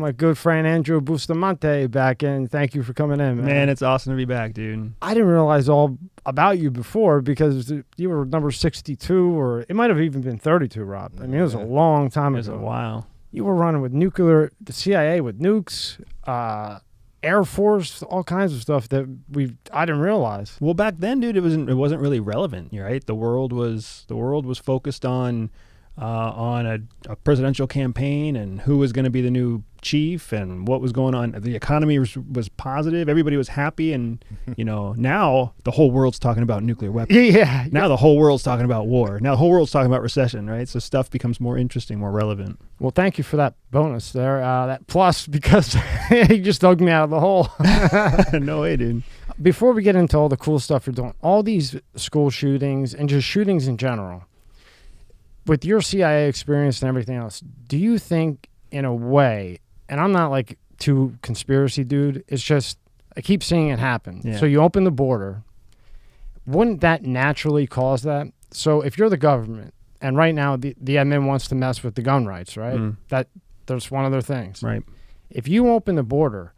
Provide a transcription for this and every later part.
my good friend Andrew Bustamante back in. Thank you for coming in, man. Man, it's awesome to be back, dude. I didn't realize all about you before because you were number 62, or it might have even been 32, Rob. I mean, it was a long time ago. It was a while. You were running with the CIA with nukes, Air Force, all kinds of stuff that I didn't realize. Well, back then, dude, it wasn't really relevant, right? The world was focused on a presidential campaign and who was going to be the new chief and what was going on. The economy was positive. Everybody was happy. And, now the whole world's talking about nuclear weapons. Yeah. Now the whole world's talking about war. Now the whole world's talking about recession, right? So stuff becomes more interesting, more relevant. Well, thank you for that bonus there. That plus, because you just dug me out of the hole. No way, dude. Before we get into all the cool stuff you're doing, all these school shootings and just shootings in general, with your CIA experience and everything else, do you think in a way, and I'm not like too conspiracy dude, it's just I keep seeing it happen. Yeah. So you open the border, wouldn't that naturally cause that? So if you're the government, and right now the admin wants to mess with the gun rights, right? That's one of their things. Right. If you open the border,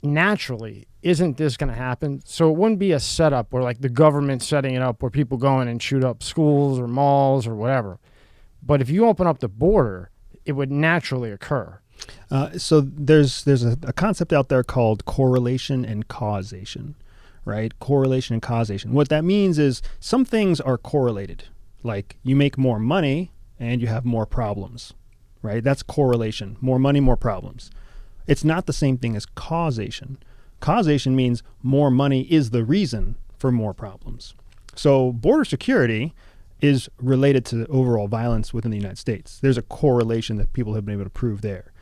naturally, isn't this going to happen? So it wouldn't be a setup where like the government setting it up where people go in and shoot up schools or malls or whatever. But if you open up the border, it would naturally occur. So there's a concept out there called correlation and causation, right? Correlation and causation. What that means is some things are correlated, like you make more money and you have more problems, right? That's correlation. More money, more problems. It's not the same thing as causation. Causation means more money is the reason for more problems. So border security is related to overall violence within the United States. There's a correlation that people have been able to prove there.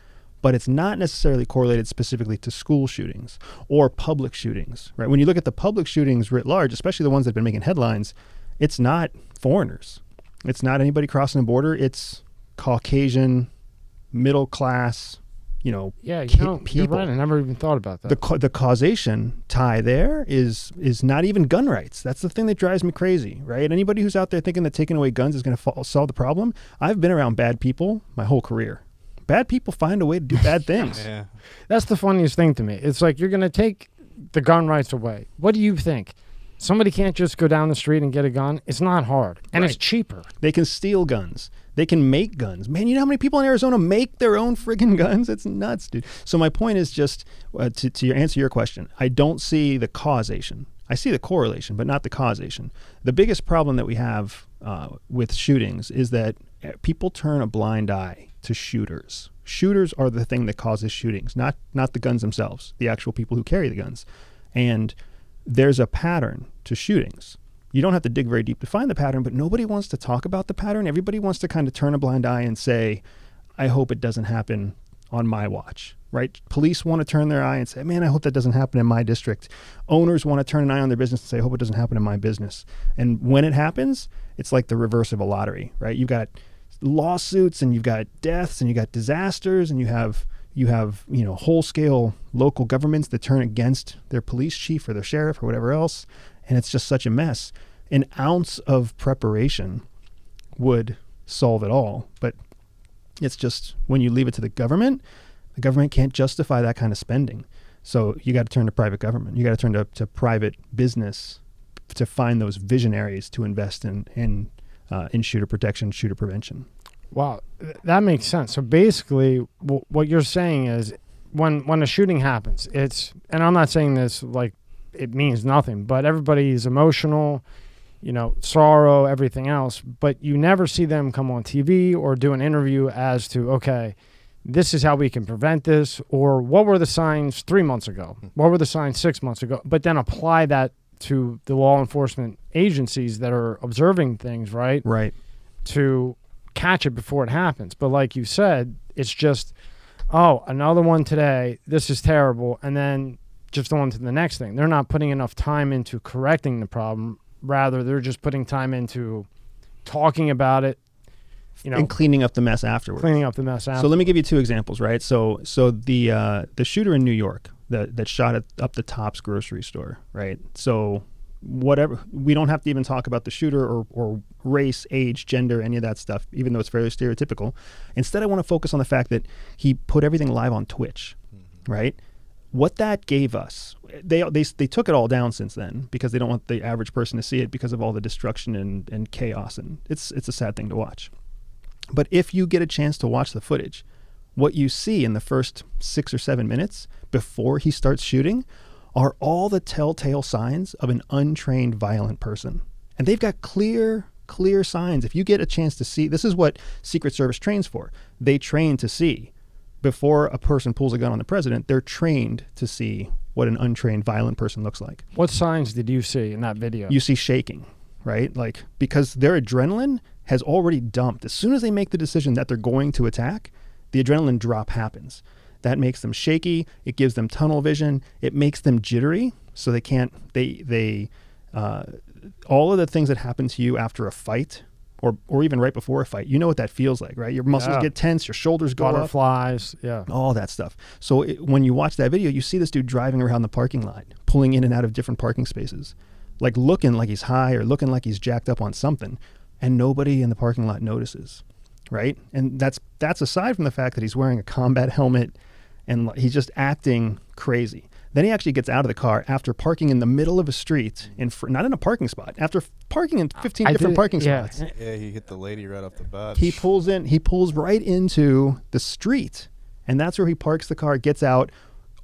But it's not necessarily correlated specifically to school shootings or public shootings, right? When you look at the public shootings writ large, especially the ones that have been making headlines, it's not foreigners. It's not anybody crossing the border. It's Caucasian, middle class, people. You're right. I never even thought about that. The causation tie there is not even gun rights. That's the thing that drives me crazy, right? Anybody who's out there thinking that taking away guns is going to solve the problem, I've been around bad people my whole career. Bad people find a way to do bad things. Yeah. That's the funniest thing to me. It's like you're going to take the gun rights away. What do you think? Somebody can't just go down the street and get a gun? It's not hard. And It's cheaper. They can steal guns. They can make guns. Man, you know how many people in Arizona make their own friggin' guns? It's nuts, dude. So my point is just to answer your question, I don't see the causation. I see the correlation, but not the causation. The biggest problem that we have with shootings is that people turn a blind eye to shooters. Shooters are the thing that causes shootings, not the guns themselves, the actual people who carry the guns. And there's a pattern to shootings. You don't have to dig very deep to find the pattern, but nobody wants to talk about the pattern. Everybody wants to kind of turn a blind eye and say, I hope it doesn't happen on my watch, right? Police want to turn their eye and say, man, I hope that doesn't happen in my district. Owners want to turn an eye on their business and say, I hope it doesn't happen in my business. And when it happens, it's like the reverse of a lottery, right? You've got lawsuits and you've got deaths and you got disasters and you have whole scale local governments that turn against their police chief or their sheriff or whatever else. And it's just such a mess. An ounce of preparation would solve it all. But it's just when you leave it to the government can't justify that kind of spending. So you got to turn to private government. You got to turn to private business to find those visionaries to invest in shooter protection, shooter prevention. Wow, that makes sense. So basically, what you're saying is when a shooting happens, and I'm not saying this like it means nothing, but everybody is emotional, sorrow, everything else, but you never see them come on TV or do an interview as to, okay, this is how we can prevent this, or what were the signs 3 months ago? What were the signs 6 months ago? But then apply that to the law enforcement agencies that are observing things, right? Right. To catch it before it happens. But like you said, it's just, oh, another one today, this is terrible, and then just on to the next thing. They're not putting enough time into correcting the problem. Rather, they're just putting time into talking about it, and cleaning up the mess afterwards. So let me give you two examples, right? So the shooter in New York that shot up the Tops grocery store, right? So whatever. We don't have to even talk about the shooter or race, age, gender, any of that stuff, even though it's fairly stereotypical. Instead, I want to focus on the fact that he put everything live on Twitch, right? What that gave us, they took it all down since then because they don't want the average person to see it because of all the destruction and chaos, and it's a sad thing to watch. But if you get a chance to watch the footage, what you see in the first 6 or 7 minutes before he starts shooting are all the telltale signs of an untrained violent person. And they've got clear signs. If you get a chance to see, this is what Secret Service trains for. They train to see. Before a person pulls a gun on the president, they're trained to see what an untrained violent person looks like. What signs did you see in that video? You see shaking, right? Like, because their adrenaline has already dumped. As soon as they make the decision that they're going to attack, the adrenaline drop happens. That makes them shaky. It gives them tunnel vision. It makes them jittery, so they can't. All of the things that happen to you after a fight, or even right before a fight, you know what that feels like, right? Your muscles get tense, your shoulders go butterflies, all that stuff. So when you watch that video, you see this dude driving around the parking lot, pulling in and out of different parking spaces, like looking like he's high or looking like he's jacked up on something, and nobody in the parking lot notices, right? And that's aside from the fact that he's wearing a combat helmet and he's just acting crazy. Then he actually gets out of the car after parking in the middle of a street, not in a parking spot, after parking in 15 different parking spots. Yeah, he hit the lady right off the bat. He pulls right into the street, and that's where he parks the car, gets out,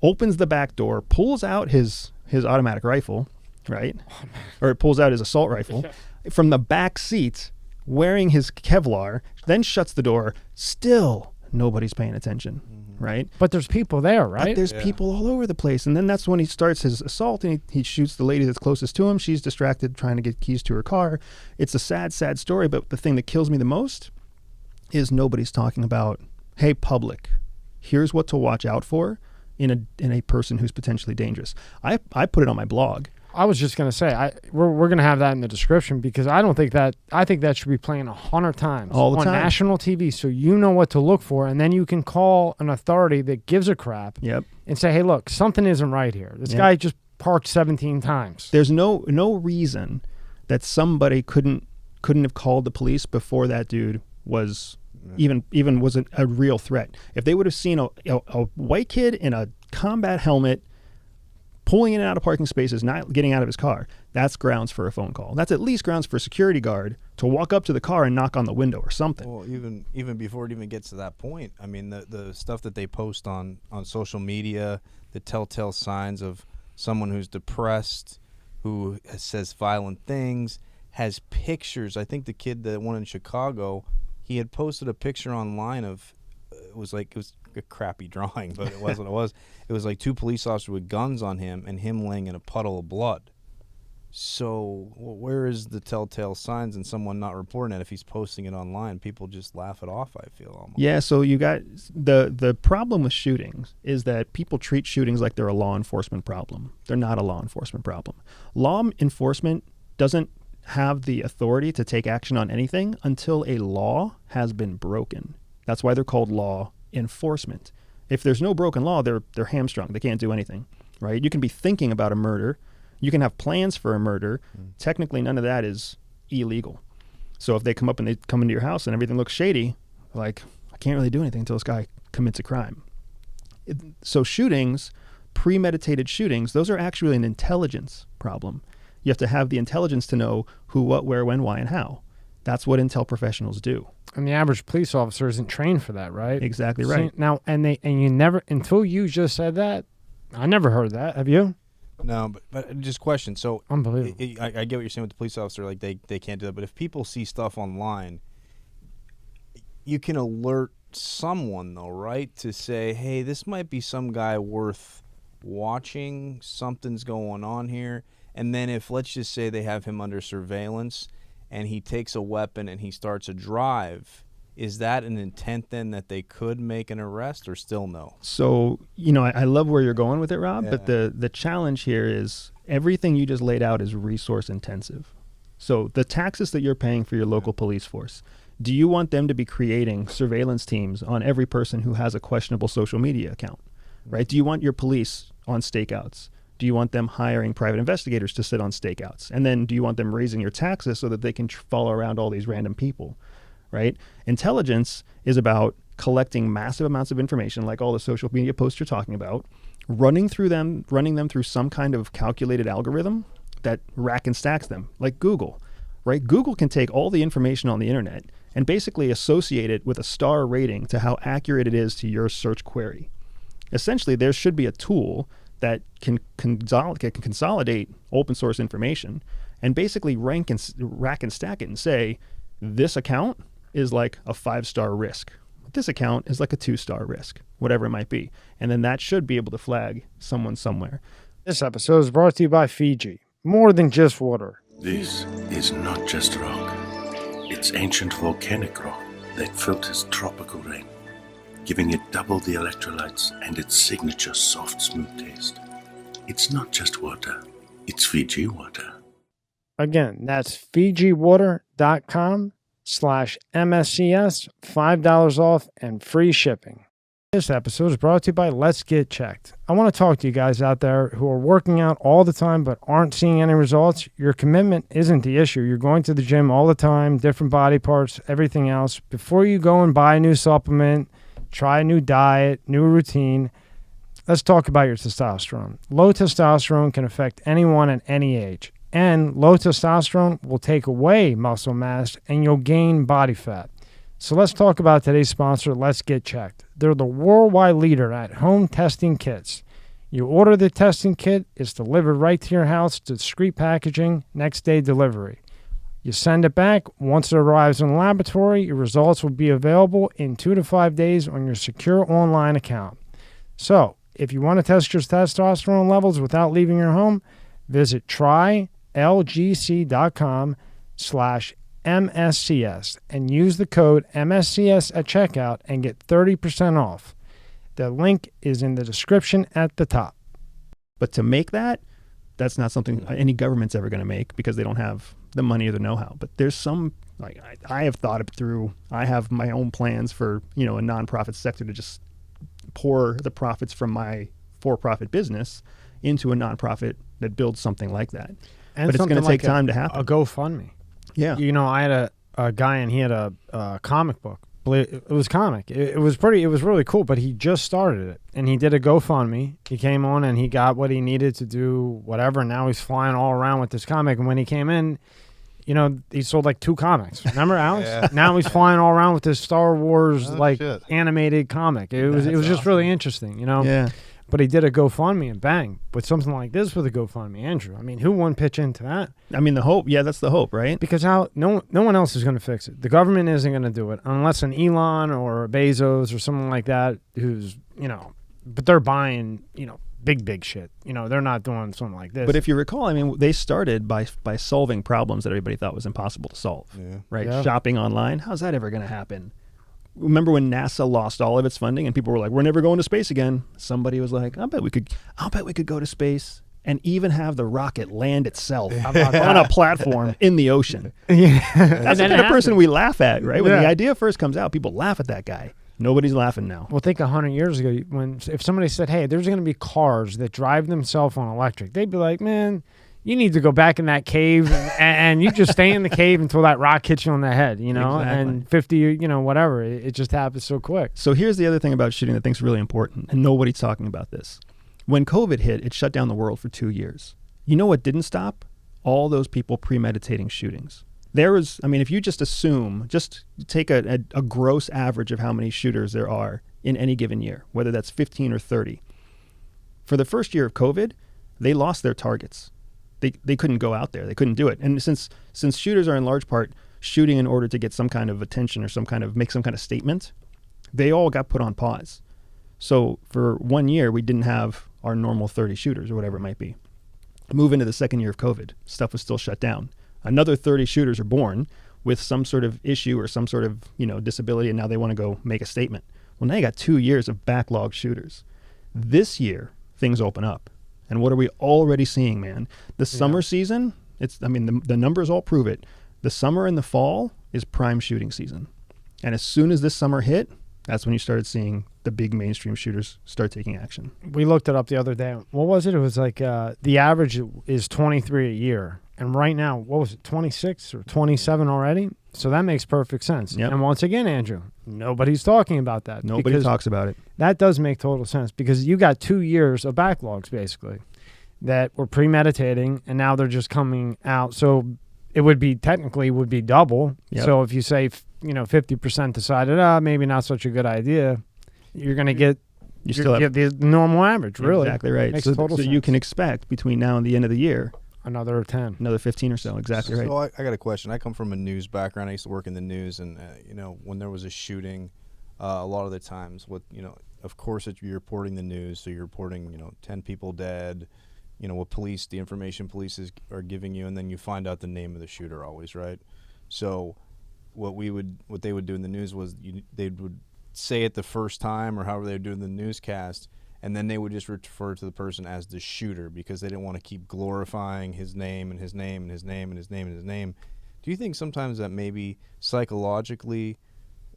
opens the back door, pulls out his automatic rifle, right? Or pulls out his assault rifle from the back seat, wearing his Kevlar, then shuts the door. Still, nobody's paying attention. Right? But there's people there, right? But there's people all over the place. And then that's when he starts his assault, and he shoots the lady that's closest to him. She's distracted trying to get keys to her car. It's a sad, sad story. But the thing that kills me the most is nobody's talking about, hey, public, here's what to watch out for in a person who's potentially dangerous. I put it on my blog. I was just going to say, we're going to have that in the description because I think that should be playing 100 times all the on time. National TV, so you know what to look for, and then you can call an authority that gives a crap and say, hey, look, something isn't right here. This guy just parked 17 times. There's no reason that somebody couldn't have called the police before that dude was even was a real threat. If they would have seen a white kid in a combat helmet pulling in and out of parking spaces, not getting out of his car, that's grounds for a phone call. That's at least grounds for a security guard to walk up to the car and knock on the window or something. Well, even before it even gets to that point, I mean, the stuff that they post on social media, the telltale signs of someone who's depressed, who says violent things, has pictures. I think the kid, the one in Chicago, he had posted a picture online of, it was a crappy drawing, but it was what it was. It was like 2 police officers with guns on him and him laying in a puddle of blood. So where is the telltale signs and someone not reporting it if he's posting it online? People just laugh it off, I feel almost. Yeah, so you got the problem with shootings is that people treat shootings like they're a law enforcement problem. They're not a law enforcement problem. Law enforcement doesn't have the authority to take action on anything until a law has been broken. That's why they're called law enforcement. If there's no broken law, they're hamstrung. They can't do anything, right? You can be thinking about a murder. You can have plans for a murder. Technically, none of that is illegal. So if they come up and they come into your house and everything looks shady, like, I can't really do anything until this guy commits a crime. So shootings, premeditated shootings, those are actually an intelligence problem. You have to have the intelligence to know who, what, where, when, why, and how. That's what intel professionals do. And the average police officer isn't trained for that, right? Exactly right. So now, you never, until you just said that, I never heard that. Have you? No, but just question. So unbelievable. I get what you're saying with the police officer. Like they can't do that. But if people see stuff online, you can alert someone though, right? To say, hey, this might be some guy worth watching. Something's going on here. And then if, let's just say they have him under surveillance and he takes a weapon and he starts a drive, is that an intent then that they could make an arrest or still no? So, I love where you're going with it, Rob, but the challenge here is everything you just laid out is resource intensive. So the taxes that you're paying for your local police force, do you want them to be creating surveillance teams on every person who has a questionable social media account, right? Do you want your police on stakeouts? Do you want them hiring private investigators to sit on stakeouts? And then do you want them raising your taxes so that they can follow around all these random people, right? Intelligence is about collecting massive amounts of information, like all the social media posts you're talking about, running them through some kind of calculated algorithm that rack and stacks them, like Google, right? Google can take all the information on the internet and basically associate it with a star rating to how accurate it is to your search query. Essentially, there should be a tool that can consolidate open source information and basically rack and stack it and say, this account is like a 5-star risk. This account is like a 2-star risk, whatever it might be. And then that should be able to flag someone somewhere. This episode is brought to you by Fiji. More than just water. This is not just rock. It's ancient volcanic rock that filters tropical rain, giving it double the electrolytes and its signature soft, smooth taste. It's not just water. It's Fiji water. Again, that's FijiWater.com/MSCS, $5 off and free shipping. This episode is brought to you by Let's Get Checked. I want to talk to you guys out there who are working out all the time but aren't seeing any results. Your commitment isn't the issue. You're going to the gym all the time, different body parts, everything else. Before you go and buy a new supplement, try a new diet, new routine, let's talk about your testosterone. Low testosterone can affect anyone at any age. And low testosterone will take away muscle mass and you'll gain body fat. So let's talk about today's sponsor, Let's Get Checked. They're the worldwide leader at home testing kits. You order the testing kit, it's delivered right to your house, discreet packaging, next day delivery. You send it back. Once it arrives in the laboratory, your results will be available in 2 to 5 days on your secure online account. So if you want to test your testosterone levels without leaving your home, visit trylgc.com/MSCS and use the code MSCS at checkout and get 30% off. The link is in the description at the top. But to make that, that's not something any government's ever going to make because they don't have the money or the know-how. But there's some, like I have thought it through. I have my own plans for, a nonprofit sector to just pour the profits from my for-profit business into a nonprofit that builds something like that. And but it's going to take time to A happen. GoFundMe. Yeah. I had a guy and he had a comic book. It was comic. It was really cool, but he just started it and he did a GoFundMe. He came on and he got what he needed to do, whatever. And now he's flying all around with this comic. And when he came in, he sold like 2 comics. Remember, Alex? Yeah. Now he's flying all around with this Star Wars Shit. animated comic. It was just awesome. really interesting, Yeah. But he did a GoFundMe and bang. But something like this with a GoFundMe, Andrew. I mean, who wouldn't pitch into that? I mean, the hope. Yeah, that's the hope, right? Because no one else is going to fix it. The government isn't going to do it unless an Elon or a Bezos or someone like that who's, but they're buying, big shit. They're not doing something like this. But if you recall, I mean, they started by solving problems that everybody thought was impossible to solve, Yeah. right? Yeah. Shopping online. How's that ever going to happen? Remember when NASA lost all of its funding and people were like, we're never going to space again. Somebody was like, I'll bet we could go to space and even have the rocket land itself on a platform in the ocean. yeah. That's the kind of person we laugh at, right? When Yeah. the idea first comes out, people laugh at that guy. Nobody's laughing now. Well, think 100 years ago, if somebody said, hey, there's going to be cars that drive themselves on electric, they'd be like, man, you need to go back in that cave and you just stay in the cave until that rock hits you on the head, Exactly. and 50, whatever. It just happens so quick. So here's the other thing about shooting that I think is really important, and nobody's talking about this. When COVID hit, it shut down the world for 2 years. You know what didn't stop? All those people premeditating shootings. If you just take a gross average of how many shooters there are in any given year, whether that's 15 or 30. For the first year of COVID, they lost their targets. They couldn't go out there. They couldn't do it. And since shooters are in large part shooting in order to get some kind of attention or make some kind of statement, they all got put on pause. So for 1 year, we didn't have our normal 30 shooters or whatever it might be. Move into the second year of COVID, stuff was still shut down. Another 30 shooters are born with some sort of issue or some sort of disability, and now they want to go make a statement. Well, now you got 2 years of backlog shooters. This year, things open up. And what are we already seeing, man? The summer season, the numbers all prove it. The summer and the fall is prime shooting season. And as soon as this summer hit, that's when you started seeing the big mainstream shooters start taking action. We looked it up the other day. What was it? It was like the average is 23 a year. And right now, what was it, 26 or 27 already? So that makes perfect sense. Yep. And once again, Andrew, nobody's talking about that. Nobody talks about it. That does make total sense because you got 2 years of backlogs, basically, that were premeditating, and now they're just coming out. So it would be technically would be double. Yep. So if you say 50% decided, maybe not such a good idea, you're going to get the normal average. Really, exactly right. Makes so total sense. You can expect between now and the end of the year another 10, another 15 or so. Exactly right. So I got a question. I come from a news background. I used to work in the news, and when there was a shooting, a lot of the times, of course, you're reporting the news, so you're reporting 10 people dead. What the information police are giving you, and then you find out the name of the shooter always, right? So what they would do in the news was they would say it the first time or however they were doing the newscast, and then they would just refer to the person as the shooter because they didn't want to keep glorifying his name and his name and his name and his name and his name. Do you think sometimes that maybe psychologically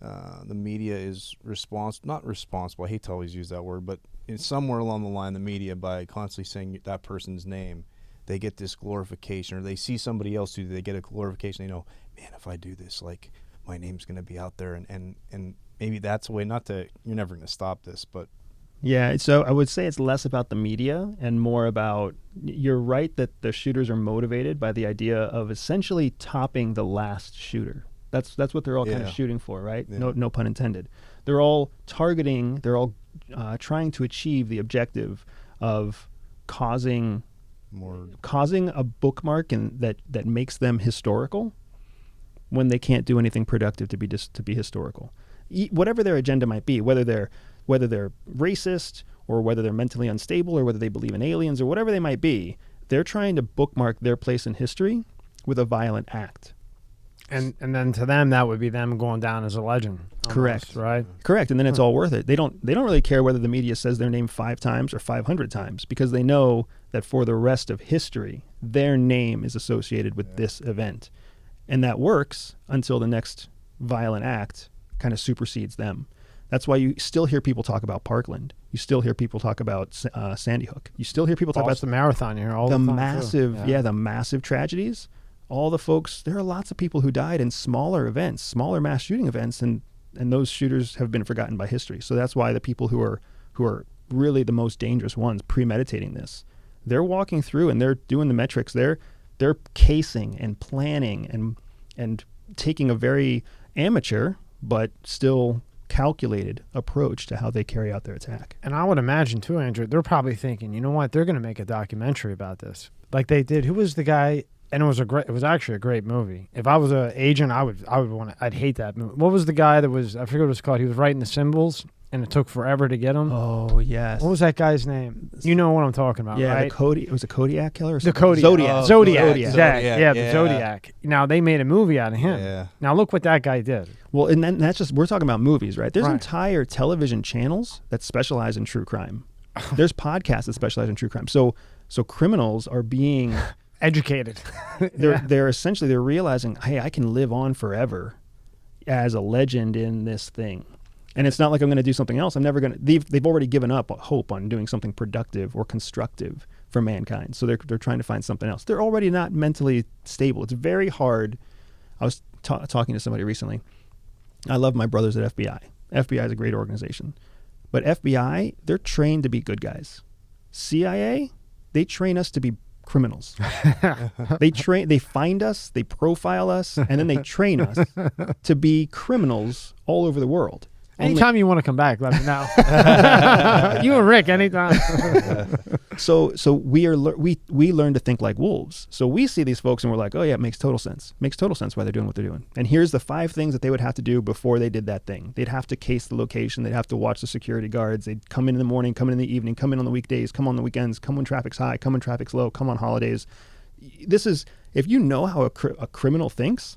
the media is not responsible, I hate to always use that word, but somewhere along the line, the media, by constantly saying that person's name, they get this glorification, or they see somebody else do, they get a glorification. They know, man, if I do this, like, my name's going to be out there, and maybe that's a way, you're never going to stop this, but. Yeah, so I would say it's less about the media and more about, you're right that the shooters are motivated by the idea of essentially topping the last shooter. That's what they're all kind of shooting for, right? Yeah. No pun intended. They're all trying to achieve the objective of causing a bookmark that makes them historical when they can't do anything productive to be historical. Whatever their agenda might be, whether they're racist or whether they're mentally unstable or whether they believe in aliens or whatever they might be, they're trying to bookmark their place in history with a violent act. And then to them, that would be them going down as a legend. Correct. Right? Correct. And then it's all worth it. They don't really care whether the media says their name 5 times or 500 times because they know that for the rest of history, their name is associated with this event. And that works until the next violent act kind of supersedes them. That's why you still hear people talk about Parkland. You still hear people talk about Sandy Hook. You still hear people talk about the marathon here all the time massive, the massive tragedies. All the folks, there are lots of people who died in smaller events, smaller mass shooting events, and those shooters have been forgotten by history. So that's why the people who are really the most dangerous ones, premeditating this, they're walking through and they're doing the metrics. They're casing and planning and taking a very amateur but still calculated approach to how they carry out their attack. And I would imagine too, Andrew, they're probably thinking, you know what, they're going to make a documentary about this, like they did. Who was the guy? And it was actually a great movie. If I was an agent, I'd hate that movie. What was the guy that was, I forget what it was called. He was writing the symbols and it took forever to get him. Oh, yes. What was that guy's name? You know what I'm talking about, right? It was a Kodiak killer or something? The Zodiac. Zodiac. The Zodiac. Now, they made a movie out of him. Yeah. Now, look what that guy did. Well, and then we're talking about movies, right? There's entire television channels that specialize in true crime. There's podcasts that specialize in true crime. So criminals are being... educated. They're essentially realizing, hey, I can live on forever as a legend in this thing. And it's not like I'm going to do something else. I'm never going to. They've already given up hope on doing something productive or constructive for mankind. So they're trying to find something else. They're already not mentally stable. It's very hard. I was talking to somebody recently. I love my brothers at FBI. FBI is a great organization. But FBI, they're trained to be good guys. CIA, they train us to be criminals. They find us, they profile us, and then they train us to be criminals all over the world. Anytime you want to come back, let me know. You and Rick, anytime. So we learn to think like wolves. So we see these folks and we're like, oh yeah, it makes total sense. Makes total sense why they're doing what they're doing. And here's the 5 things that they would have to do before they did that thing. They'd have to case the location. They'd have to watch the security guards. They'd come in the morning, come in the evening, come in on the weekdays, come on the weekends, come when traffic's high, come when traffic's low, come on holidays. This is, if you know how a criminal thinks,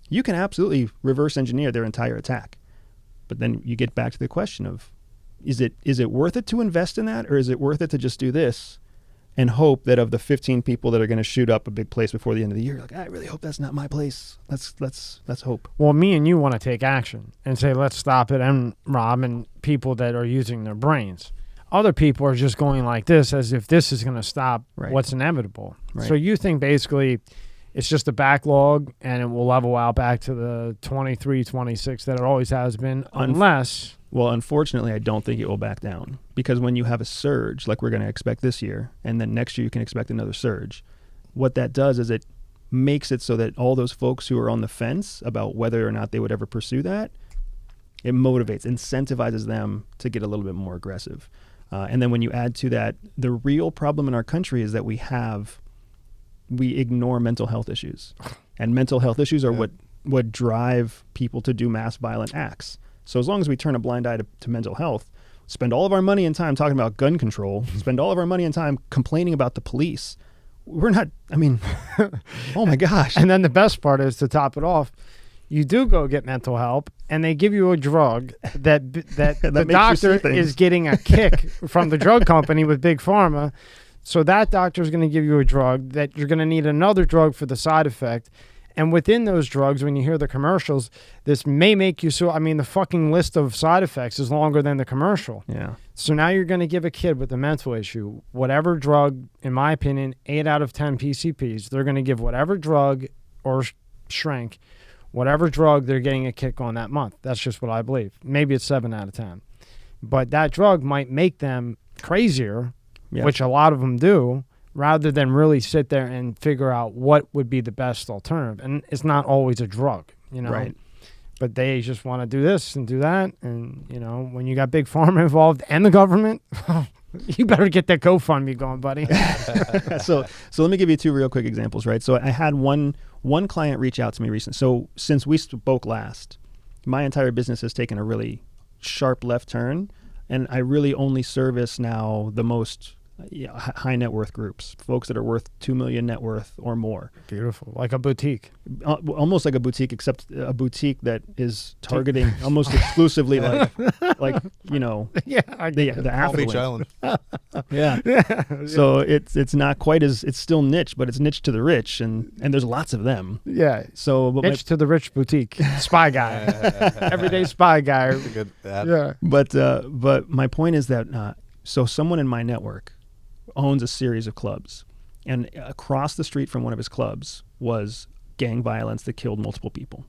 you can absolutely reverse engineer their entire attack. But then you get back to the question of, is it worth it to invest in that, or is it worth it to just do this and hope that of the 15 people that are going to shoot up a big place before the end of the year, like, I really hope that's not my place. Let's hope. Well, me and you want to take action and say, let's stop it and robbing people that are using their brains. Other people are just going like this as if this is going to stop what's inevitable. Right. So you think basically it's just a backlog and it will level out back to the 23, 26 that it always has been, unless... Well, unfortunately, I don't think it will back down, because when you have a surge like we're going to expect this year, and then next year you can expect another surge, what that does is it makes it so that all those folks who are on the fence about whether or not they would ever pursue that, it motivates, incentivizes them to get a little bit more aggressive. And then when you add to that, the real problem in our country is that we ignore mental health issues. And mental health issues are what drive people to do mass violent acts. So as long as we turn a blind eye to mental health, spend all of our money and time talking about gun control, spend all of our money and time complaining about the police, we're not, I mean, oh my gosh. And then the best part is, to top it off, you do go get mental help and they give you a drug that the doctor is getting a kick from the drug company with Big Pharma. So that doctor is going to give you a drug that you're going to need another drug for the side effect. And within those drugs, when you hear the commercials, this may make you so, I mean, the fucking list of side effects is longer than the commercial. Yeah. So now you're going to give a kid with a mental issue whatever drug, in my opinion, 8 out of 10 PCPs, they're going to give whatever drug or shrink, whatever drug they're getting a kick on that month. That's just what I believe. Maybe it's 7 out of 10. But that drug might make them crazier, which a lot of them do, rather than really sit there and figure out what would be the best alternative. And it's not always a drug, you know. Right. But they just want to do this and do that. And, you know, when you got Big Pharma involved and the government, you better get that GoFundMe going, buddy. So let me give you 2 real quick examples, right? So I had one client reach out to me recently. So since we spoke last, my entire business has taken a really sharp left turn, and I really only service now the most high net worth groups, folks that are worth 2 million net worth or more. Beautiful. Like a boutique. Almost like a boutique, except a boutique that is targeting almost exclusively like you know, the Palm Beach affluent. Island. Yeah. So it's not quite as, it's still niche, but it's niche to the rich, and there's lots of them. Yeah. So but Niche to the rich boutique. Spy guy. Everyday spy guy. That's a good ad. Yeah. But my point is that so someone in my network owns a series of clubs, and across the street from one of his clubs was gang violence that killed multiple people.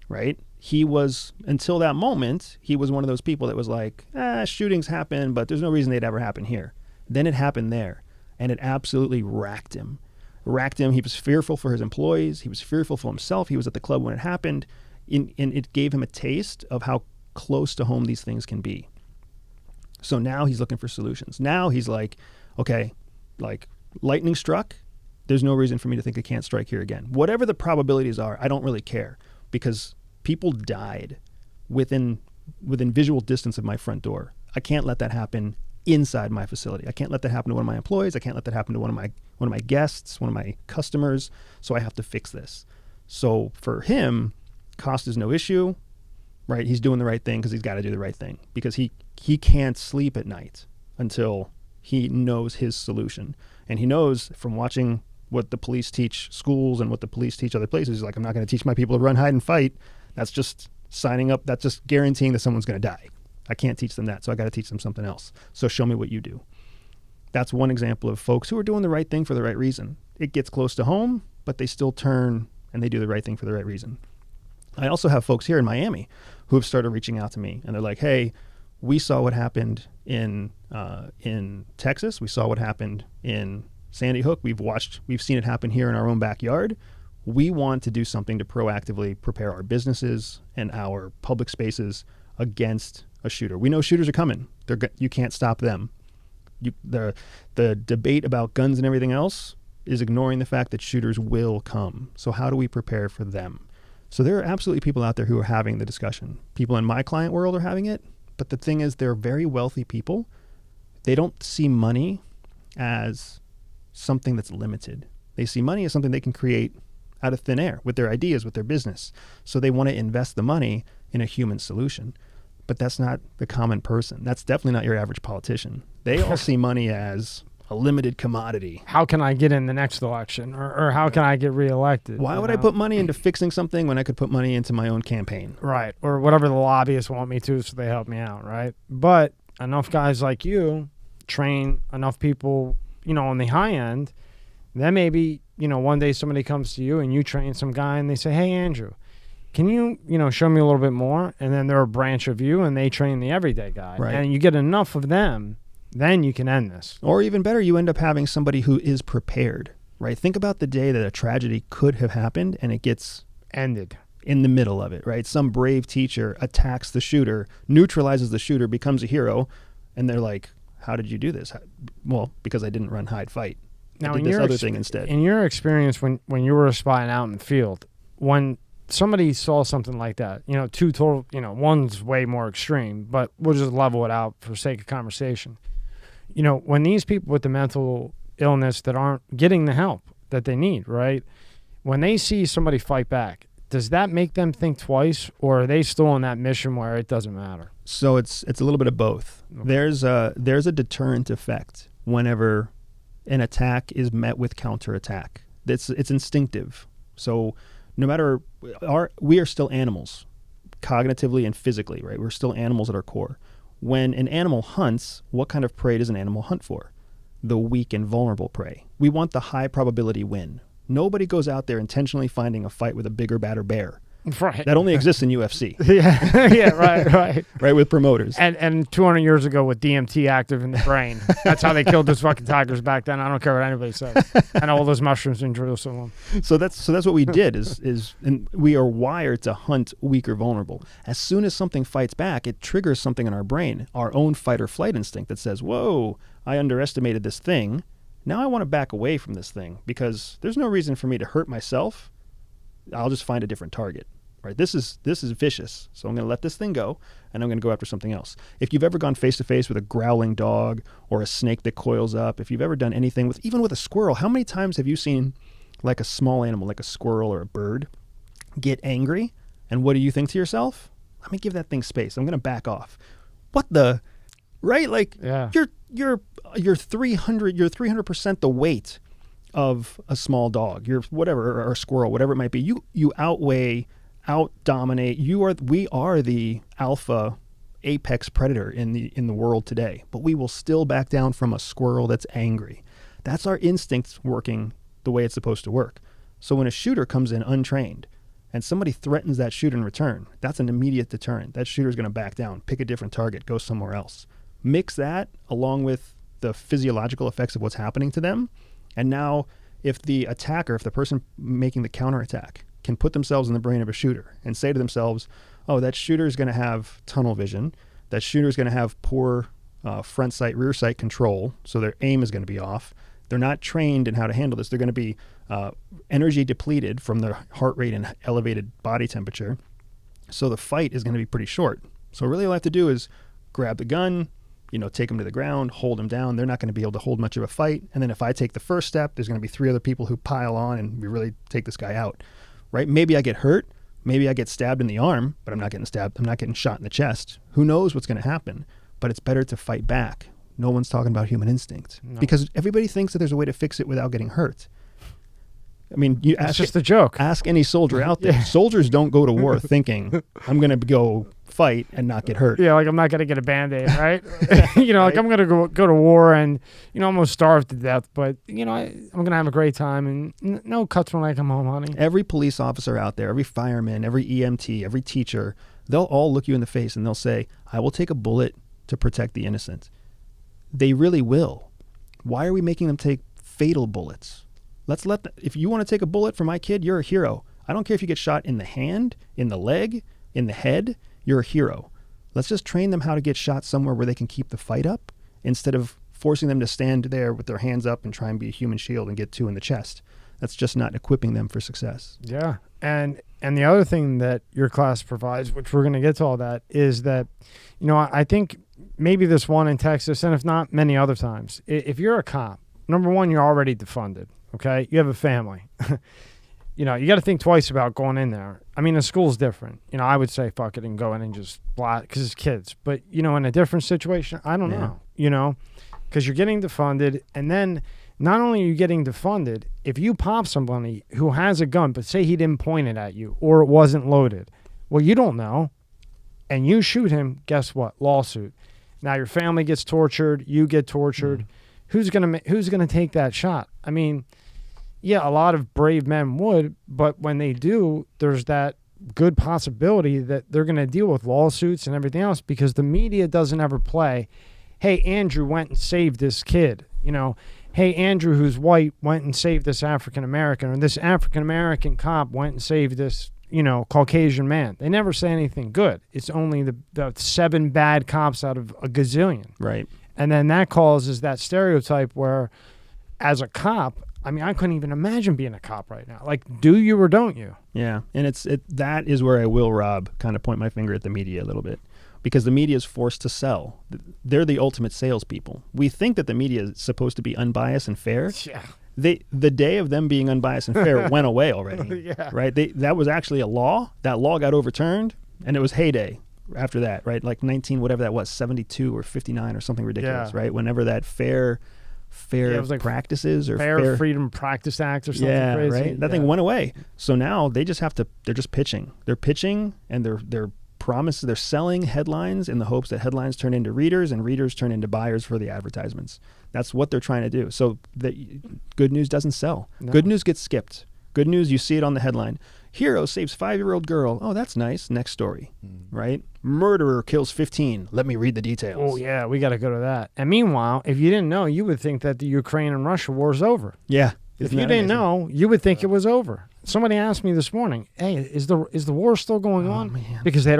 Right? He was, until that moment, he was one of those people that was like, shootings happen, but there's no reason they'd ever happen here. Then it happened there, and it absolutely racked him. He was fearful for his employees. He was fearful for himself. He was at the club when it happened, and it gave him a taste of how close to home these things can be. So now he's looking for solutions. Now he's like, okay, like lightning struck, there's no reason for me to think it can't strike here again. Whatever the probabilities are, I don't really care, because people died within visual distance of my front door. I can't let that happen inside my facility. I can't let that happen to one of my employees. I can't let that happen to one of my guests, one of my customers. So I have to fix this. So for him, cost is no issue, right? He's doing the right thing because he's got to do the right thing, because he can't sleep at night until he knows his solution. And he knows from watching what the police teach schools and what the police teach other places. He's like, I'm not going to teach my people to run, hide, and fight. That's just signing up. That's just guaranteeing that someone's going to die. I can't teach them that, so I got to teach them something else. So show me what you do. That's one example of folks who are doing the right thing for the right reason. It gets close to home, but they still turn and they do the right thing for the right reason. I also have folks here in Miami who have started reaching out to me, and they're like, hey, we saw what happened in Texas. We saw what happened in Sandy Hook. We've seen it happen here in our own backyard. We want to do something to proactively prepare our businesses and our public spaces against a shooter. We know shooters are coming. You can't stop them. The debate about guns and everything else is ignoring the fact that shooters will come. So how do we prepare for them? So there are absolutely people out there who are having the discussion. People in my client world are having it. But the thing is, they're very wealthy people. They don't see money as something that's limited. They see money as something they can create out of thin air with their ideas, with their business. So they want to invest the money in a human solution. But that's not the common person. That's definitely not your average politician. They all see money as, a limited commodity. How can I get in the next election, or how can I get reelected? Why would I put money into fixing something when I could put money into my own campaign? Right, or whatever the lobbyists want me to, so they help me out, right? But enough guys like you train enough people, on the high end, then maybe, one day somebody comes to you and you train some guy and they say, hey, Andrew, can you, show me a little bit more? And then they're a branch of you and they train the everyday guy. Right. And you get enough of them, then you can end this. Or even better, you end up having somebody who is prepared, right? Think about the day that a tragedy could have happened and it gets ended in the middle of it, right? Some brave teacher attacks the shooter, neutralizes the shooter, becomes a hero, and they're like, how did you do this? Well, because I didn't run, hide, fight. Now, I did this other thing instead. In your experience, when you were spying out in the field, when somebody saw something like that, two total, one's way more extreme, but we'll just level it out for sake of conversation. When these people with the mental illness that aren't getting the help that they need, right? When they see somebody fight back, does that make them think twice, or are they still on that mission where it doesn't matter? So it's a little bit of both. Okay. There's a deterrent effect whenever an attack is met with counterattack. It's instinctive. So no matter we are still animals, cognitively and physically, right? We're still animals at our core. When an animal hunts, what kind of prey does an animal hunt for? The weak and vulnerable prey. We want the high probability win. Nobody goes out there intentionally finding a fight with a bigger, badder bear. Right. That only exists in UFC. Yeah, right. Right, with promoters. And 200 years ago with DMT active in the brain. That's how they killed those fucking tigers back then. I don't care what anybody says. And all those mushrooms in Jerusalem. So that's what we did and we are wired to hunt weak or vulnerable. As soon as something fights back, it triggers something in our brain, our own fight or flight instinct that says, whoa, I underestimated this thing. Now I want to back away from this thing because there's no reason for me to hurt myself. I'll just find a different target. Right? This is vicious. So I'm going to let this thing go, and I'm going to go after something else. If you've ever gone face to face with a growling dog or a snake that coils up, if you've ever done anything even with a squirrel, how many times have you seen like a small animal, like a squirrel or a bird, get angry? And what do you think to yourself? Let me give that thing space. I'm going to back off. What the? Right? Like yeah. You're 300% the weight of a small dog. You're whatever, or a squirrel, whatever it might be. You out-dominate. We are the alpha apex predator in the world today, but we will still back down from a squirrel that's angry. That's our instincts working the way it's supposed to work. So when a shooter comes in untrained and somebody threatens that shooter in return, that's an immediate deterrent. That shooter's going to back down, pick a different target, go somewhere else. Mix that along with the physiological effects of what's happening to them, and now if the person making the counterattack can put themselves in the brain of a shooter and say to themselves, oh, that shooter is going to have tunnel vision. That shooter is going to have poor front sight, rear sight control. So their aim is going to be off. They're not trained in how to handle this. They're going to be energy depleted from their heart rate and elevated body temperature. So the fight is going to be pretty short. So really all I have to do is grab the gun, take them to the ground, hold them down. They're not going to be able to hold much of a fight. And then if I take the first step, there's going to be 3 other people who pile on and we really take this guy out. Right? Maybe I get hurt. Maybe I get stabbed in the arm, but I'm not getting stabbed. I'm not getting shot in the chest. Who knows what's going to happen? But it's better to fight back. No one's talking about human instinct because everybody thinks that there's a way to fix it without getting hurt. I mean, it's just a joke. Ask any soldier out there. Yeah. Soldiers don't go to war thinking, I'm going to go fight and not get hurt. Yeah, like I'm not going to get a Band-Aid, right? Like I'm going to go to war and, I'm going to starve to death, but, I'm going to have a great time and no cuts when I come home, honey. Every police officer out there, every fireman, every EMT, every teacher, they'll all look you in the face and they'll say, I will take a bullet to protect the innocent. They really will. Why are we making them take fatal bullets? If you want to take a bullet for my kid, you're a hero. I don't care if you get shot in the hand, in the leg, in the head, you're a hero. Let's just train them how to get shot somewhere where they can keep the fight up instead of forcing them to stand there with their hands up and try and be a human shield and get 2 in the chest. That's just not equipping them for success. Yeah. And the other thing that your class provides, which we're going to get to all that, is that, I think maybe this one in Texas, and if not, many other times, if you're a cop, number one, you're already defunded. Okay, you have a family. You got to think twice about going in there. I mean, the school's different. I would say fuck it and go in and just blast because it's kids. But in a different situation, I don't know. because you're getting defunded, and then not only are you getting defunded, if you pop somebody who has a gun, but say he didn't point it at you or it wasn't loaded, well, you don't know, and you shoot him, guess what? Lawsuit. Now your family gets tortured, you get tortured. Who's gonna take that shot? I mean, yeah, a lot of brave men would, but when they do, there's that good possibility that they're going to deal with lawsuits and everything else, because the media doesn't ever play, hey, Andrew went and saved this kid. You know, hey, Andrew, who's white, went and saved this African American, or this African American cop went and saved this, you know, Caucasian man. They never say anything good. It's only the 7 bad cops out of a gazillion. Right. And then that causes that stereotype where, as a cop, I mean, I couldn't even imagine being a cop right now. Like, do you or don't you? Yeah, and that is where I will, Rob, kind of point my finger at the media a little bit, because the media is forced to sell. They're the ultimate salespeople. We think that the media is supposed to be unbiased and fair. Yeah. The day of them being unbiased and fair went away already. Yeah. Right. That was actually a law. That law got overturned, and it was heyday after that. Right. Like 72 or 59 or something ridiculous. Yeah. Right. Whenever that fair it was like practices or Fair Freedom Practice Act or something crazy. Right. That thing went away. So now they just have to. They're just pitching. They're pitching, and they're promises. They're selling headlines in the hopes that headlines turn into readers, and readers turn into buyers for the advertisements. That's what they're trying to do. So good news doesn't sell. No. Good news gets skipped. Good news, you see it on the headline. Hero saves 5-year-old girl. Oh, that's nice. Next story. Right? Murderer kills 15. Let me read the details. Oh, yeah, we got to go to that. And meanwhile, if you didn't know, you would think that the Ukraine and Russia war is over. Yeah. If you didn't know, you would think it was over. Somebody asked me this morning, hey, is the war still going on? Man. Because they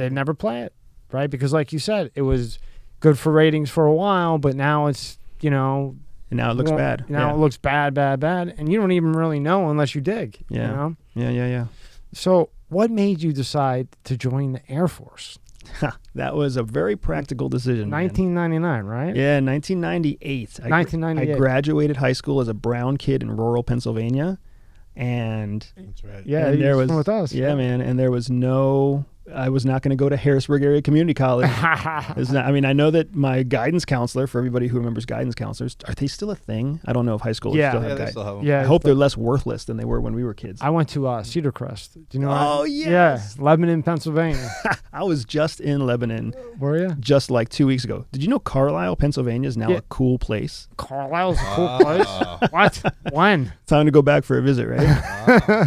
never play it, right? Because like you said, it was good for ratings for a while, but now it's, you know. And now it looks bad. Now it looks bad. And you don't even really know unless you dig. Yeah. You know? Yeah. So what made you decide to join the Air Force? That was a very practical decision. 1999, right? Yeah, 1998. 1998. I graduated high school as a brown kid in rural Pennsylvania, and That's right. Yeah, and there was with us. Yeah, man, and there was no. I was not going to go to Harrisburg Area Community College. It's not, I mean, I know that my guidance counselor, for everybody who remembers guidance counselors, are they still a thing? I don't know if high schoolers Yeah. still Yeah, have they guidance. still have 'em. Yeah, I hope they're less worthless than they were when we were kids. I went to Cedar Crest. Do you know? Oh, yes. Yeah, Lebanon, Pennsylvania. I was just in Lebanon Were you? just like 2 weeks ago. Did you know Carlisle, Pennsylvania is now Yeah. a cool place? Carlisle's a cool place. What? When? Time to go back for a visit, right?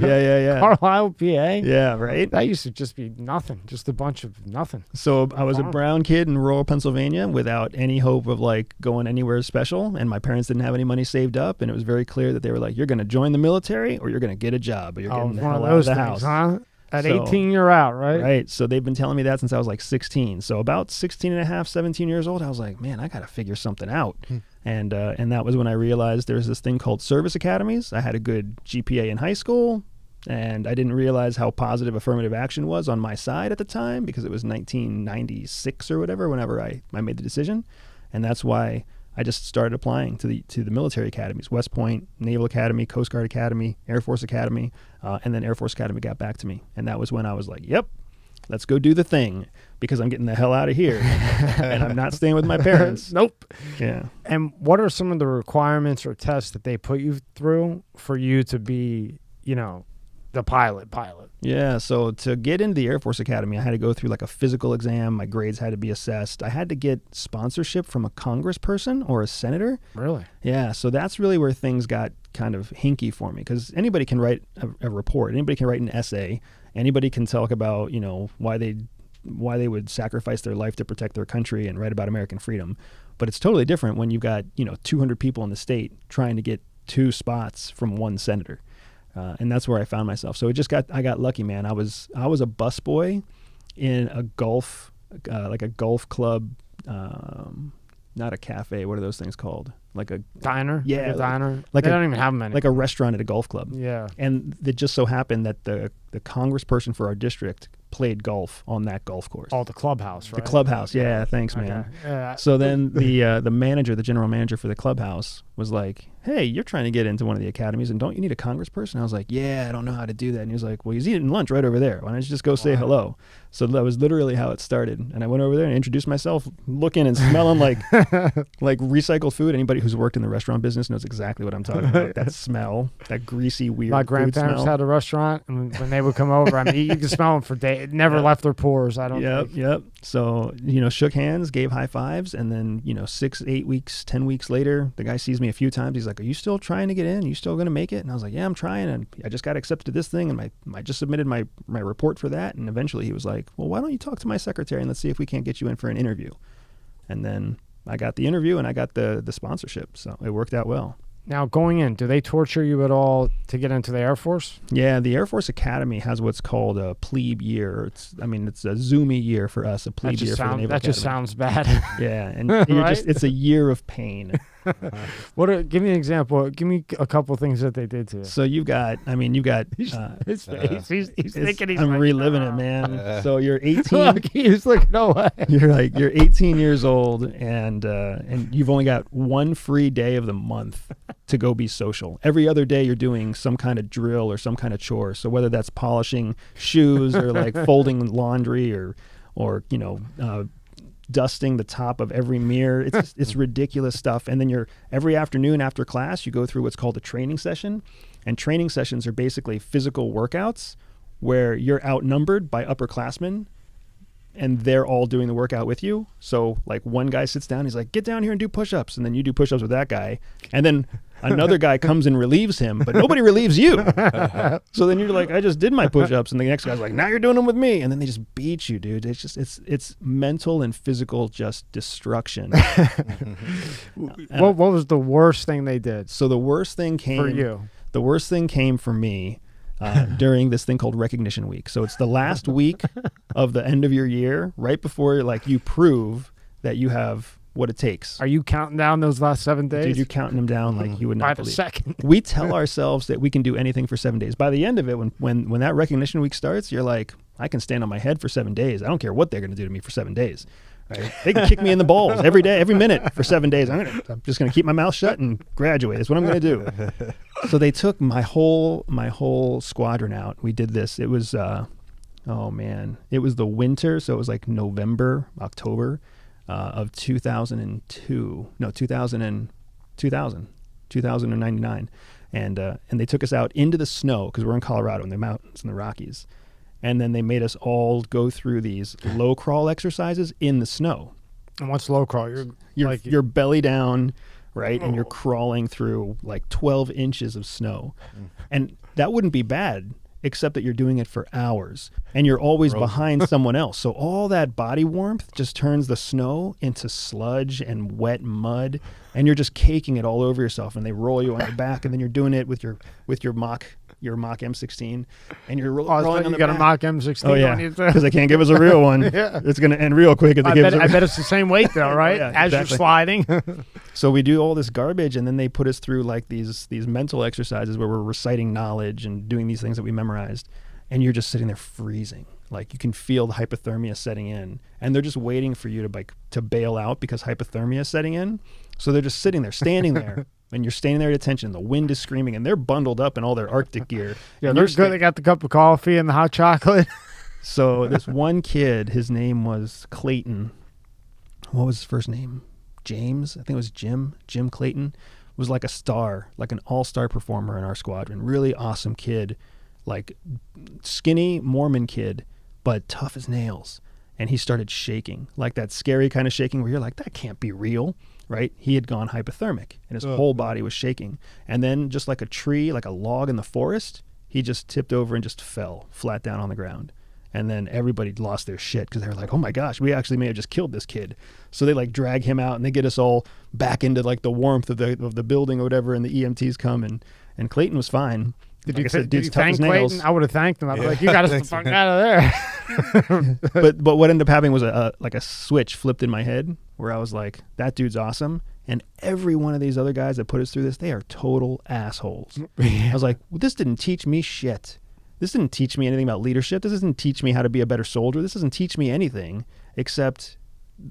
Yeah. Carlisle, PA? Yeah, right? That used to just be nothing. Just a bunch of nothing. So I was a Farm. brown kid in rural Pennsylvania without any hope of like going anywhere special, and my parents didn't have any money saved up, and it was very clear that they were like, you're going to join the military or you're going to get a job, or you're getting the one hell of out of those the things, house. huh? At So- 18, you're out, right? Right. So they've been telling me that since I was like 16. So about 16 and a half, 17 years old, I was like, man, I got to figure something out. And that was when I realized there's this thing called service academies. I had a good GPA in high school, and I didn't realize how positive affirmative action was on my side at the time, because it was 1996 or whatever, whenever I made the decision. And that's why I just started applying to the military academies: West Point, Naval Academy, Coast Guard Academy, Air Force Academy, and then Air Force Academy got back to me. And that was when I was like, yep, let's go do the thing, because I'm getting the hell out of here and I'm not staying with my parents. Nope. Yeah. And what are some of the requirements or tests that they put you through for you to be, you know, the pilot? Yeah, so to get into the Air Force Academy, I had to go through like a physical exam. My grades had to be assessed. I had to get sponsorship from a congressperson or a senator. Really? Yeah, so that's really where things got kind of hinky for me, because anybody can write a report. Anybody can write an essay. Anybody can talk about, you know, why they would sacrifice their life to protect their country and write about American freedom. But it's totally different when you've got, you know, 200 people in the state trying to get 2 spots from one senator. And that's where I found myself. So I got lucky, man. I was a busboy in a golf, like a golf club, not a cafe. What are those things called? Like a Diner? Yeah, Like a diner? like they a- don't even have them anymore. like a restaurant at a golf club. Yeah. And it just so happened that the congressperson for our district played golf on that golf course. Oh, the clubhouse, right? The clubhouse. Yeah, thanks, man. Okay. Yeah. So then the general manager for the clubhouse was like, hey, you're trying to get into one of the academies, and don't you need a congressperson? I was like, yeah, I don't know how to do that. And he was like, well, he's eating lunch right over there. Why don't you just go say hello? So that was literally how it started. And I went over there and introduced myself, looking and smelling like recycled food. Anybody who's worked in the restaurant business knows exactly what I'm talking about. That smell, that greasy, weird My food grandparents smell. had a restaurant, and when they would come over, I mean, you could smell them for days. It never left their pores, I don't think. Yep. So, shook hands, gave high fives, and then, 6, 8 weeks, 10 weeks later, the guy sees me a few times. He's like, are you still trying to get in? Are you still going to make it? And I was like, yeah, I'm trying. And I just got accepted to this thing, and I just submitted my report for that. And eventually he was like, well, why don't you talk to my secretary and let's see if we can't get you in for an interview. And then I got the interview and I got the sponsorship. So it worked out well. Now, going in, do they torture you at all to get into the Air Force? Yeah, the Air Force Academy has what's called a plebe year. It's a zoomy year for us, a plebe year for the Naval That just Academy. sounds bad. Yeah, and Right? it's a year of pain. Give me an example. Give me a couple things that they did to you. So you've got His face. He's thinking he's I'm like, reliving "No." it, man. So you're 18. Look, he's looking away. You're 18 years old, and you've only got one free day of the month to go be social. Every other day you're doing some kind of drill or some kind of chore. So whether that's polishing shoes or like folding laundry or dusting the top of every mirror, it's ridiculous stuff. And then every afternoon after class you go through what's called a training session, and training sessions are basically physical workouts where you're outnumbered by upperclassmen and they're all doing the workout with you. So like one guy sits down, he's like, get down here and do push-ups. And then you do push-ups with that guy. And then another guy comes and relieves him, but nobody relieves you. So then you're like, I just did my push-ups. And the next guy's like, now you're doing them with me. And then they just beat you, dude. It's just, it's mental and physical just destruction. What was the worst thing they did So the worst thing came for you? The worst thing came for me during this thing called Recognition Week. So it's the last week of the end of your year, right before you prove that you have what it takes. Are you counting down those last 7 days? Dude, you're counting them down like you would by not the believe. second. We tell ourselves that we can do anything for 7 days. By the end of it, when that Recognition Week starts, you're like, I can stand on my head for 7 days. I don't care what they're going to do to me for 7 days. Right? They can kick me in the balls every day, every minute for 7 days. I'm just going to keep my mouth shut and graduate. That's what I'm going to do. So they took my whole squadron out. We did this. It was, it was the winter. So it was like November, October of 2099. And they took us out into the snow because we're in Colorado in the mountains in the Rockies. And then they made us all go through these low crawl exercises in the snow. And what's low crawl? You're belly down, right? And you're crawling through like 12 inches of snow. And that wouldn't be bad, except that you're doing it for hours. And you're always behind someone else. So all that body warmth just turns the snow into sludge and wet mud. And you're just caking it all over yourself. And they roll you on your back. And then you're doing it with your mock M16, and you're rolling on the you got back. a mock M16. Oh yeah, on you too. because they can't give us a real one. Yeah. It's going to end real quick if they give us a I bet it's the same weight though, right? Yeah, As exactly. you're sliding. So we do all this garbage, and then they put us through like these mental exercises where we're reciting knowledge and doing these things that we memorized, and you're just sitting there freezing. Like you can feel the hypothermia setting in, and they're just waiting for you to bail out because hypothermia is setting in. So they're just sitting there, standing there. And you're standing there at attention. The wind is screaming, and they're bundled up in all their Arctic gear. Yeah, And they're you're good. They got the cup of coffee and the hot chocolate. So this one kid, his name was Clayton. What was his first name? James? I think it was Jim. Jim Clayton was like a star, like an all-star performer in our squadron. Really awesome kid, like skinny Mormon kid, but tough as nails. And he started shaking, like that scary kind of shaking where you're like, that can't be real. Right? He had gone hypothermic and his whole body was shaking. And then just like a tree, like a log in the forest, he just tipped over and just fell flat down on the ground. And then everybody lost their shit because they were like, oh my gosh, we actually may have just killed this kid. So they like drag him out and they get us all back into like the warmth of the building or whatever, and the EMTs come and Clayton was fine. Did Like you, I said, did dude's you tough thank as nails. Clayton? I would have thanked him. I'd be like, you got us the fuck out of there. but what ended up happening was a switch flipped in my head where I was like, that dude's awesome. And every one of these other guys that put us through this, they are total assholes. I was like, well, this didn't teach me shit. This didn't teach me anything about leadership. This doesn't teach me how to be a better soldier. This doesn't teach me anything except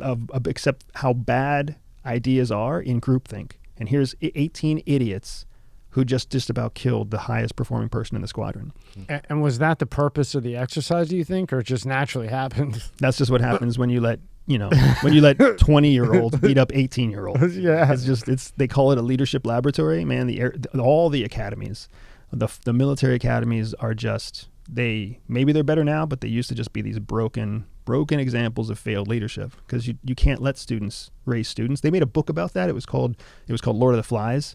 how bad ideas are in groupthink. And here's 18 idiots who just about killed the highest performing person in the squadron. And was that the purpose of the exercise, do you think, or it just naturally happened? That's just what happens when you let 20-year-olds beat up 18-year-olds. Yeah. They call it a leadership laboratory, man. All the academies, the military academies are just, maybe they're better now, but they used to just be these broken examples of failed leadership, because you can't let students raise students. They made a book about that. It was called Lord of the Flies.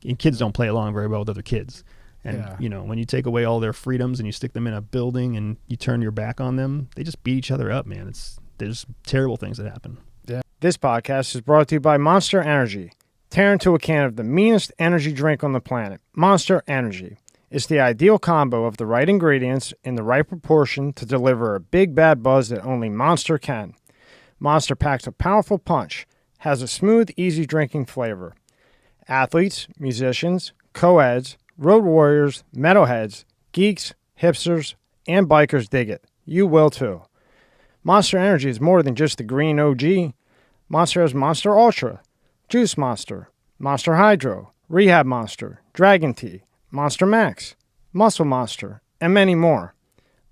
And kids don't play along very well with other kids. And, when you take away all their freedoms and you stick them in a building and you turn your back on them, they just beat each other up, man. There's terrible things that happen. Yeah. This podcast is brought to you by Monster Energy. Tear into a can of the meanest energy drink on the planet, Monster Energy. It's the ideal combo of the right ingredients in the right proportion to deliver a big bad buzz that only Monster can. Monster packs a powerful punch, has a smooth, easy drinking flavor. Athletes, musicians, co-eds, road warriors, metalheads, geeks, hipsters, and bikers dig it. You will too. Monster Energy is more than just the green OG. Monster has Monster Ultra, Juice Monster, Monster Hydro, Rehab Monster, Dragon Tea, Monster Max, Muscle Monster, and many more.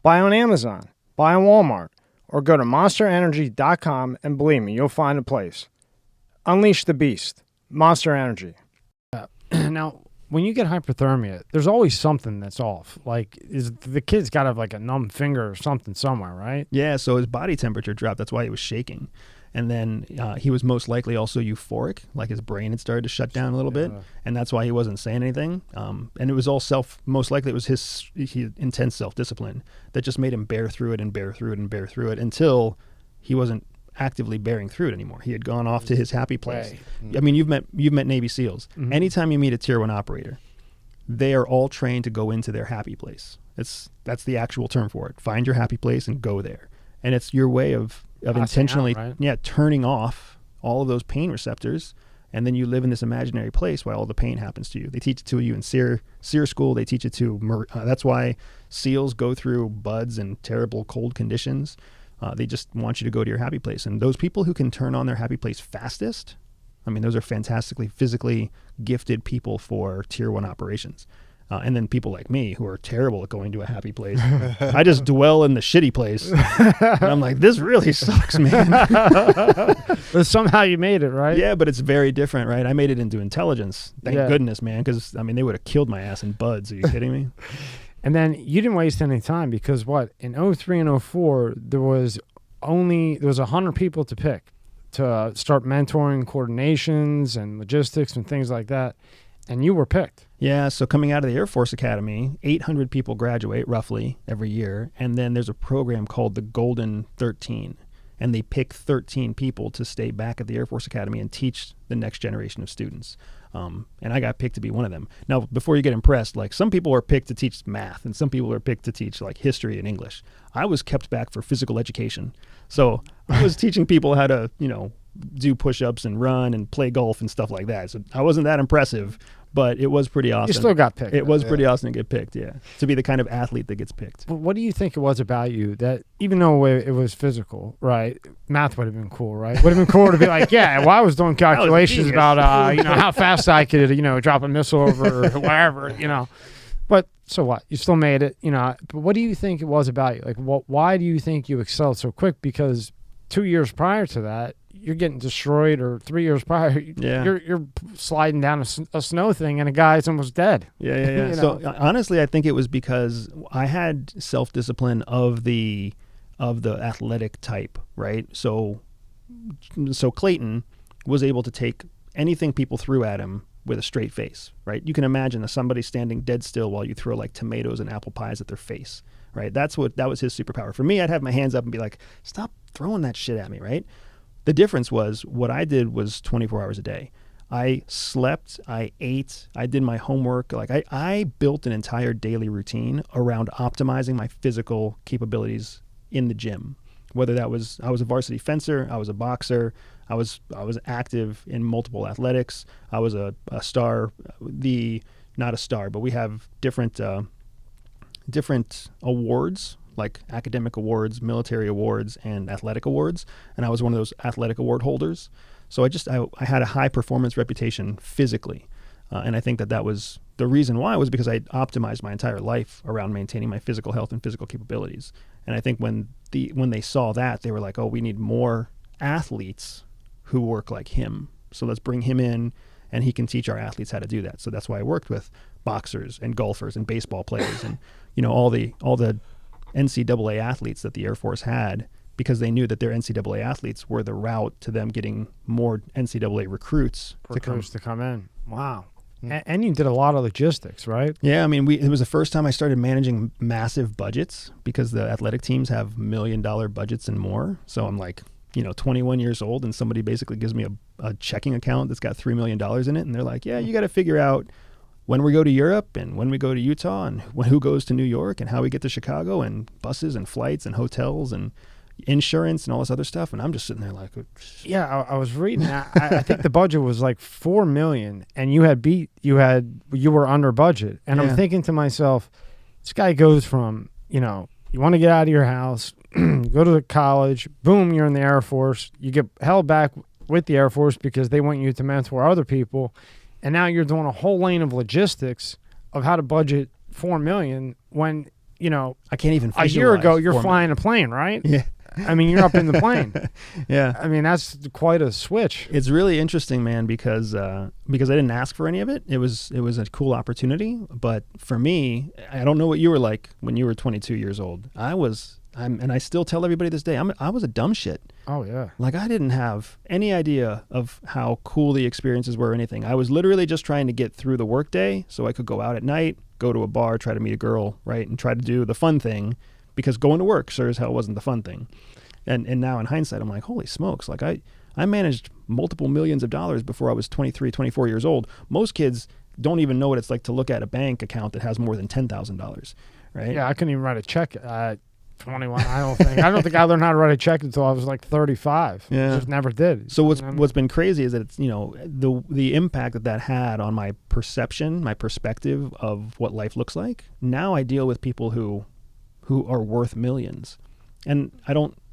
Buy on Amazon, buy on Walmart, or go to monsterenergy.com and believe me, you'll find a place. Unleash the beast. Monster Energy. Now, when you get hypothermia, there's always something that's off. Like, the kid's got to have like a numb finger or something somewhere, right? Yeah, so his body temperature dropped. That's why he was shaking. And then he was most likely also euphoric, like his brain had started to shut down a little bit, and that's why he wasn't saying anything. And it was all most likely it was his intense self-discipline that just made him bear through it and bear through it and bear through it until he wasn't actively bearing through it anymore. He had gone off to his happy place. I mean, you've met Navy SEALs. Mm-hmm. Anytime you meet a Tier 1 operator, they are all trained to go into their happy place. That's the actual term for it. Find your happy place and go there. And it's your way of intentionally turning off all of those pain receptors, and then you live in this imaginary place while all the pain happens to you. They teach it to you in SEER school. They teach it to that's why SEALs go through buds and terrible cold conditions. They just want you to go to your happy place. And those people who can turn on their happy place fastest, I mean, those are fantastically physically gifted people for Tier 1 operations. And then people like me who are terrible at going to a happy place. I just dwell in the shitty place. And I'm like, this really sucks, man. But somehow you made it, right? Yeah, but it's very different, right? I made it into intelligence. Thank goodness, man, because, I mean, they would have killed my ass in buds. Are you kidding me? And then you didn't waste any time because in 03 and 04, there was 100 people to pick to start mentoring coordinations and logistics and things like that. And you were picked. Yeah, so coming out of the Air Force Academy, 800 people graduate roughly every year. And then there's a program called the Golden 13. And they pick 13 people to stay back at the Air Force Academy and teach the next generation of students. And I got picked to be one of them. Now, before you get impressed, like some people are picked to teach math and some people are picked to teach like history and English. I was kept back for physical education. So I was teaching people how to, do push-ups and run and play golf and stuff like that. So I wasn't that impressive, but it was pretty awesome. You still got picked. It was pretty awesome to get picked, to be the kind of athlete that gets picked. But what do you think it was about you that, even though it was physical, right, math would have been cool, right? Would have been cool to be like, I was doing calculations about, how fast I could, drop a missile over wherever, But so what? You still made it, But what do you think it was about you? Like, why do you think you excelled so quick? Because 2 years prior to that, you're getting destroyed, or 3 years prior, you're sliding down a snow thing and a guy's almost dead. Yeah. So honestly, I think it was because I had self-discipline of the athletic type, right? So Clayton was able to take anything people threw at him with a straight face, right? You can imagine somebody standing dead still while you throw like tomatoes and apple pies at their face, right? That was his superpower. For me, I'd have my hands up and be like, stop throwing that shit at me, right? The difference was what I did was 24 hours a day. I slept, I ate, I did my homework. Like I built an entire daily routine around optimizing my physical capabilities in the gym. Whether that was, I was a varsity fencer, I was a boxer, I was active in multiple athletics. I was a star, not a star, but we have different awards, like academic awards, military awards, and athletic awards. And I was one of those athletic award holders. So I had a high performance reputation physically. And I think that was the reason why was because I optimized my entire life around maintaining my physical health and physical capabilities. And I think when they saw that, they were like, oh, we need more athletes who work like him. So let's bring him in and he can teach our athletes how to do that. So that's why I worked with boxers and golfers and baseball players and, all the NCAA athletes that the Air Force had, because they knew that their NCAA athletes were the route to them getting more NCAA recruits to come in. Wow. And you did a lot of logistics, right? Yeah, I mean, it was the first time I started managing massive budgets because the athletic teams have $1 million budgets and more. So I'm like, 21 years old, and somebody basically gives me a checking account that's got $3 million in it. And they're like, yeah, you got to figure out when we go to Europe and when we go to Utah and who goes to New York and how we get to Chicago and buses and flights and hotels and insurance and all this other stuff. And I'm just sitting there like, yeah, I was reading that. I think the budget was like $4 million and you were under budget. And I'm thinking to myself, this guy goes from, you want to get out of your house, go to college, boom, you're in the Air Force. You get held back with the Air Force because they want you to mentor other people. And now you're doing a whole lane of logistics of how to budget $4 million when, I can't even a year ago you're flying a plane, right? Yeah. I mean, you're up in the plane. Yeah. I mean, that's quite a switch. It's really interesting, man, because I didn't ask for any of it. It was a cool opportunity. But for me, I don't know what you were like when you were 22 years old. And I still tell everybody this day, I was a dumb shit. Oh, yeah. Like, I didn't have any idea of how cool the experiences were or anything. I was literally just trying to get through the workday so I could go out at night, go to a bar, try to meet a girl, right, and try to do the fun thing, because going to work sure as hell wasn't the fun thing. And now in hindsight, I'm like, holy smokes, like I managed multiple millions of dollars before I was 23, 24 years old. Most kids don't even know what it's like to look at a bank account that has more than $10,000, right? Yeah, I couldn't even write a check at 21. I don't think I learned how to write a check until I was like 35. Yeah. I just never did. So what's been crazy is that it's, the impact that had on my perception, my perspective of what life looks like. Now I deal with people who are worth millions, and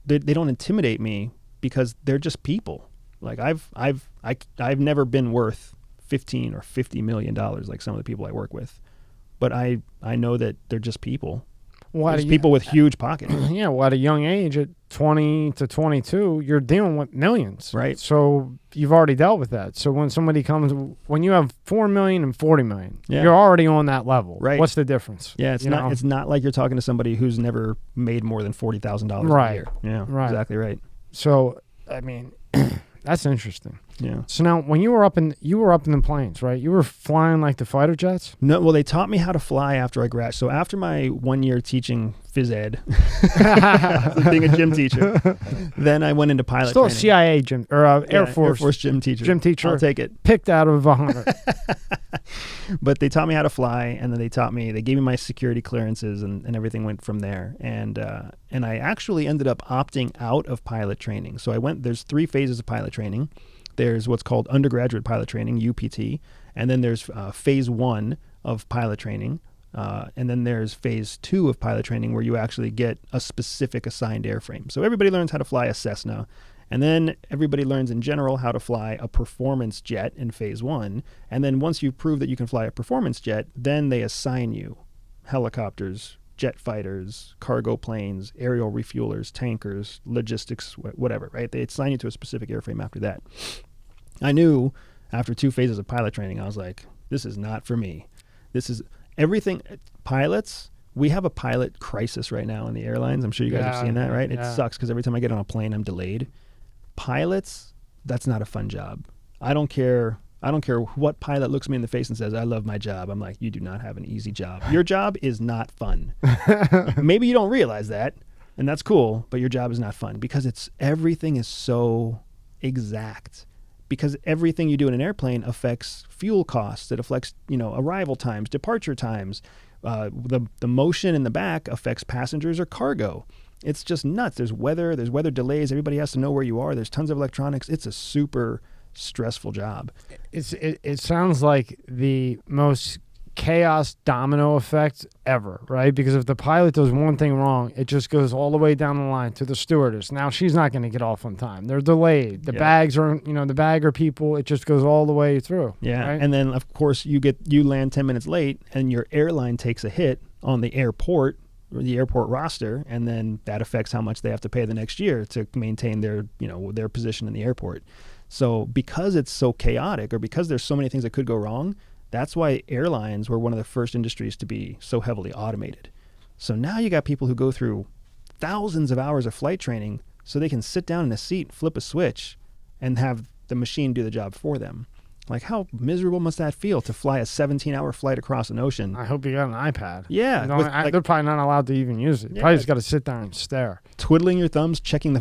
they don't intimidate me because they're just people. Like I've never been worth 15 or $50 million like some of the people I work with, but I know that they're just people. There's people with huge pockets. Yeah, well, at a young age, at 20 to 22, you're dealing with millions. Right. So you've already dealt with that. So when somebody comes, when you have 4 million and 40 million, yeah, you're already on that level. Right. What's the difference? Yeah, it's not like you're talking to somebody who's never made more than $40,000 right. a year. Yeah, right. Exactly right. So, I mean, that's interesting. Yeah. So now, when you were up in the planes, right? You were flying like the fighter jets? No, well, they taught me how to fly after I graduated. So after my 1 year teaching phys ed, being a gym teacher, then I went into pilot Still training. A CIA gym or Air Force gym teacher. Gym teacher. I'll take it. Picked out of 100. But they taught me how to fly, and then they gave me my security clearances, and everything went from there. And I actually ended up opting out of pilot training. So there's 3 phases of pilot training. There's what's called undergraduate pilot training, UPT, and then there's phase 1 of pilot training, and then there's phase 2 of pilot training where you actually get a specific assigned airframe. So everybody learns how to fly a Cessna, and then everybody learns in general how to fly a performance jet in phase 1, and then once you prove that you can fly a performance jet, then they assign you helicopters, jet fighters, cargo planes, aerial refuelers, tankers, logistics, whatever, right? They assign you to a specific airframe after that. I knew after 2 phases of pilot training, I was like, this is not for me. This is everything. Pilots, we have a pilot crisis right now in the airlines. I'm sure you guys have seen that, right? It sucks because every time I get on a plane, I'm delayed. Pilots, that's not a fun job. I don't care what pilot looks me in the face and says, I love my job. I'm like, you do not have an easy job. Your job is not fun. Maybe you don't realize that, and that's cool, but your job is not fun because everything is so exact. Because everything you do in an airplane affects fuel costs. It affects, arrival times, departure times. The motion in the back affects passengers or cargo. It's just nuts. There's weather delays. Everybody has to know where you are. There's tons of electronics. It's a super stressful job. It sounds like the most chaos domino effect ever, right? Because if the pilot does one thing wrong, it just goes all the way down the line to the stewardess. Now she's not going to get off on time. They're delayed. The bags are, the bagger people, it just goes all the way through. Yeah. Right? And then of course you land 10 minutes late and your airline takes a hit on the airport or the airport roster, and then that affects how much they have to pay the next year to maintain their, their position in the airport. So because it's so chaotic, or because there's so many things that could go wrong, that's why airlines were one of the first industries to be so heavily automated. So now you got people who go through thousands of hours of flight training so they can sit down in a seat, flip a switch, and have the machine do the job for them. Like, how miserable must that feel to fly a 17-hour flight across an ocean? I hope you got an iPad. Yeah. They're probably not allowed to even use it. Yeah. Probably just got to sit there and stare. Twiddling your thumbs, checking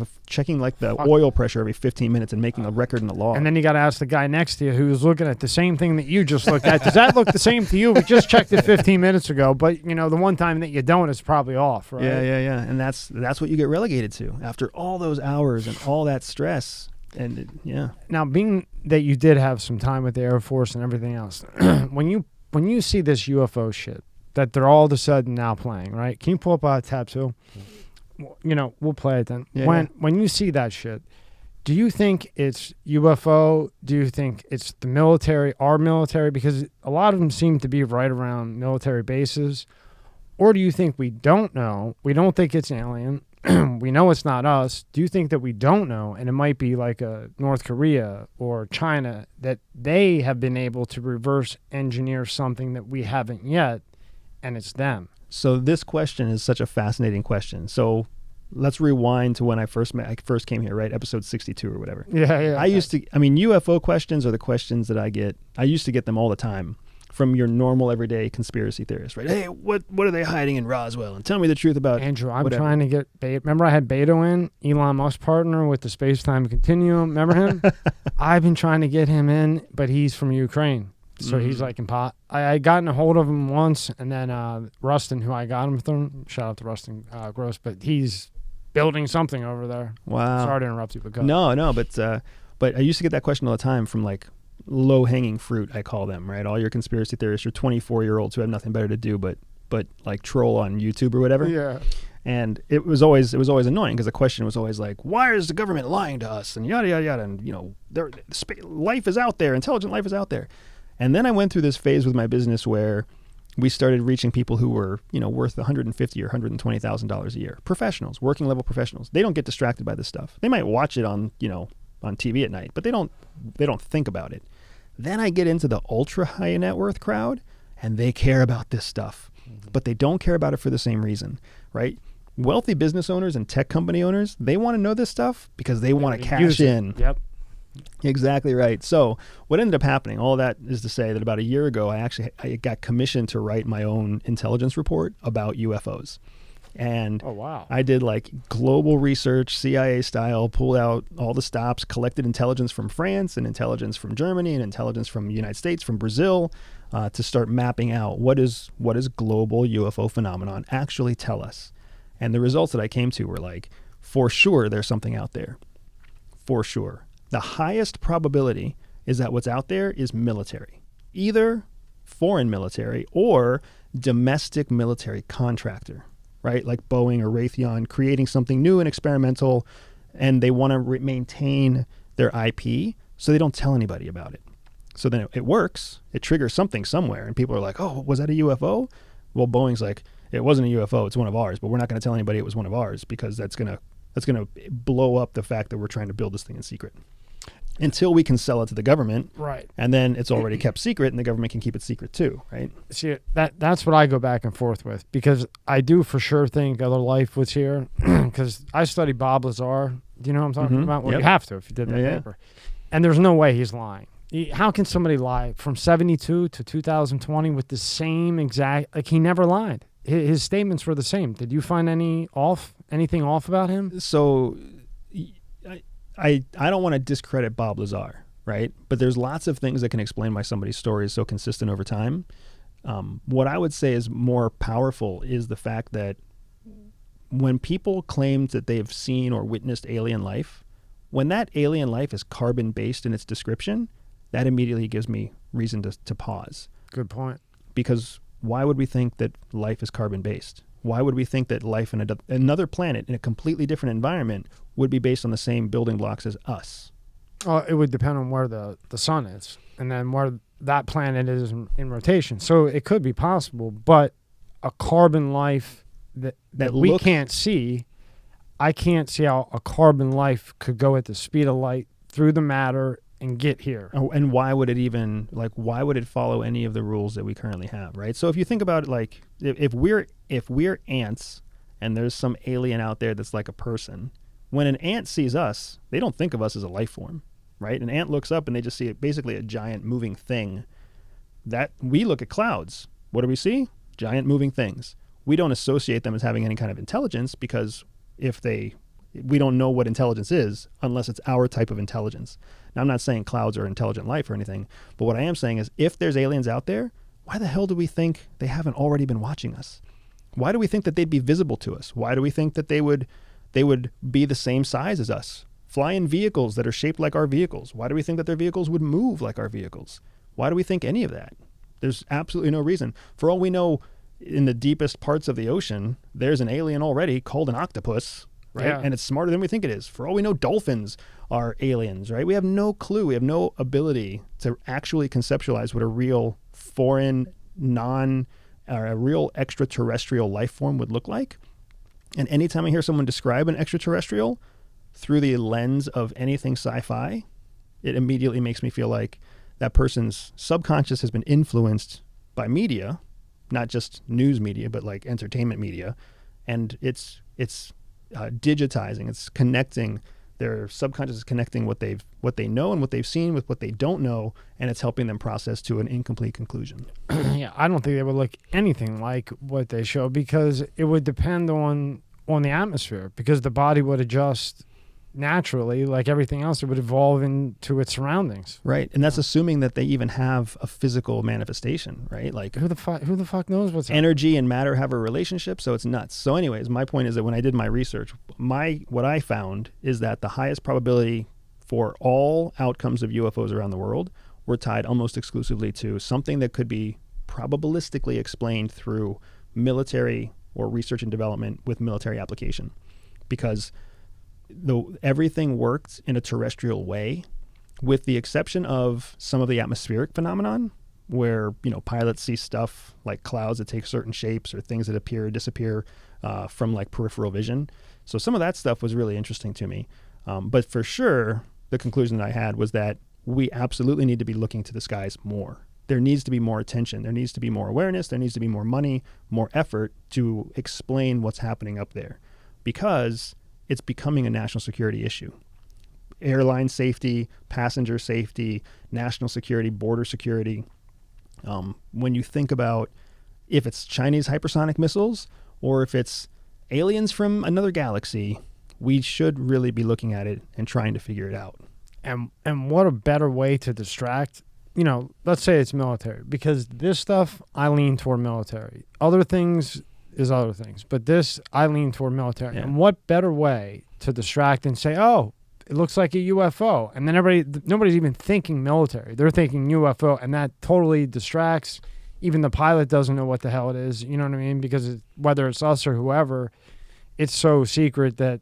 like the oil pressure every 15 minutes and making a record in the log. And then you got to ask the guy next to you who's looking at the same thing that you just looked at. Does that look the same to you? We just checked it 15 minutes ago, but the one time that you don't, it's probably off, right? Yeah. And that's what you get relegated to after all those hours and all that stress. And Now, being that you did have some time with the Air Force and everything else, when you see this UFO shit that they're all of a sudden now playing, right? Can you pull up tab 2? We'll play it then. When you see that shit, do you think it's UFO? Do you think it's the military, our military? Because a lot of them seem to be right around military bases. Or do you think we don't know? We don't think it's alien. We know it's not us. Do you think that we don't know, and it might be like a North Korea or China, that they have been able to reverse engineer something that we haven't yet, and it's them? So this question is such a fascinating question. So let's rewind to when I first came here, right? Episode 62 or whatever. Yeah. UFO questions are the questions that I get. I used to get them all the time from your normal everyday conspiracy theorists, right? Hey, what are they hiding in Roswell? And tell me the truth about Andrew. I'm whatever. trying to get Remember I had Beto in, Elon Musk partner with the space-time continuum. Remember him? I've been trying to get him in, but he's from Ukraine. So he's like in pot. I gotten a hold of him once, and then Rustin, who I got him from, shout out to Rustin Gross, but he's building something over there. Wow. Sorry to interrupt you, but go. No, but I used to get that question all the time from like low-hanging fruit, I call them, right? All your conspiracy theorists, your 24-year-olds who have nothing better to do but like troll on YouTube or whatever. Yeah. And it was always annoying because the question was always like, why is the government lying to us? And yada, yada, yada. And, life is out there. Intelligent life is out there. And then I went through this phase with my business where we started reaching people who were, worth $150,000 or $120,000 a year. Professionals, working level professionals. They don't get distracted by this stuff. They might watch it on TV at night, but they don't think about it. Then I get into the ultra high net worth crowd, and they care about this stuff, but they don't care about it for the same reason, right? Wealthy business owners and tech company owners, they want to know this stuff because they want to cash in. Yep. Exactly right. So what ended up happening, all that is to say that about a year ago, I got commissioned to write my own intelligence report about UFOs. And oh, wow. I did like global research, CIA style, pulled out all the stops, collected intelligence from France and intelligence from Germany and intelligence from the United States, from Brazil, to start mapping out what is global UFO phenomenon actually tell us. And the results that I came to were like, for sure, there's something out there. For sure. The highest probability is that what's out there is military, either foreign military or domestic military contractor. Right, like Boeing or Raytheon, creating something new and experimental, and they want to maintain their IP, so they don't tell anybody about it. So then it works, it triggers something somewhere, and people are like, oh, was that a UFO? Well, Boeing's like, it wasn't a UFO, it's one of ours, but we're not going to tell anybody it was one of ours because that's gonna blow up the fact that we're trying to build this thing in secret. Until we can sell it to the government, right? And then it's already kept secret, and the government can keep it secret too, right? See, that's what I go back and forth with, because I do for sure think other life was here, because I studied Bob Lazar. Do you know what I'm talking about? Well, yep. You have to if you did that paper. And there's no way he's lying. How can somebody lie from 72 to 2020 with the same exact? Like, he never lied. His statements were the same. Did you find anything off about him? So I don't want to discredit Bob Lazar, right? But there's lots of things that can explain why somebody's story is so consistent over time. What I would say is more powerful is the fact that when people claim that they've seen or witnessed alien life, when that alien life is carbon-based in its description, that immediately gives me reason to pause. Good point. because why would we think that life is carbon-based? Why would we think that life in another planet in a completely different environment would be based on the same building blocks as us? It would depend on where the sun is and then where that planet is in rotation. So it could be possible, but a carbon life that we can't see, I can't see how a carbon life could go at the speed of light through the matter and get here. Oh, and why would it even, like, why would it follow any of the rules that we currently have, right? So if you think about it, like, if we're ants and there's some alien out there that's like a person, when an ant sees us, they don't think of us as a life form, right? An ant looks up and they just see basically a giant moving thing. That we look at clouds. What do we see? Giant moving things. We don't associate them as having any kind of intelligence because we don't know what intelligence is unless it's our type of intelligence. Now, I'm not saying clouds are intelligent life or anything, but what I am saying is if there's aliens out there, why the hell do we think they haven't already been watching us? Why do we think that they'd be visible to us? Why do we think that they would be the same size as us? Fly in vehicles that are shaped like our vehicles. Why do we think that their vehicles would move like our vehicles? Why do we think any of that? There's absolutely no reason. For all we know, in the deepest parts of the ocean, there's an alien already called an octopus, right? Yeah. And it's smarter than we think it is. For all we know, dolphins are aliens, right? We have no clue. We have no ability to actually conceptualize what a real foreign, a real extraterrestrial life form would look like. And anytime I hear someone describe an extraterrestrial through the lens of anything sci-fi, it immediately makes me feel like that person's subconscious has been influenced by media, not just news media, but like entertainment media. And it's digitizing, it's connecting, their subconscious is connecting what they know and what they've seen with what they don't know, and it's helping them process to an incomplete conclusion. Yeah, I don't think they would look anything like what they show because it would depend on the atmosphere, because the body would adjust naturally, like everything else. It would evolve into its surroundings. Right, and that's assuming that they even have a physical manifestation, right? Like Who the fuck knows what's energy and matter have a relationship, so it's nuts. So anyways, my point is that when I did my research, what I found is that the highest probability for all outcomes of UFOs around the world were tied almost exclusively to something that could be probabilistically explained through military or research and development with military application, because everything worked in a terrestrial way, with the exception of some of the atmospheric phenomenon where, pilots see stuff like clouds that take certain shapes or things that appear or disappear from like peripheral vision. So some of that stuff was really interesting to me. But for sure, the conclusion that I had was that we absolutely need to be looking to the skies more. There needs to be more attention. There needs to be more awareness. There needs to be more money, more effort to explain what's happening up there, because it's becoming a national security issue. Airline safety, passenger safety, national security, border security. When you think about if it's Chinese hypersonic missiles or if it's aliens from another galaxy, we should really be looking at it and trying to figure it out. And what a better way to distract, let's say it's military, because this stuff, I lean toward military. Other things is other things, but this, I lean toward military. Yeah. And what better way to distract and say, oh, it looks like a UFO. And then nobody's even thinking military. They're thinking UFO, and that totally distracts. Even the pilot doesn't know what the hell it is. You know what I mean? Because whether it's us or whoever, it's so secret that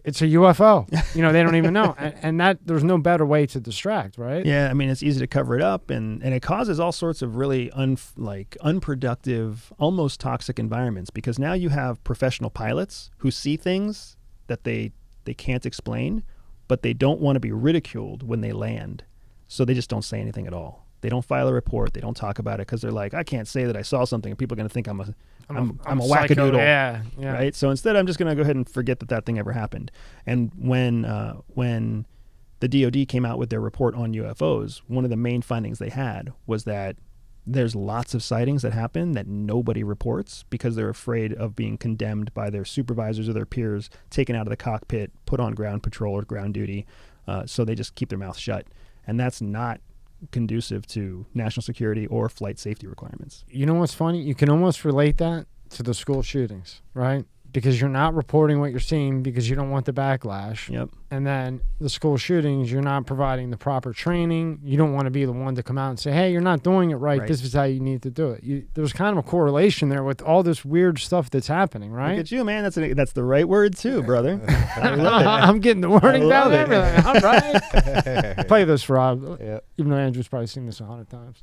it's a UFO. They don't even know. And that there's no better way to distract, right? Yeah, I mean, it's easy to cover it up, and it causes all sorts of really unproductive, almost toxic environments, because now you have professional pilots who see things that they can't explain, but they don't want to be ridiculed when they land. So they just don't say anything at all. They don't file a report. They don't talk about it because they're like, I can't say that I saw something, and people are going to think I'm a wackadoodle. Yeah. Right. So instead, I'm just going to go ahead and forget that thing ever happened. And when the DoD came out with their report on UFOs, one of the main findings they had was that there's lots of sightings that happen that nobody reports because they're afraid of being condemned by their supervisors or their peers, taken out of the cockpit, put on ground patrol or ground duty. So they just keep their mouth shut. And that's not conducive to national security or flight safety requirements. You know what's funny? You can almost relate that to the school shootings, right? because you're not reporting what you're seeing because you don't want the backlash. Yep. And then the school shootings, you're not providing the proper training. You don't want to be the one to come out and say, hey, you're not doing it right. This is how you need to do it. There's kind of a correlation there with all this weird stuff that's happening, right? Look at you, man. That's the right word too, brother. I'm getting the wording down and everything. All right. Play this, Rob. Yeah. Even though Andrew's probably seen this 100 times.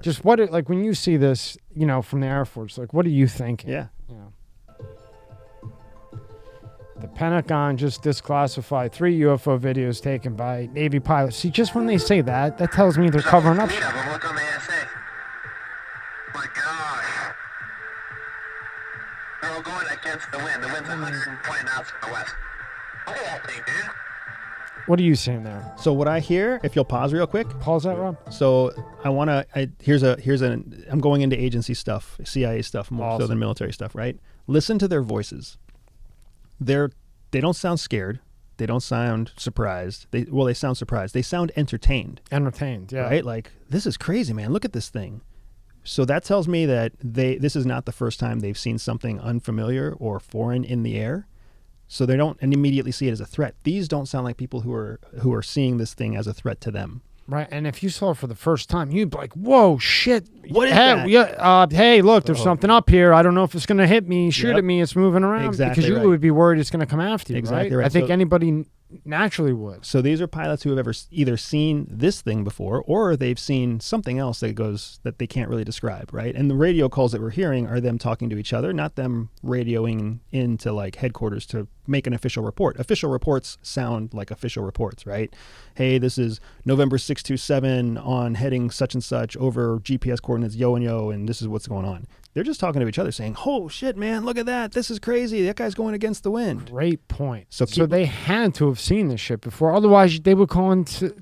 Just like when you see this, from the Air Force, like, what are you thinking? Yeah. The Pentagon just disclassified 3 UFO videos taken by Navy pilots. See, just when they say that tells me they're covering up shit. Look on the ASA. My gosh. They're all going against the wind. The wind's 120 knots from the west. Look at that thing, dude. What are you seeing there? So what I hear, if you'll pause real quick. Pause that, Rob? So I'm going into agency stuff, CIA stuff more so than military stuff, right? Listen to their voices. They don't sound scared. They don't sound surprised. They sound surprised. They sound entertained. Entertained, yeah. Right? Like, this is crazy, man. Look at this thing. So that tells me that this is not the first time they've seen something unfamiliar or foreign in the air. So they don't immediately see it as a threat. These don't sound like people who are seeing this thing as a threat to them. Right, and if you saw it for the first time, you'd be like, whoa, shit. What is that? Yeah, hey, look, there's something up here. I don't know if it's going to hit me, shoot Yep. at me. It's moving around. Exactly because you right. would be worried it's going to come after you, Exactly right? right. I think So- anybody naturally would. So these are pilots who have either seen this thing before or they've seen something else that they can't really describe, right? And the radio calls that we're hearing are them talking to each other, not them radioing into like headquarters to make an official report. Official reports sound like official reports, right? Hey, this is November 627 on heading such and such over GPS coordinates yo and yo, and this is what's going on. They're just talking to each other saying, oh shit, man, look at that. This is crazy. That guy's going against the wind. Great point. So they had to have seen this shit before. Otherwise, they would call into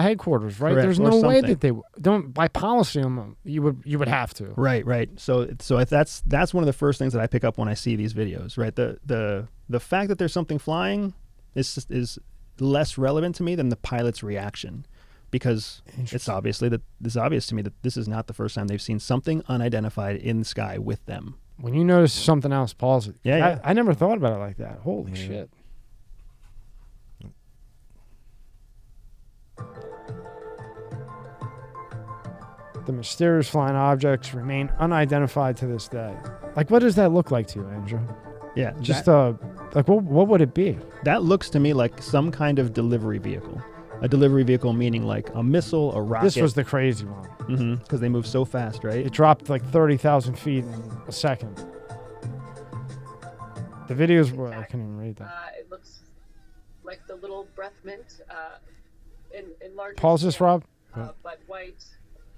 headquarters, right? Correct. There's Or no way something. that they don't. By policy, you would have to. Right. So if that's one of the first things that I pick up when I see these videos, right? The fact that there's something flying is less relevant to me than the pilot's reaction, because it's obvious to me that this is not the first time they've seen something unidentified in the sky with them. When you notice something else, pause it. Yeah. I never thought about it like that. Holy shit. The mysterious flying objects remain unidentified to this day. Like, what does that look like to you, Andrew? Yeah. Just like what would it be? That looks to me like some kind of delivery vehicle. A delivery vehicle meaning like a missile, a rocket. This was the crazy one. Because they move so fast, right? It dropped like 30,000 feet in a second. The videos were, I can't even read that. It looks like the little breath mint in large. Pause this, Rob. But white,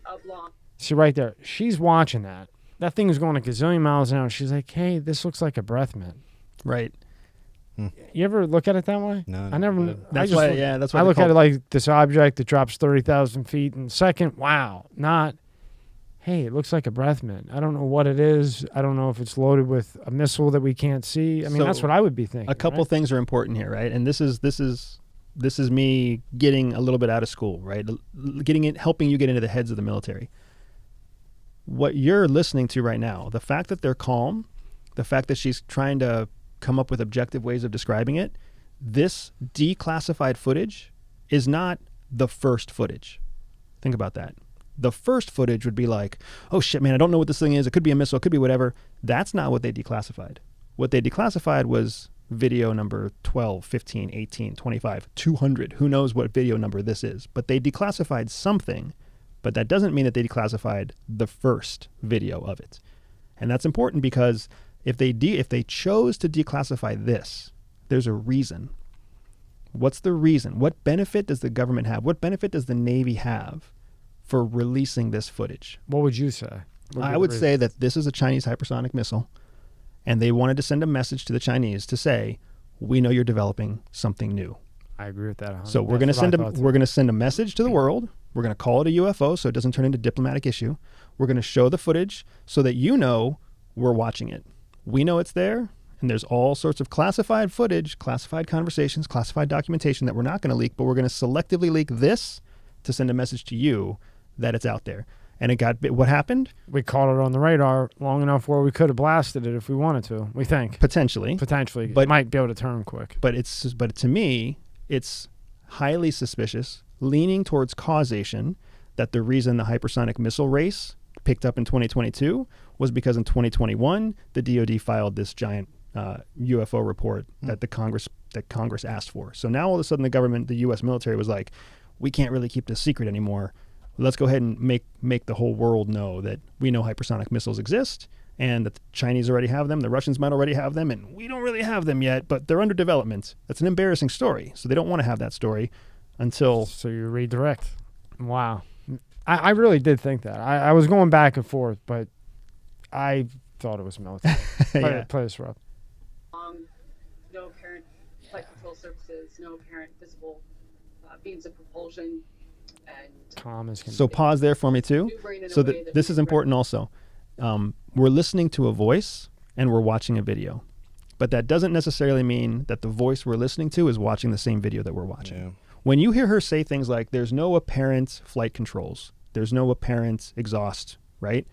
oblong. See right there. She's watching that. That thing is going a gazillion miles an hour. She's like, hey, this looks like a breath mint. Right. You ever look at it that way? No. I never. That's I why. just, Yeah, that's why I they look call at it like this object that drops 30,000 feet in a second. Wow. Not, hey, it looks like a breath mint. I don't know what it is. I don't know if it's loaded with a missile that we can't see. I mean, So, that's what I would be thinking. A couple right? things are important here, right? And this is me getting a little bit out of school, right? Helping you get into the heads of the military. What you're listening to right now, the fact that they're calm, the fact that she's trying to come up with objective ways of describing it, this declassified footage is not the first footage. Think about that. The first footage would be like, oh shit, man, I don't know what this thing is. It could be a missile, it could be whatever. That's not what they declassified. What they declassified was video number 12, 15, 18, 25, 200. Who knows what video number this is? But they declassified something, but that doesn't mean that they declassified the first video of it. And that's important because if they chose to declassify this, there's a reason. What's the reason? What benefit does the government have? What benefit does the Navy have for releasing this footage? What would you say? I would say that this is a Chinese hypersonic missile, and they wanted to send a message to the Chinese to say, we know you're developing something new. I agree with that. 100%. So we're going to send a message to the world. We're going to call it a UFO so it doesn't turn into a diplomatic issue. We're going to show the footage so that you know we're watching it. We know it's there, and there's all sorts of classified footage, classified conversations, classified documentation that we're not going to leak, but we're going to selectively leak this to send a message to you that it's out there. And what happened? We caught it on the radar long enough where we could have blasted it if we wanted to. We think Potentially. but it might be able to turn quick. But to me, it's highly suspicious, leaning towards causation, that the reason the hypersonic missile race picked up in 2022 was because in 2021 the DoD filed this giant UFO report that Congress asked for. So now all of a sudden the U.S. military was like, we can't really keep this secret anymore. Let's go ahead and make the whole world know that we know hypersonic missiles exist and that the Chinese already have them, the Russians might already have them, and we don't really have them yet, but they're under development. That's an embarrassing story. So they don't want to have that story until... So you redirect. Wow. I really did think that. I was going back and forth, but I thought it was military. Play this, Rob. No apparent flight control surfaces, no apparent visible means of propulsion, and Tom is So pause there for me too. So this is important also. We're listening to a voice and we're watching a video, but that doesn't necessarily mean that the voice we're listening to is watching the same video that we're watching. Yeah. When you hear her say things like, there's no apparent flight controls, there's no apparent exhaust, right?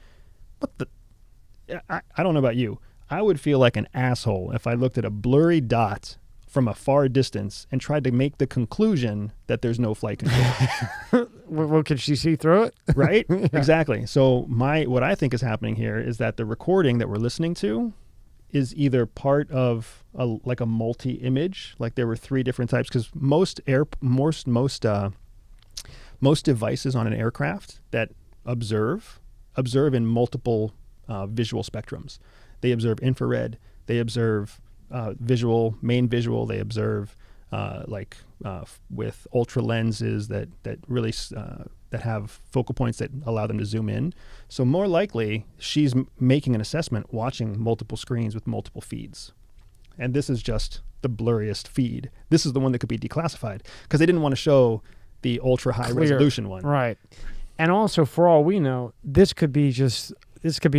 I don't know about you. I would feel like an asshole if I looked at a blurry dot from a far distance and tried to make the conclusion that there's no flight control. Well, could she see through it? Right? Yeah. Exactly. So what I think is happening here is that the recording that we're listening to is either part of a multi-image, like there were 3 different types, because most devices on an aircraft that observe in multiple visual spectrums. They observe infrared, they observe main visual, they observe with ultra lenses that really that have focal points that allow them to zoom in. So more likely, she's making an assessment watching multiple screens with multiple feeds. And this is just the blurriest feed. This is the one that could be declassified because they didn't want to show the ultra high resolution one. Right. And also, for all we know, this could be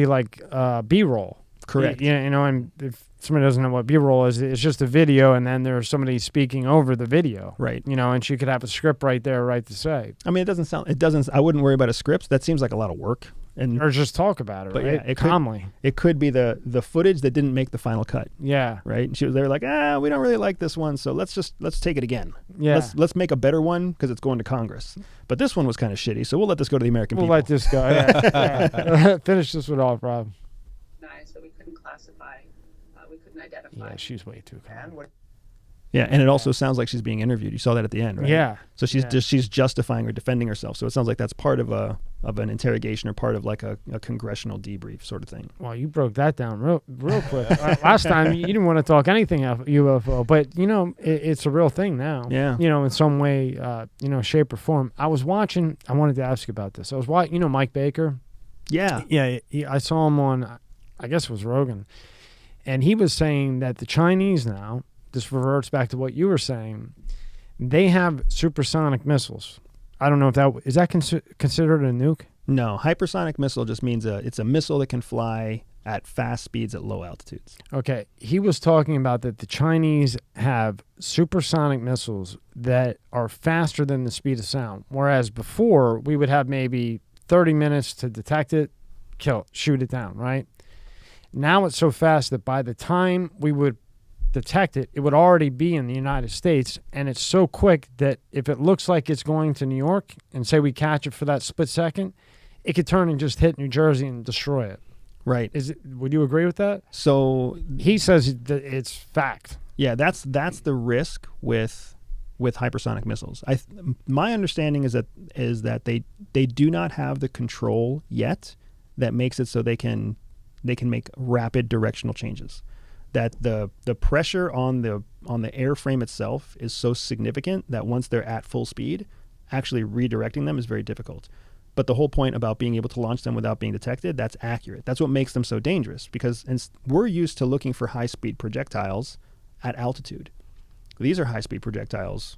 like B-roll. Correct. And if somebody doesn't know what B-roll is, it's just a video, and then there's somebody speaking over the video. Right. And she could have a script right there, right to say. I mean, I wouldn't worry about a script. That seems like a lot of work. Or just talk about it, but right? Yeah, calmly. It could be the footage that didn't make the final cut. Yeah. Right. And they were like, we don't really like this one, so let's take it again. Yeah. Let's make a better one because it's going to Congress. But this one was kind of shitty, so we'll let this go to the American people. We'll let this go. Yeah. Finish this one off, Rob. That we couldn't classify, we couldn't identify. Yeah, she's way too calm. Yeah, and it also sounds like she's being interviewed. You saw that at the end, right? Yeah. So she's justifying or defending herself. So it sounds like that's part of an interrogation or part of like a congressional debrief sort of thing. Well, you broke that down real quick. Last time you didn't want to talk anything UFO, but it's a real thing now. Yeah. In some way, shape or form. I was watching. I wanted to ask you about this. I was watching. Mike Baker. Yeah. Yeah. I saw him on, I guess it was Rogan, and he was saying that the Chinese now. This reverts back to what you were saying. They have supersonic missiles. I don't know if is that considered a nuke? No, hypersonic missile just means it's a missile that can fly at fast speeds at low altitudes. Okay, he was talking about that the Chinese have supersonic missiles that are faster than the speed of sound, whereas before we would have maybe 30 minutes to detect it, shoot it down, right? Now it's so fast that by the time we would detect it, it would already be in the United States, and it's so quick that if it looks like it's going to New York and say we catch it for that split second, it could turn and just hit New Jersey and destroy it. Right. Would you agree with that? So he says that it's fact. Yeah, that's the risk with hypersonic missiles. My understanding is that they do not have the control yet that makes it so they can make rapid directional changes. That the pressure on the airframe itself is so significant that once they're at full speed, actually redirecting them is very difficult. But the whole point about being able to launch them without being detected, that's accurate. That's what makes them so dangerous because we're used to looking for high-speed projectiles at altitude. These are high-speed projectiles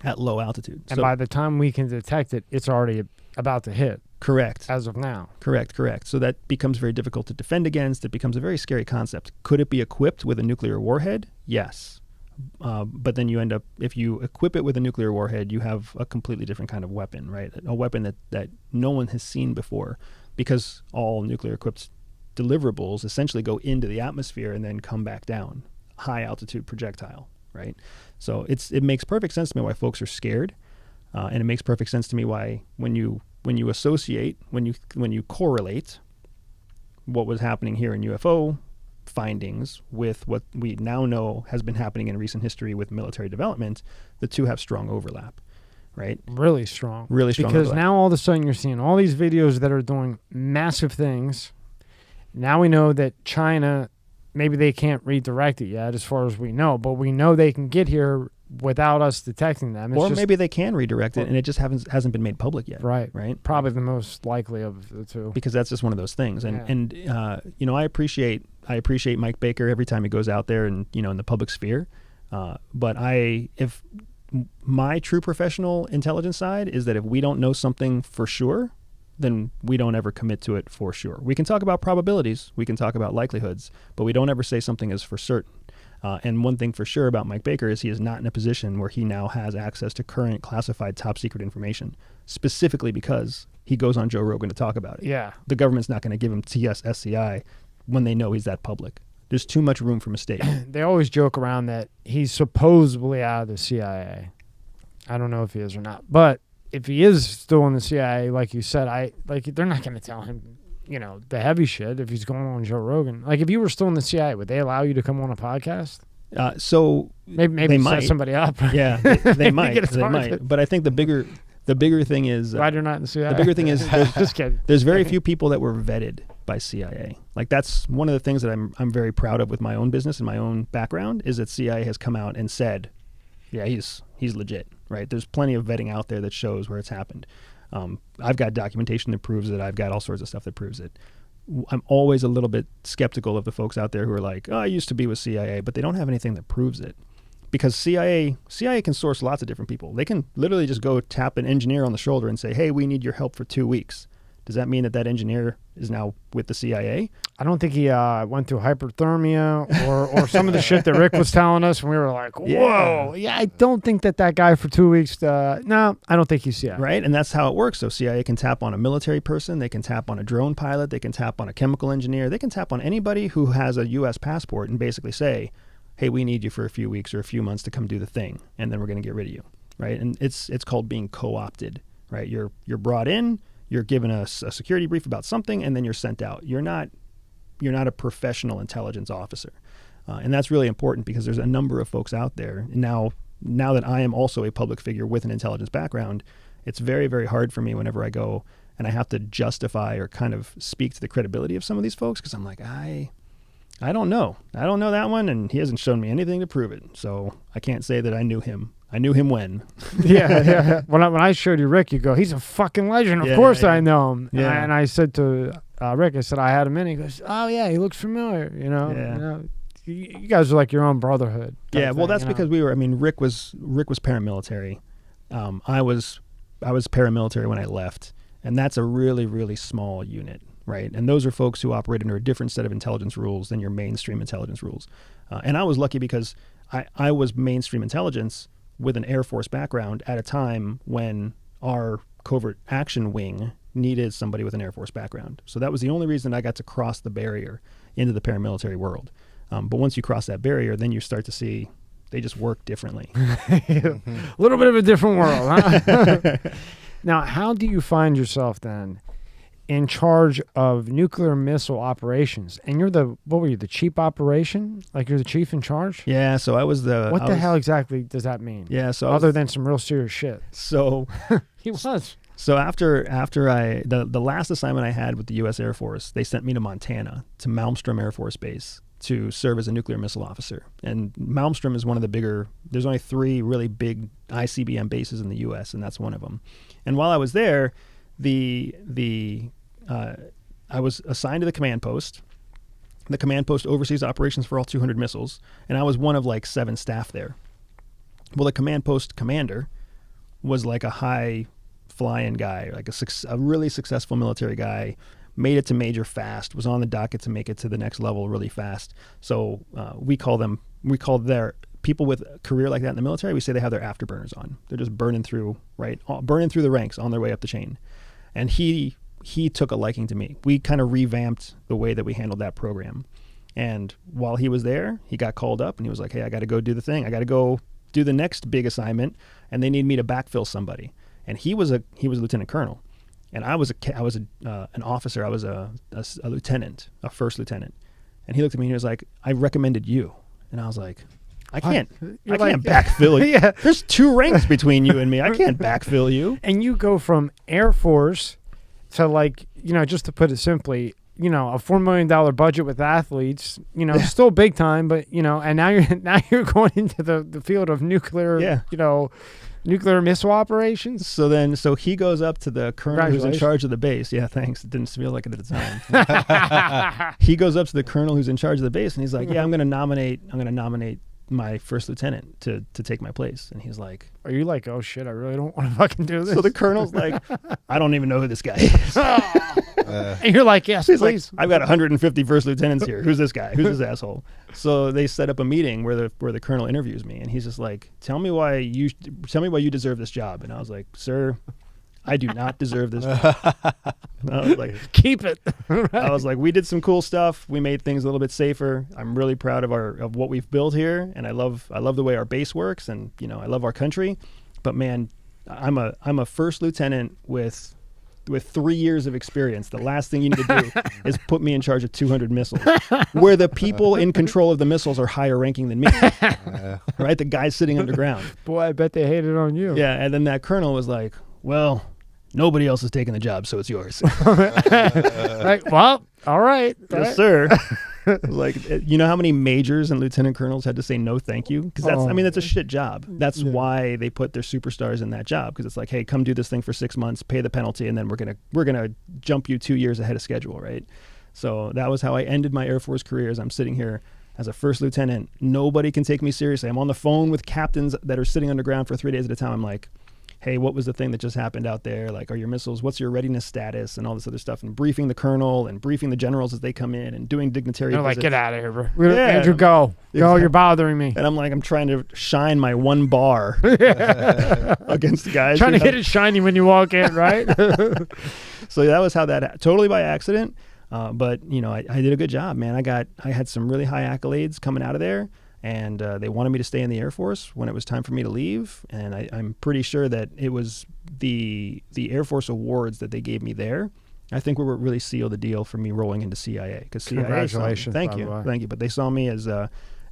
at low altitude. And by the time we can detect it, it's already about to hit. Correct. As of now. Correct. So that becomes very difficult to defend against. It becomes a very scary concept. Could it be equipped with a nuclear warhead? Yes. But then you end up, if you equip it with a nuclear warhead, you have a completely different kind of weapon, right? A weapon that no one has seen before, because all nuclear-equipped deliverables essentially go into the atmosphere and then come back down, high-altitude projectile, right? So it makes perfect sense to me why folks are scared, and it makes perfect sense to me why when you associate, when you correlate what was happening here in UFO findings with what we now know has been happening in recent history with military development, the two have strong overlap, right? Really strong. Really strong Because overlap. now all of a sudden you're seeing all these videos that are doing massive things. Now we know that China, maybe they can't redirect it yet as far as we know, but we know they can get here without us detecting them. It's Or just, maybe they can redirect it and it just hasn't been made public yet. right. Probably the most likely of the two. Because that's just one of those things. And Yeah. you know, I appreciate Mike Baker every time he goes out there and, you know, in the public sphere. But if my true professional intelligence side is that if we don't know something for sure, then we don't ever commit to it for sure. We can talk about probabilities, we can talk about likelihoods, but we don't ever say something is for certain. And one thing for sure about Mike Baker is he is not in a position where he now has access to current classified top secret information, specifically because he goes on Joe Rogan to talk about it. Yeah. The government's not going to give him TS/SCI when they know he's that public. There's too much room for mistake. They always joke around that he's supposedly out of the CIA. I don't know if he is or not. But if he is still in the CIA, like you said, they're not going to tell him, you know, the heavy shit if he's going on Joe Rogan. Like, if you were still in the CIA, would they allow you to come on a podcast? So Maybe they set might. somebody up. Yeah, they might. Get it They started. might. But I think the bigger thing is Glad you're not in the CIA. the bigger thing is Just kidding. there's very few people that were vetted by CIA. Like, that's one of the things that I'm very proud of with my own business and my own background, is that CIA has come out and said, yeah, he's legit, right? There's plenty of vetting out there that shows where it's happened. I've got documentation that proves it. I've got all sorts of stuff that proves it. I'm always a little bit skeptical of the folks out there who are like, oh, I used to be with CIA, but they don't have anything that proves it. Because CIA can source lots of different people. They can literally just go tap an engineer on the shoulder and say, hey, we need your help for 2 weeks. Does that mean that engineer is now with the CIA? I don't think he went through hyperthermia or some of the shit that Rick was telling us, and we were like, whoa. Yeah, I don't think that guy for 2 weeks, no, I don't think he's CIA. Right? And that's how it works. So CIA can tap on a military person. They can tap on a drone pilot. They can tap on a chemical engineer. They can tap on anybody who has a U.S. passport and basically say, hey, we need you for a few weeks or a few months to come do the thing, and then we're going to get rid of you, right? And it's called being co-opted, right? You're brought in, you're given a security brief about something, and then you're sent out. You're not a professional intelligence officer, and that's really important because there's a number of folks out there. And now that I am also a public figure with an intelligence background, it's very, very hard for me whenever I go and I have to justify or kind of speak to the credibility of some of these folks, because I'm like, I don't know. I don't know that one, and he hasn't shown me anything to prove it. So I can't say that I knew him. I knew him when. Yeah. When I showed you Rick, you go, he's a fucking legend. Of course I know him. Yeah. And I said to Rick, I said, I had him in. He goes, oh, yeah, he looks familiar. You know, you guys are like your own brotherhood. Yeah, well, that's because Rick was paramilitary. I was paramilitary when I left, and that's a really, really small unit. Right. And those are folks who operate under a different set of intelligence rules than your mainstream intelligence rules. And I was lucky because I was mainstream intelligence with an Air Force background at a time when our covert action wing needed somebody with an Air Force background. So that was the only reason I got to cross the barrier into the paramilitary world. But once you cross that barrier, then you start to see they just work differently. A little bit of a different world, huh? Now, how do you find yourself then in charge of nuclear missile operations? And you're the chief operation? Like, you're the chief in charge? Yeah, so I was the... What the hell exactly does that mean? Yeah, so... Other than some real serious shit. So... He was. So after the last assignment I had with the U.S. Air Force, they sent me to Montana, to Malmstrom Air Force Base, to serve as a nuclear missile officer. And Malmstrom is one of the bigger... There's only 3 really big ICBM bases in the U.S., and that's one of them. And while I was there... I was assigned to the command post. The command post oversees operations for all 200 missiles, and I was one of like 7 staff there. Well, the command post commander was like a high flying guy, like a really successful military guy, made it to major fast, was on the docket to make it to the next level really fast. So we called their people with a career like that in the military, we say they have their afterburners on. They're just burning through the ranks on their way up the chain. And he took a liking to me. We kind of revamped the way that we handled that program. And while he was there, he got called up and he was like, hey, I got to go do the thing. I got to go do the next big assignment, and they need me to backfill somebody. And he was a lieutenant colonel, and I was an officer. I was a lieutenant, a first lieutenant. And he looked at me and he was like, I recommended you. And I was like, I can't backfill you. Yeah. There's 2 ranks between you and me. I can't backfill you. And you go from Air Force to, like, just to put it simply, a $4 million budget with athletes, still big time, but and now you're going into the field of nuclear, nuclear missile operations. So he goes up to the colonel who's in charge of the base. Yeah, thanks. It didn't feel like it at the time. He goes up to the colonel who's in charge of the base, and he's like, yeah, I'm going to nominate my first lieutenant to take my place. And he's like, are you like, oh shit, I really don't want to fucking do this? So the colonel's like, I don't even know who this guy is. And you're like, yes, he's please. Like, I've got 150 first lieutenants here. Who's this guy? Who's this asshole? So they set up a meeting where the colonel interviews me, and he's just like, tell me why you deserve this job. And I was like, sir, I do not deserve this job. I was like, keep it. I was like, we did some cool stuff. We made things a little bit safer. I'm really proud of what we've built here, and I love the way our base works, and I love our country. But man, I'm a first lieutenant with 3 years of experience. The last thing you need to do is put me in charge of 200 missiles, where the people in control of the missiles are higher ranking than me. Right, the guys sitting underground. Boy, I bet they hated on you. Yeah, and then that colonel was like, well, nobody else is taking the job, so it's yours. Right. Well, all right. Yes, sir. Like, how many majors and lieutenant colonels had to say no thank you? Because that's a shit job. That's why they put their superstars in that job, because it's like, hey, come do this thing for 6 months, pay the penalty, and then we're gonna jump you 2 years ahead of schedule, right? So that was how I ended my Air Force career. As I'm sitting here as a first lieutenant, nobody can take me seriously. I'm on the phone with captains that are sitting underground for 3 days at a time. I'm like, hey, what was the thing that just happened out there? Like, are your missiles, what's your readiness status, and all this other stuff, and briefing the colonel and briefing the generals as they come in and doing dignitary visits. Like, get out of here, bro. Andrew, go. Exactly. Go, you're bothering me. And I'm trying to shine my 1 bar against the guys. Trying to get it shiny when you walk in, right? So that was how that, totally by accident. But, I did a good job, man. I had some really high accolades coming out of there. And they wanted me to stay in the Air Force when it was time for me to leave. And I'm pretty sure that it was the Air Force awards that they gave me there, I think, what really sealed the deal for me rolling into CIA. Because CIA, congratulations, thank you. But they saw me as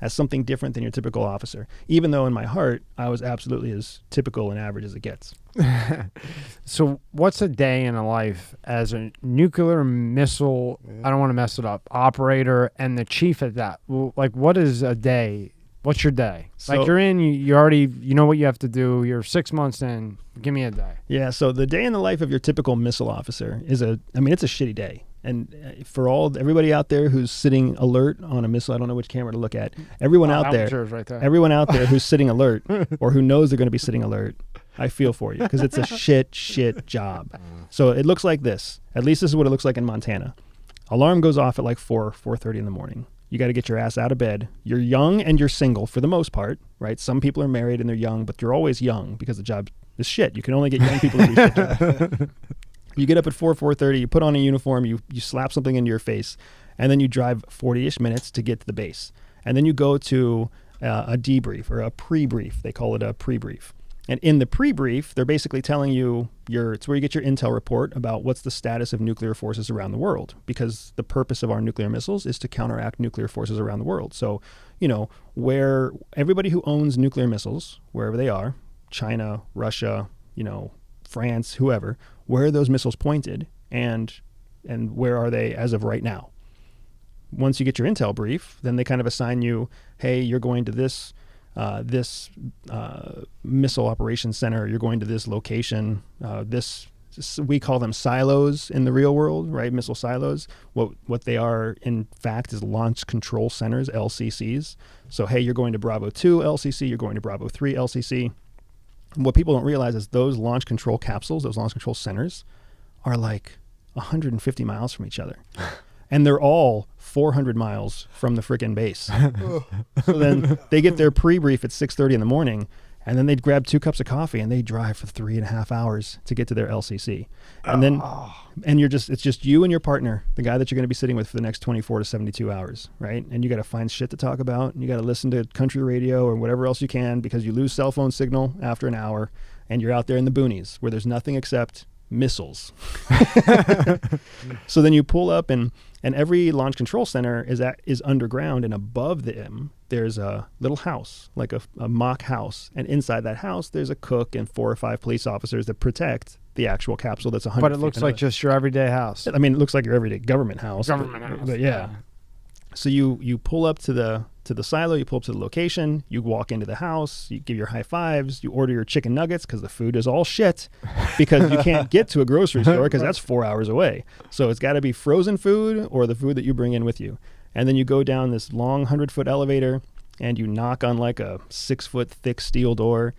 something different than your typical officer. Even though in my heart, I was absolutely as typical and average as it gets. So what's a day in a life as a nuclear missile, I don't want to mess it up, operator and the chief at that? Like, what is a day? What's your day? So, like, you're in, you already, know what you have to do. You're 6 months in. Give me a day. Yeah, so the day in the life of your typical missile officer is it's a shitty day. And for everybody out there who's sitting alert on a missile, I don't know which camera to look at. Everyone out there everyone out there who's sitting alert or who knows they're going to be sitting alert, I feel for you, because it's a shit job. So it looks like this. At least this is what it looks like in Montana. Alarm goes off at like 4:30 in the morning. You got to get your ass out of bed. You're young and you're single for the most part, right? Some people are married and they're young, but you're always young because the job is shit. You can only get young people to do shit jobs. You get up at 4:30, you put on a uniform, you slap something into your face, and then you drive 40-ish minutes to get to the base. And then you go to a debrief or a pre-brief. They call it a pre-brief. And in the pre-brief, they're basically telling you, it's where you get your intel report about what's the status of nuclear forces around the world, because the purpose of our nuclear missiles is to counteract nuclear forces around the world. So, where everybody who owns nuclear missiles, wherever they are, China, Russia, France, whoever, where are those missiles pointed, and where are they as of right now? Once you get your intel brief, then they kind of assign you, hey, you're going to this missile operations center, you're going to this location, we call them silos in the real world, right? Missile silos. What they are, in fact, is launch control centers, LCCs. So, hey, you're going to Bravo 2 LCC, you're going to Bravo 3 LCC. What people don't realize is those launch control capsules, those launch control centers, are like 150 miles from each other. And they're all 400 miles from the frickin' base. So then they get their pre-brief at 6:30 in the morning, and then they'd grab 2 cups of coffee and they drive for 3.5 hours to get to their LCC. And then, and it's just you and your partner, the guy that you're going to be sitting with for the next 24 to 72 hours, right? And you got to find shit to talk about, and you got to listen to country radio or whatever else you can, because you lose cell phone signal after an hour, and you're out there in the boonies where there's nothing except missiles. So then you pull up, and every launch control center is underground, and above them there's a little house, like a mock house, and inside that house there's a cook and 4 or 5 police officers that protect the actual capsule that's 100 But it looks like just your everyday house. I mean, it looks like your everyday government house. But yeah. So you pull up to the silo, you pull up to the location, you walk into the house, you give your high fives, you order your chicken nuggets because the food is all shit, because you can't get to a grocery store because that's 4 hours away. So it's got to be frozen food or the food that you bring in with you. And then you go down this long 100-foot elevator, and you knock on like a 6-foot thick steel door.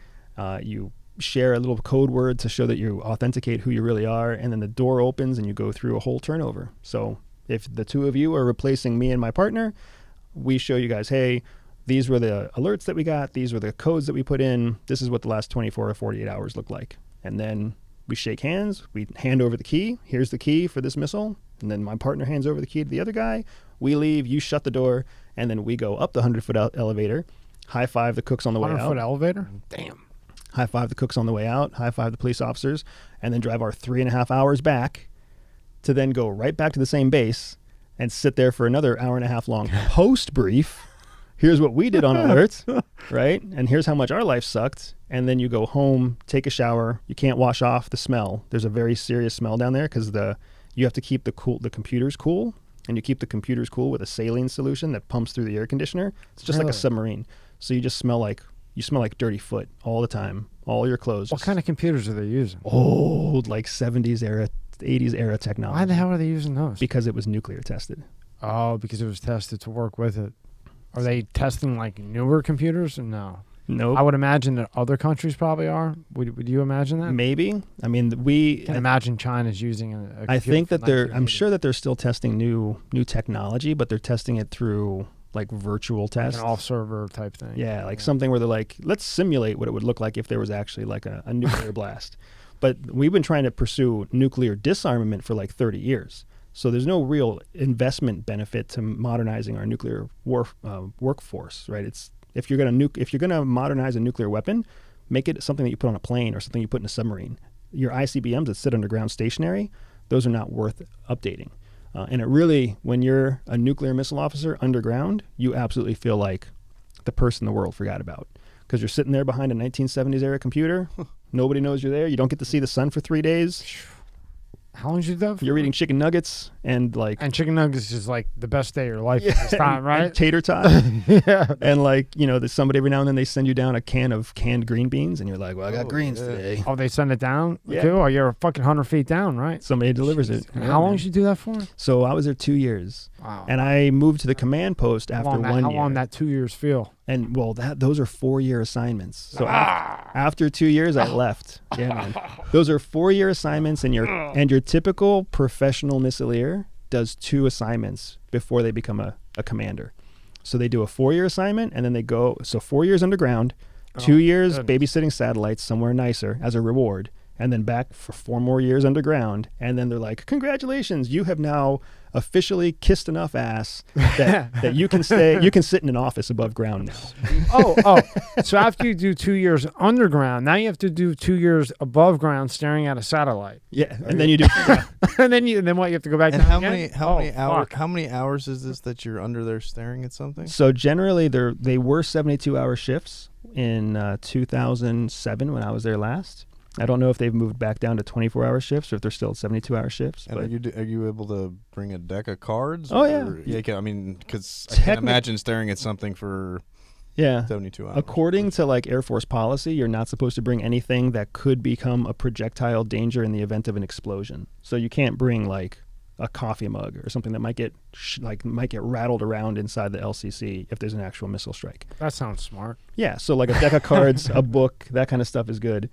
You share a little code word to show that you authenticate who you really are, and then the door opens and you go through a whole turnover. So if the 2 of you are replacing me and my partner, we show you guys, hey, these were the alerts that we got, these were the codes that we put in, this is what the last 24 or 48 hours look like. And then we shake hands, we hand over the key, here's the key for this missile, and then my partner hands over the key to the other guy, we leave, you shut the door, and then we go up the 100-foot elevator, high five the cooks on the way out. 100-foot elevator? Damn. High five the cooks on the way out, high five the police officers, and then drive our 3.5 hours back to then go right back to the same base and sit there for another 1.5 hour long post brief. Here's what we did on alert, right? And here's how much our life sucked. And then you go home, take a shower. You can't wash off the smell. There's a very serious smell down there because you have to keep the computers cool, and you keep the computers cool with a saline solution that pumps through the air conditioner. It's just like a submarine. So you just smell like dirty foot all the time. All your clothes. What kind of computers are they using? Old, like 70s era, 80s era technology. Why the hell are they using those? Because it was nuclear tested. Oh, because it was tested to work with it. Are they testing like newer computers? Or no. Nope. I would imagine that other countries probably are. Would you imagine that? Maybe. I mean, we can imagine China's using a I think that I'm sure that they're still testing new technology, but they're testing it through like virtual tests. Like an off-server type thing. Yeah, like something where they're like, let's simulate what it would look like if there was actually like a nuclear blast. But we've been trying to pursue nuclear disarmament for like 30 years. So there's no real investment benefit to modernizing our nuclear workforce, right? It's if you're gonna modernize a nuclear weapon, make it something that you put on a plane or something you put in a submarine. Your ICBMs that sit underground stationary, those are not worth updating. And it really, when you're a nuclear missile officer underground, you absolutely feel like the person the world forgot about. Because you're sitting there behind a 1970s era computer. Nobody knows you're there. You don't get to see the sun for 3 days. How long did you do that for? You're eating chicken nuggets and chicken nuggets is like the best day of your life at this time, right? And tater tot. Yeah. And there's somebody every now and then they send you down a can of canned green beans and you're like, well, I got greens today. Oh, they send it down? Yeah. Too? Oh, you're fucking 100 feet down, right? Somebody delivers it. How long did you do that for? So I was there 2 years. Wow. And I moved to the command post after 1 year. How long that 2 years feel? And those are 4-year assignments. So after 2 years, I left. Yeah, man. Those are 4-year assignments, and your typical professional missileer does 2 assignments before they become a commander. So they do a 4-year assignment, and then they go. So 4 years underground, 2 years babysitting satellites somewhere nicer as a reward, and then back for 4 more years underground. And then they're like, congratulations, you have now officially kissed enough ass that you can sit in an office above ground now. So after you do 2 years underground, now you have to do 2 years above ground staring at a satellite. Yeah, and then you do and then what, you have to go back and down how many hours is this that you're under there staring at something? So generally they were 72-hour shifts in 2007 when I was there last. I don't know if they've moved back down to 24-hour shifts or if they're still at 72-hour shifts. And are you able to bring a deck of cards? Oh, yeah. Yeah, I mean, because I can't imagine staring at something for 72 hours. According to Air Force policy, you're not supposed to bring anything that could become a projectile danger in the event of an explosion. So you can't bring a coffee mug or something that might get might get rattled around inside the LCC if there's an actual missile strike. That sounds smart. Yeah, so like a deck of cards, a book, that kind of stuff is good.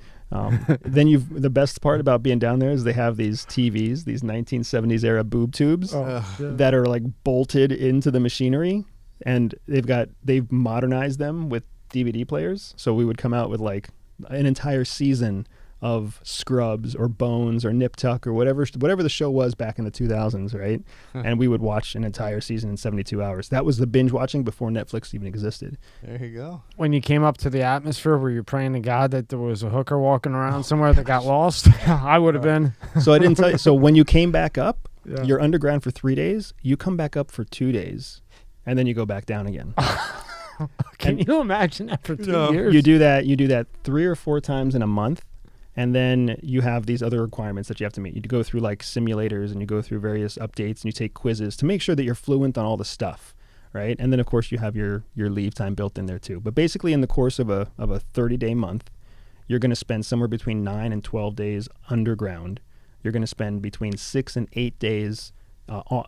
Then the best part about being down there is they have these TVs, these 1970s era boob tubes that are like bolted into the machinery, and they've modernized them with DVD players. So we would come out with like an entire season of Scrubs or Bones or Nip Tuck or whatever the show was back in the 2000s, right? And we would watch an entire season in 72 hours. That was the binge watching before Netflix even existed. There you go. When you came up to the atmosphere, were you praying to God that there was a hooker walking around somewhere that got lost? I would have been. So I didn't tell you. So when you came back up, you're underground for 3 days. You come back up for 2 days, and then you go back down again. Can you imagine that for 2 years? You do that 3 or 4 times in a month. And then you have these other requirements that you have to meet. You go through like simulators and you go through various updates and you take quizzes to make sure that you're fluent on all the stuff, right? And then of course you have your leave time built in there too. But basically in the course of a 30-day month, you're going to spend somewhere between 9 and 12 days underground. You're going to spend between 6 and 8 days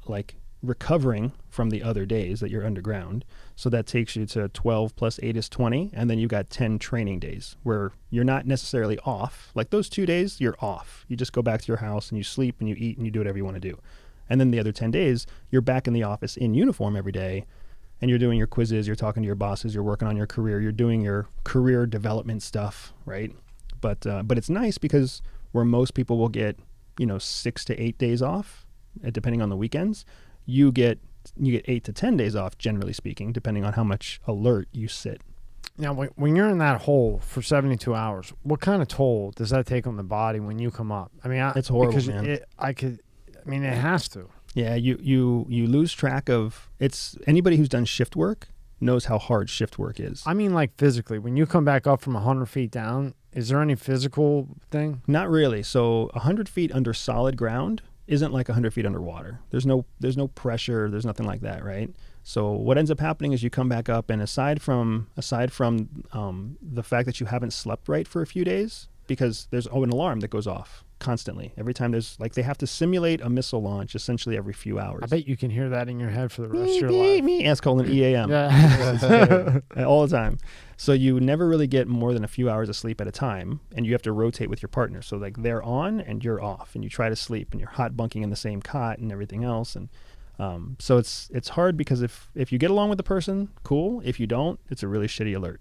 like recovering from the other days that you're underground. So that takes you to 12 plus 8 is 20. And then you've got 10 training days where you're not necessarily off. Like those 2 days, you're off. You just go back to your house and you sleep and you eat and you do whatever you want to do. And then the other 10 days, you're back in the office in uniform every day and you're doing your quizzes, you're talking to your bosses, you're working on your career, you're doing your career development stuff, right? But it's nice because where most people will get, 6 to 8 days off, depending on the weekends, you get 8 to 10 days off, generally speaking, depending on how much alert you sit. Now, when you're in that hole for 72 hours, what kind of toll does that take on the body when you come up? I mean, it's horrible, because man. It has to. Yeah, you lose track of it's. Anybody who's done shift work knows how hard shift work is. I mean, like physically, when you come back up from 100 feet down, is there any physical thing? Not really. So 100 feet under solid ground isn't like 100 feet underwater. There's no pressure. There's nothing like that, right? So what ends up happening is you come back up, and aside from the fact that you haven't slept right for a few days, because there's an alarm that goes off constantly every time they have to simulate a missile launch essentially every few hours. I bet you can hear that in your head for the rest of your life. It's called an EAM. Yeah. All the time. So you never really get more than a few hours of sleep at a time, and you have to rotate with your partner. So like they're on and you're off, and you try to sleep, and you're hot bunking in the same cot and everything else. And so it's hard because if you get along with the person, cool. If you don't, it's a really shitty alert.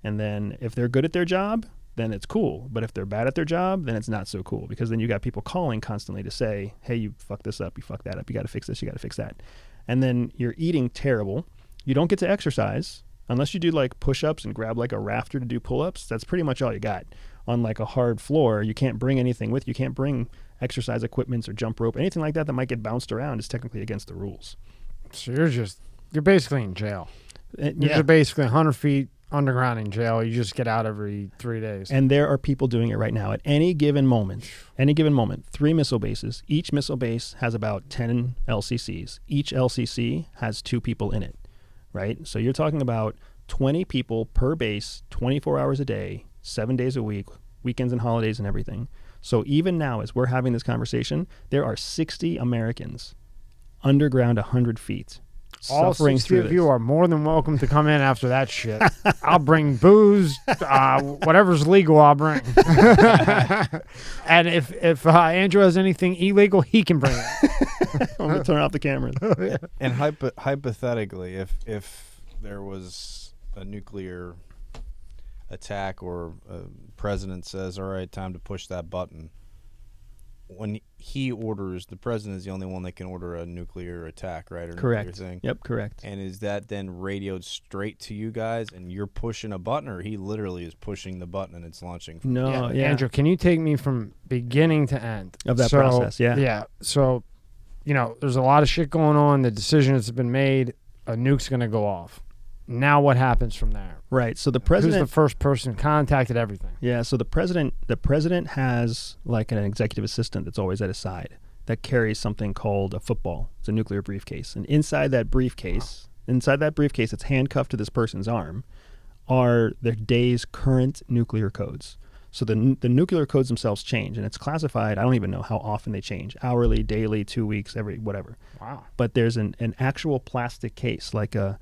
And then if they're good at their job, then it's cool. But if they're bad at their job, then it's not so cool, because then you got people calling constantly to say, hey, you fucked this up, you fucked that up, you got to fix this, you got to fix that. And then you're eating terrible. You don't get to exercise unless you do like push-ups and grab like a rafter to do pull-ups. That's pretty much all you got. On like a hard floor, you can't bring anything with you. You can't bring exercise equipments or jump rope, anything like that might get bounced around is technically against the rules. So you're basically in jail. Yeah. You're basically 100 feet underground in jail. You just get out every 3 days. And there are people doing it right now. At any given moment, 3 missile bases. Each missile base has about 10 LCCs. Each LCC has 2 people in it, right? So you're talking about 20 people per base, 24 hours a day, 7 days a week, weekends and holidays and everything. So even now, as we're having this conversation, there are 60 Americans underground 100 feet. All suffering 60 through of this. you are more than welcome to come in after that shit. I'll bring booze, whatever's legal, I'll bring. And if Andrew has anything illegal, he can bring it. I'm going to turn off the cameras. And hypothetically, if there was a nuclear attack or a president says, all right, time to push that button, when he orders, the president is the only one that can order a nuclear attack, right? Or Correct. Nuclear thing. Yep, correct. And is that then radioed straight to you guys and you're pushing a button, or he literally is pushing the button and it's launching? No, yeah. Andrew, can you take me from beginning to end Of that process, yeah. Yeah. So, there's a lot of shit going on. The decision has been made. A nuke's going to go off. Now what happens from there? Right. So the Who's president... the first person contacted everything? Yeah, so the president has like an executive assistant that's always at his side that carries something called a football. It's a nuclear briefcase. And inside that briefcase that's handcuffed to this person's arm, are their day's current nuclear codes. So the nuclear codes themselves change, and it's classified. I don't even know how often they change: hourly, daily, 2 weeks, every whatever. Wow. But there's an actual plastic case, like a,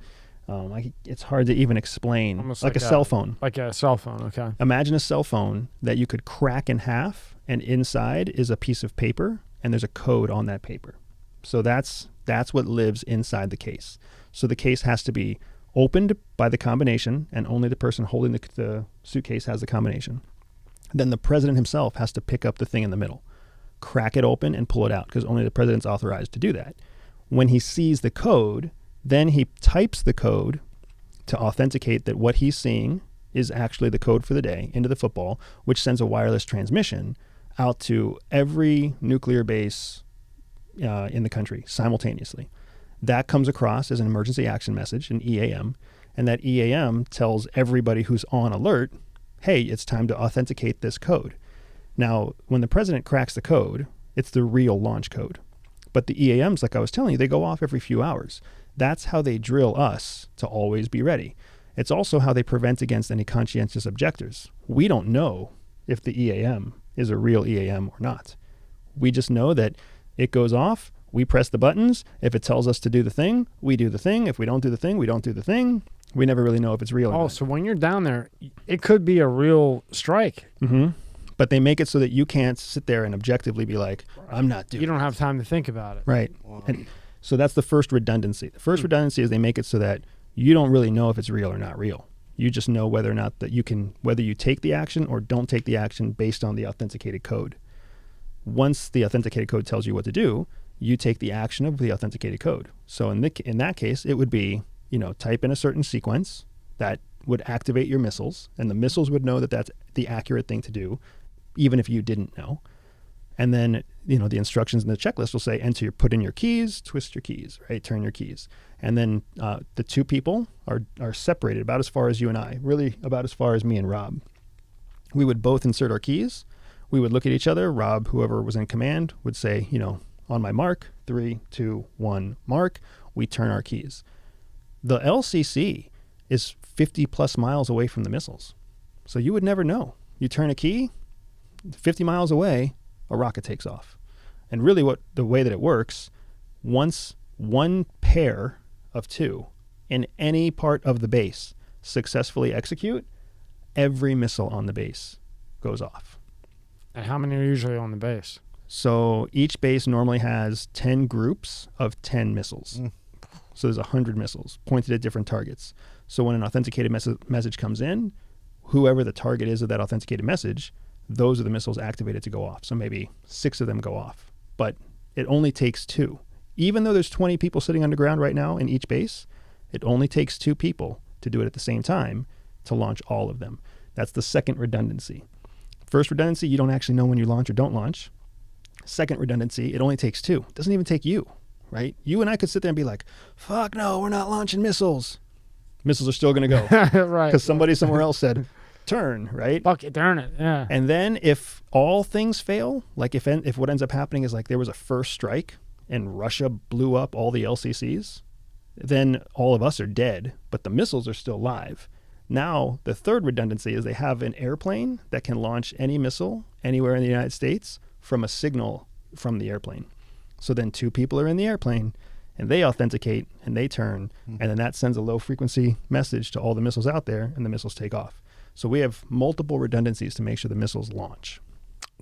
it's hard to even explain, Almost like a cell phone. Like a cell phone. Okay. Imagine a cell phone that you could crack in half, and inside is a piece of paper, and there's a code on that paper. So that's what lives inside the case. So the case has to be opened by the combination, and only the person holding the suitcase has the combination. Then the president himself has to pick up the thing in the middle, crack it open, and pull it out, because only the president's authorized to do that. When he sees the code, then he types the code to authenticate that what he's seeing is actually the code for the day into the football, which sends a wireless transmission out to every nuclear base in the country simultaneously. That comes across as an emergency action message, an EAM, and that EAM tells everybody who's on alert, hey, it's time to authenticate this code. Now, when the president cracks the code, it's the real launch code. But the EAMs, like I was telling you, they go off every few hours. That's how they drill us to always be ready. It's also how they prevent against any conscientious objectors. We don't know if the EAM is a real EAM or not. We just know that it goes off, we press the buttons. If it tells us to do the thing, we do the thing. If we don't do the thing, we don't do the thing. We never really know if it's real or not. So when you're down there, it could be a real strike. Mm-hmm. But they make it so that you can't sit there and objectively be like, I'm not doing it. You don't have time to think about it. Right. And so that's the first redundancy. The first redundancy is they make it so that you don't really know if it's real or not real. You just know whether or not that you can, whether you take the action or don't take the action based on the authenticated code. Once the authenticated code tells you what to do, you take the action of the authenticated code. So in that case, it would be, type in a certain sequence that would activate your missiles, and the missiles would know that that's the accurate thing to do, even if you didn't know. And then, the instructions in the checklist will say, put in your keys, twist your keys, right? Turn your keys. And then the two people are separated about as far as you and I, really about as far as me and Rob. We would both insert our keys. We would look at each other. Rob, whoever was in command, would say, on my mark, 3, 2, 1, mark. We turn our keys. The LCC is 50 plus miles away from the missiles. So you would never know. You turn a key, 50 miles away, a rocket takes off. And really the way that it works, once one pair of two in any part of the base successfully execute, every missile on the base goes off. And how many are usually on the base? So each base normally has 10 groups of 10 missiles. So there's 100 missiles pointed at different targets. So when an authenticated message comes in, whoever the target is of that authenticated message, those are the missiles activated to go off. So maybe 6 of them go off. But it only takes 2. Even though there's 20 people sitting underground right now in each base, it only takes 2 people to do it at the same time to launch all of them. That's the second redundancy. First redundancy, you don't actually know when you launch or don't launch. Second redundancy, it only takes 2. It doesn't even take you, right? You and I could sit there and be like, fuck no, we're not launching missiles. Missiles are still going to go. Right. Because somebody somewhere else said, turn, right? Fuck it, darn it, yeah. And then if all things fail, like if what ends up happening is like there was a first strike and Russia blew up all the LCCs, then all of us are dead, but the missiles are still live. Now, the third redundancy is they have an airplane that can launch any missile anywhere in the United States from a signal from the airplane. So then 2 people are in the airplane and they authenticate and they turn, and then that sends a low frequency message to all the missiles out there and the missiles take off. So we have multiple redundancies to make sure the missiles launch.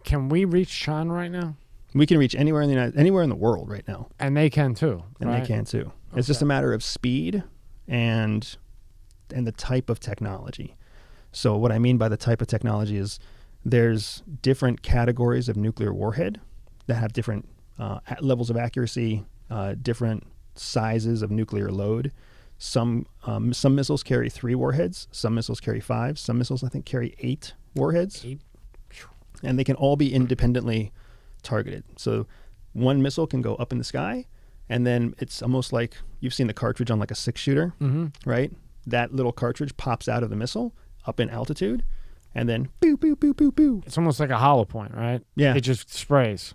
Can we reach China right now? We can reach anywhere in the world right now. And they can too. And right? they can too. It's just a matter of speed and the type of technology. So what I mean by the type of technology is there's different categories of nuclear warhead that have different levels of accuracy, different sizes of nuclear load. Some missiles carry 3 warheads. Some missiles carry 5. Some missiles, I think, carry 8 warheads. 8. And they can all be independently targeted. So one missile can go up in the sky, and then it's almost like you've seen the cartridge on like a 6-shooter, right? That little cartridge pops out of the missile up in altitude, and then boo, boo, boo, boo, boo. It's almost like a hollow point, right? Yeah. It just sprays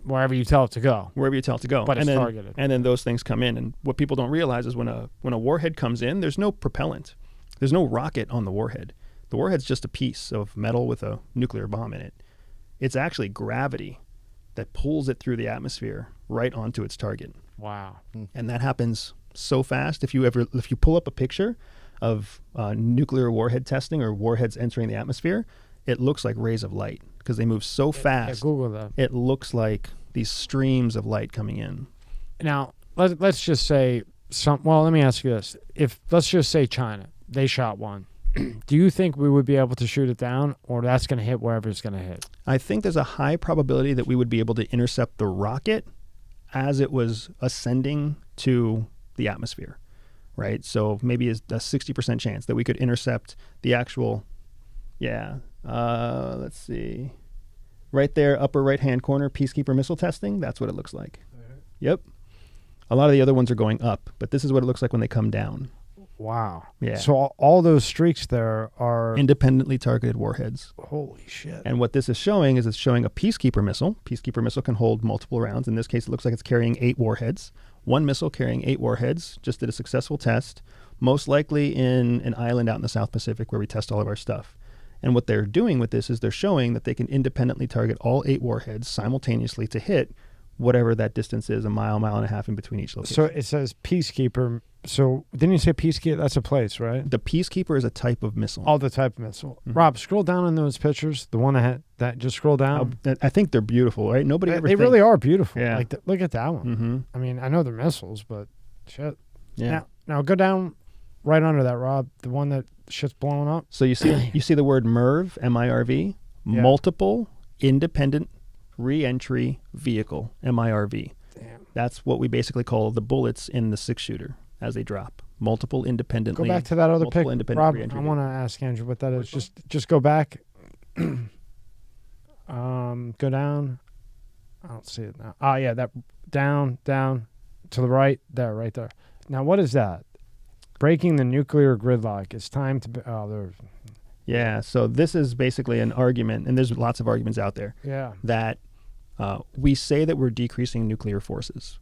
wherever you tell it to go. Wherever you tell it to go. But it's targeted. And then those things come in. And what people don't realize is when a warhead comes in, there's no propellant. There's no rocket on the warhead. The warhead's just a piece of metal with a nuclear bomb in it. It's actually gravity that pulls it through the atmosphere right onto its target. Wow. And that happens so fast. If you pull up a picture of nuclear warhead testing or warheads entering the atmosphere, it looks like rays of light because they move so fast. Yeah, Google that. It looks like these streams of light coming in. Now, let's just say well, let me ask you this. Let's just say China, they shot one. Do you think we would be able to shoot it down, or that's going to hit wherever it's going to hit? I think there's a high probability that we would be able to intercept the rocket as it was ascending to the atmosphere, right? So maybe a 60% chance that we could intercept the actual, let's see. Right there, upper right-hand corner, Peacekeeper missile testing, that's what it looks like. Yep. A lot of the other ones are going up, but this is what it looks like when they come down. Wow. Yeah. So all those streaks there are independently targeted warheads. Holy shit. And what this is showing is it's showing a Peacekeeper missile. Peacekeeper missile can hold multiple rounds. In this case, it looks like it's carrying 8 warheads. One missile carrying 8 warheads just did a successful test, most likely in an island out in the South Pacific where we test all of our stuff. And what they're doing with this is they're showing that they can independently target all 8 warheads simultaneously to hit whatever that distance is, a mile and a half in between each location. So it says Peacekeeper. So didn't you say Peacekeeper? That's a place, right? The Peacekeeper is a type of missile. Oh, the type of missile. Mm-hmm. Rob, scroll down on those pictures. The one that just scroll down. I think they're beautiful, right? They really are beautiful. Yeah. Like look at that one. Mm-hmm. I mean, I know they're missiles, but shit. Yeah. Now go down right under that, Rob. The one that shit's blowing up. So you see the word MIRV, M-I-R-V, Yeah. multiple independent re-entry vehicle, MIRV. Damn. That's what we basically call the bullets in the 6-shooter as they drop. Multiple independently. Go back to that other pic, Rob. I re-entry want to ask Andrew what that is. Just go back. Go down. I don't see it now. Oh yeah, that down to the right there, right there. Now what is that? Breaking the nuclear gridlock. It's time to. There's. Yeah. So this is basically an argument, and there's lots of arguments out there. Yeah. That we say that we're decreasing nuclear forces.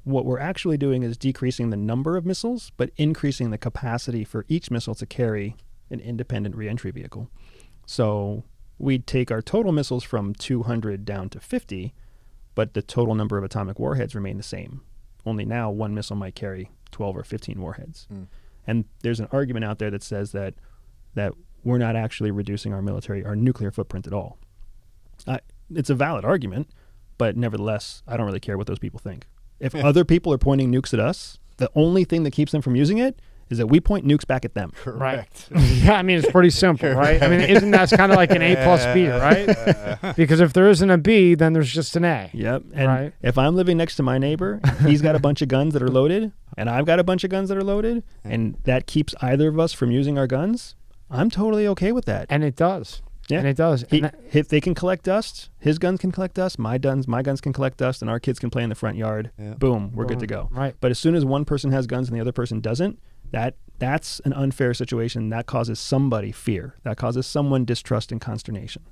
What we're actually doing is decreasing the number of missiles, but increasing the capacity for each missile to carry an independent reentry vehicle. So we'd take our total missiles from 200 down to 50, but the total number of atomic warheads remain the same. Only now one missile might carry 12 or 15 warheads. And there's an argument out there that says that we're not actually reducing our nuclear footprint at all. It's a valid argument, but nevertheless, I don't really care what those people think. If other people are pointing nukes at us, the only thing that keeps them from using it is that we point nukes back at them. Correct. Right. Yeah, I mean, it's pretty simple, right? I mean, isn't that kind of like an A plus B, right? Because if there isn't a B, then there's just an A. Yep. And Right. if I'm living next to my neighbor, he's got a bunch of guns that are loaded, and I've got a bunch of guns that are loaded, and that keeps either of us from using our guns, I'm totally okay with that. And it does. Yeah. And it does. If they can collect dust, his guns can collect dust, my guns can collect dust, and our kids can play in the front yard. Yeah. Boom, we're good to go. Right. But as soon as one person has guns and the other person doesn't, that's an unfair situation. That causes somebody fear. That causes someone distrust and consternation.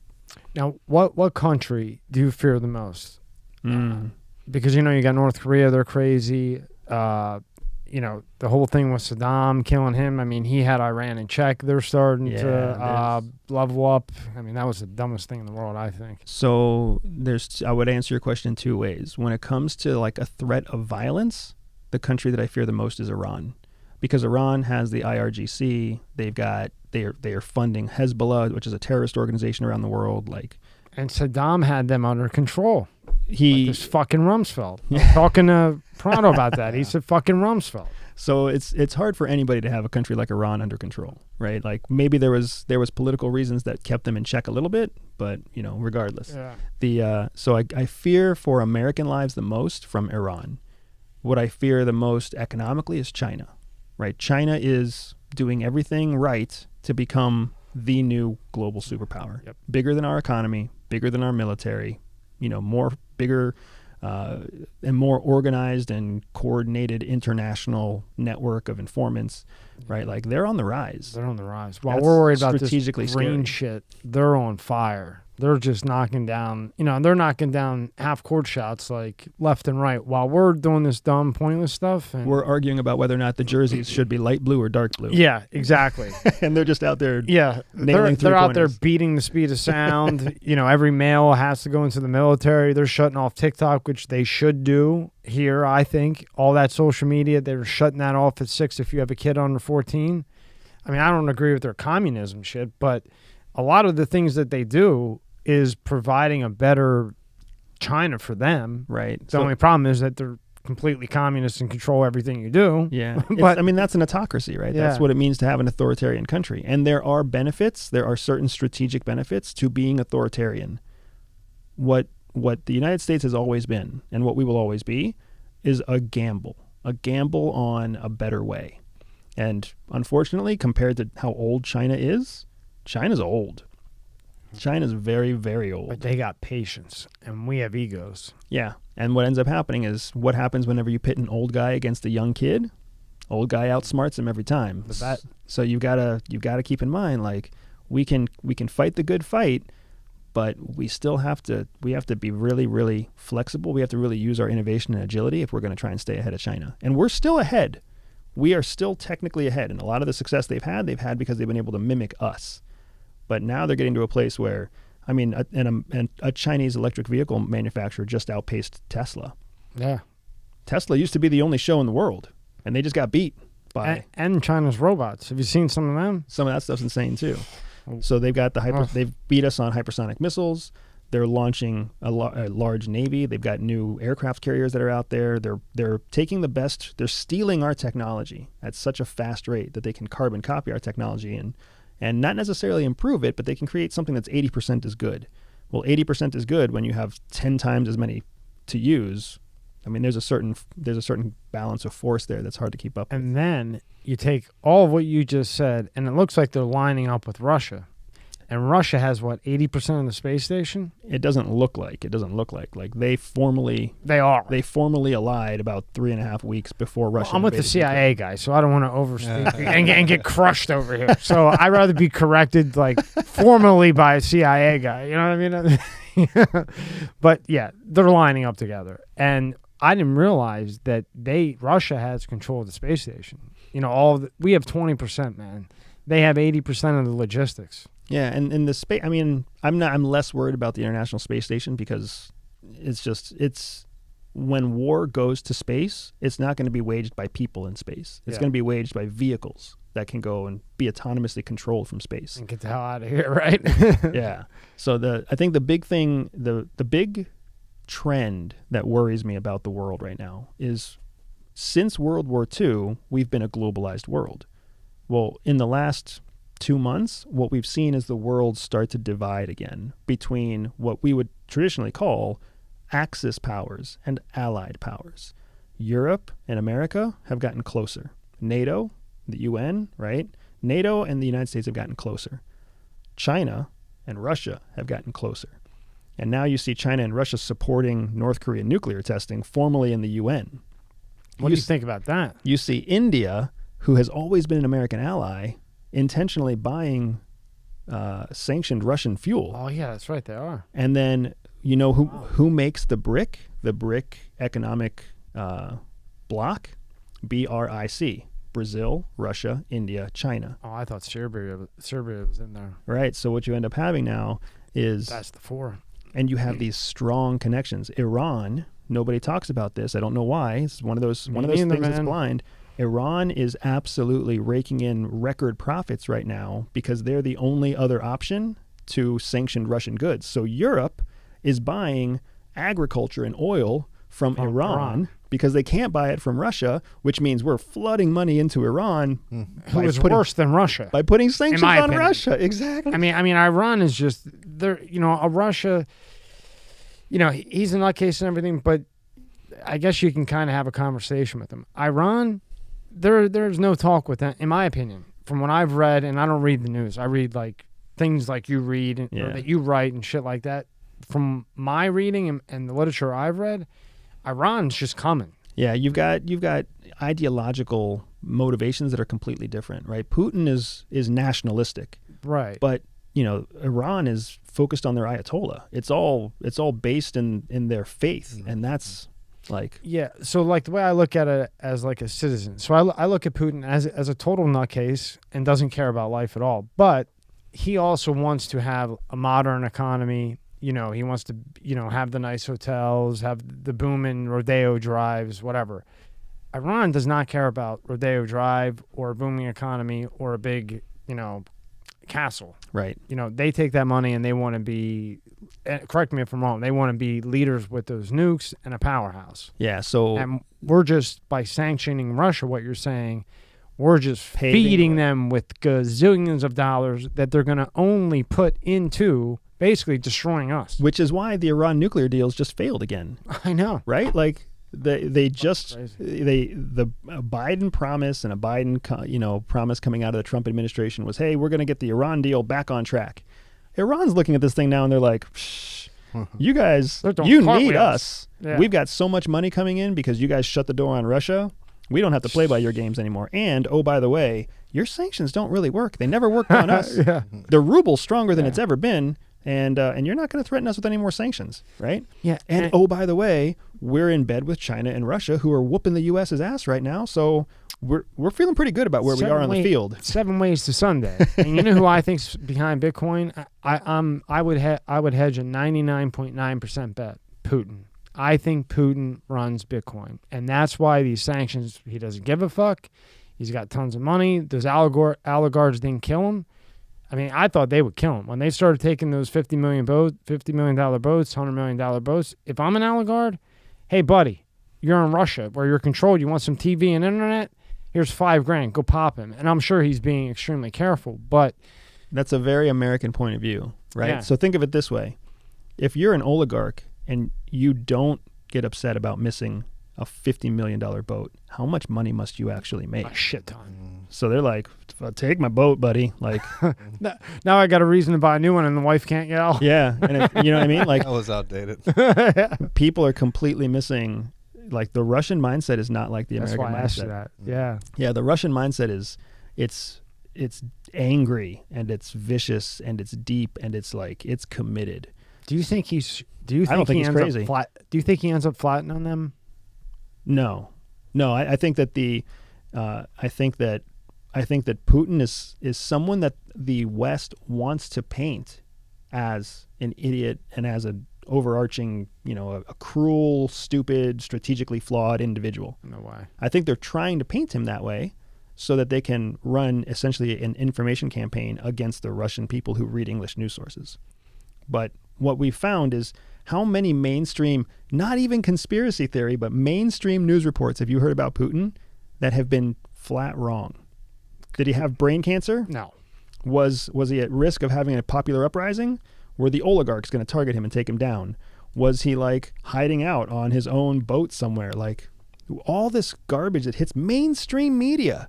Now, what country do you fear the most? Because, you got North Korea, they're crazy. The whole thing with Saddam killing him. I mean, he had Iran in check. They're starting to level up. I mean, that was the dumbest thing in the world, I think. So I would answer your question in 2 ways. When it comes to like a threat of violence, the country that I fear the most is Iran. Because Iran has the IRGC, they are funding Hezbollah, which is a terrorist organization around the world. And Saddam had them under control. He this fucking Rumsfeld. I was talking to Prado about that. He said fucking Rumsfeld. So it's hard for anybody to have a country like Iran under control, right? Like maybe there was political reasons that kept them in check a little bit, but regardless. Yeah. So I fear for American lives the most from Iran. What I fear the most economically is China, right? China is doing everything right to become the new global superpower. Yep. Bigger than our economy, bigger than our military, bigger and more organized and coordinated international network of informants, right? Like they're on the rise. They're on the rise. While That's we're worried about this strategically green scary. shit, they're on fire. They're just knocking down, they're knocking down half-court shots like left and right while we're doing this dumb, pointless stuff. And We're arguing about whether or not the jerseys should be light blue or dark blue. yeah, exactly. And they're just out there. Yeah, Nailing they're out there three-pointers. beating the speed of sound. Every male has to go into the military. They're shutting off TikTok, which they should do here, I think. All that social media, they're shutting that off at 6 if you have a kid under 14. I mean, I don't agree with their communism shit, but a lot of the things that they do is providing a better China for them. Right. The only problem is that they're completely communist and control everything you do. Yeah. But I mean, that's an autocracy, right? Yeah. That's what it means to have an authoritarian country. And there are benefits. There are certain strategic benefits to being authoritarian. What the United States has always been, and what we will always be, is a gamble on a better way. And unfortunately, compared to how old China is, China's old. China's very, very old. But they got patience, and we have egos. Yeah. And what ends up happening is what happens whenever you pit an old guy against a young kid? Old guy outsmarts him every time. So you gotta keep in mind, like, we can fight the good fight, but we have to be really, really flexible. We have to really use our innovation and agility if we're going to try and stay ahead of China. And we're still ahead. We are still technically ahead. And a lot of the success they've had because they've been able to mimic us. But now they're getting to a place where, I mean, a Chinese electric vehicle manufacturer just outpaced Tesla. Yeah. Tesla used to be the only show in the world, and they just got beat by And China's robots. Have you seen some of them? some of that stuff's insane too. So they've got they've beat us on hypersonic missiles. They're launching a large navy. They've got new aircraft carriers that are out there. They're taking the best. They're stealing our technology at such a fast rate that they can carbon copy our technology and not necessarily improve it, but they can create something that's 80% as good. Well, 80% is good when you have 10 times as many to use. I mean, there's a certain balance of force there that's hard to keep up with. And then you take all of what you just said, and it looks like they're lining up with Russia. And Russia has, 80% of the space station? It doesn't look like. Like they formally allied about 3.5 weeks before Russia. Well, I'm with the invaded CIA guy, so I don't want to overspeak and get crushed over here. So I'd rather be corrected, formally by a CIA guy. You know what I mean? But yeah, they're lining up together. And I didn't realize that Russia has control of the space station. We have 20%, man. They have 80% of the logistics. Yeah, and in the space, I mean, I'm less worried about the International Space Station because it's when war goes to space, it's not going to be waged by people in space. It's going to be waged by vehicles that can go and be autonomously controlled from space. And get the hell out of here, right? Yeah. So I think the big thing, the big trend that worries me about the world right now is since World War II, we've been a globalized world. Well, in the last 2 months, what we've seen is the world start to divide again between what we would traditionally call Axis powers and allied powers. Europe and America have gotten closer. NATO, the UN, right? NATO and the United States have gotten closer. China and Russia have gotten closer. And now you see China and Russia supporting North Korean nuclear testing formally in the UN. What do you think about that? You see India, who has always been an American ally, intentionally buying sanctioned Russian fuel. Oh, yeah, that's right. They are. And then, who makes the BRIC? The BRIC economic bloc? BRIC. Brazil, Russia, India, China. Oh, I thought Serbia was in there. Right. So what you end up having now is... That's the 4. And you have these strong connections. Iran, nobody talks about this. I don't know why. It's one of those things that's blind. Iran is absolutely raking in record profits right now because they're the only other option to sanctioned Russian goods. So Europe is buying agriculture and oil from Iran because they can't buy it from Russia, which means we're flooding money into Iran. Who is worse than Russia. By putting sanctions on opinion. Russia. Exactly. I mean, Iran is just, Russia, he's a nutcase and everything, but I guess you can kind of have a conversation with him. Iran... There's no talk with that, in my opinion. From what I've read, and I don't read the news. I read things like you read or that you write and shit like that. From my reading and the literature I've read, Iran's just coming. Yeah, you've got ideological motivations that are completely different, right? Putin is nationalistic, right? But Iran is focused on their Ayatollah. It's all based in their faith, and that's like Yeah. So like the way I look at it as like a citizen. So I look at Putin as a total nutcase and doesn't care about life at all. But he also wants to have a modern economy. You know, he wants to, you know, have the nice hotels, have the booming rodeo drives, whatever. Iran does not care about rodeo drive or a booming economy or a big, you know, castle. right. You know, they take that money and they want to be, correct me if I'm wrong, they want to be leaders with those nukes and a powerhouse. Yeah. So And we're just, by sanctioning Russia, what you're saying, we're just Paving feeding the way. them with gazillions of dollars that they're going to only put into basically destroying us. which is why the Iran nuclear deals just failed again, I know. right? Like they just Crazy. the Biden promise and a Biden promise coming out of the Trump administration was, hey, we're going to get the Iran deal back on track. Iran's looking at this thing now and they're like, Psh, you guys, They're doing you need cartwheels. us. Yeah. We've got so much money coming in because you guys shut the door on Russia. We don't have to play by your games anymore. And oh, by the way, your sanctions don't really work. They never worked on us. Yeah. The ruble's stronger than Yeah. it's ever been. And you're not going to threaten us with any more sanctions, right? Yeah. And oh, by the way, we're in bed with China and Russia, who are whooping the U.S.'s ass right now. So we're feeling pretty good about where we are on the field. 7 ways to Sunday. And you know who I think's behind Bitcoin? I would hedge a 99.9% bet. Putin. I think Putin runs Bitcoin, and that's why these sanctions. He doesn't give a fuck. He's got tons of money. Those oligarchs didn't kill him. I mean, I thought they would kill him when they started taking those $50 million boats, $100 million boats. If I'm an oligarch, hey buddy, you're in Russia where you're controlled. You want some TV and internet? Here's $5,000. Go pop him. And I'm sure he's being extremely careful, but That's a very American point of view, right? Yeah. So think of it this way. If you're an oligarch and you don't get upset about missing a $50 million boat, how much money must you actually make? a shit ton. So they're like, take my boat, buddy. Like, Now I got a reason to buy a new one, and the wife can't yell. yeah. And you know what I mean? Like, That was outdated. people are completely missing, like, the Russian mindset is not like the That's American why I asked you mindset. that. Yeah. Yeah, the Russian mindset is it's angry and it's vicious and it's deep and it's like it's committed. Do you think he's? Do you think I don't think he he's ends crazy. up flat? Do you think he ends up flattening on them? No, I think that I think that Putin is someone that the West wants to paint as an idiot and as an overarching, a cruel, stupid, strategically flawed individual. No way. I think they're trying to paint him that way so that they can run essentially an information campaign against the Russian people who read English news sources. But what we found is how many mainstream, not even conspiracy theory, but mainstream news reports have you heard about Putin that have been flat wrong? Did he have brain cancer? No. Was he at risk of having a popular uprising? Were the oligarchs going to target him and take him down? Was he like hiding out on his own boat somewhere? Like all this garbage that hits mainstream media.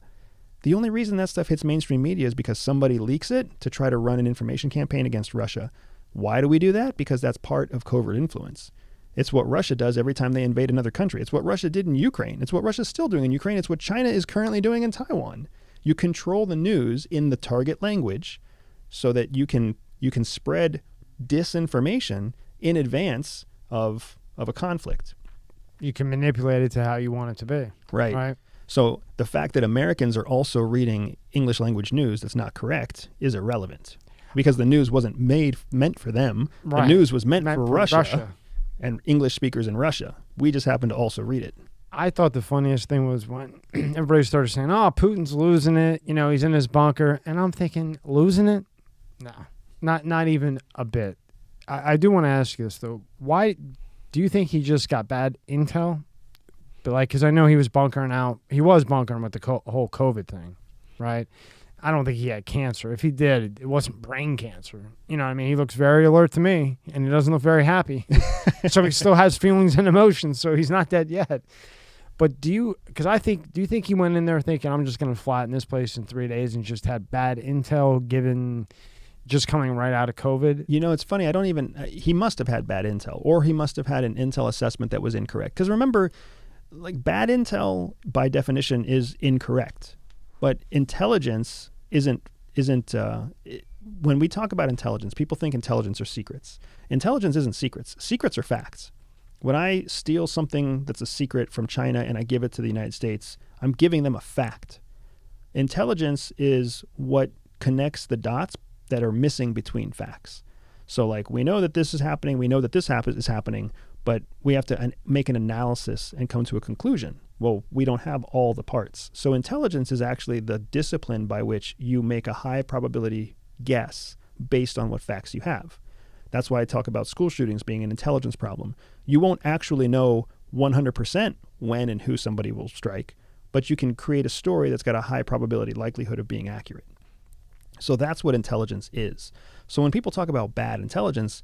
The only reason that stuff hits mainstream media is because somebody leaks it to try to run an information campaign against Russia. Why do we do that? Because that's part of covert influence. It's what Russia does every time they invade another country. It's what Russia did in Ukraine. It's what Russia's still doing in Ukraine. It's what China is currently doing in Taiwan. You control the news in the target language so that you can spread disinformation in advance of a conflict. You can manipulate it to how you want it to be. Right. Right. So the fact that Americans are also reading English language news that's not correct is irrelevant because the news wasn't meant for them. Right. The news was meant for Russia, Russia. and English speakers in Russia. We just happen to also read it. I thought the funniest thing was when everybody started saying, "Oh, Putin's losing it. He's in his bunker," and I'm thinking, losing it? No, not even a bit. I do want to ask you this though. Why do you think he just got bad intel? But because I know he was bunkering out. He was bunkering with the whole COVID thing, right? I don't think he had cancer. If he did, it wasn't brain cancer. You know what I mean? He looks very alert to me, and he doesn't look very happy. So he still has feelings and emotions, so he's not dead yet. But do you think he went in there thinking, I'm just going to flatten this place in 3 days and just had bad intel given just coming right out of COVID? It's funny. He must have had bad intel, or he must have had an intel assessment that was incorrect. Because remember, like, bad intel by definition is incorrect, but intelligence isn't when we talk about intelligence, people think intelligence are secrets. Intelligence isn't secrets. Secrets are facts. When I steal something that's a secret from China and I give it to the United States, I'm giving them a fact. Intelligence is what connects the dots that are missing between facts. So like, we know that this is happening, we know that this is happening, but we have to make an analysis and come to a conclusion. Well, we don't have all the parts. So intelligence is actually the discipline by which you make a high probability guess based on what facts you have. That's why I talk about school shootings being an intelligence problem. You won't actually know 100% when and who somebody will strike, but you can create a story that's got a high probability likelihood of being accurate. So that's what intelligence is. So when people talk about bad intelligence,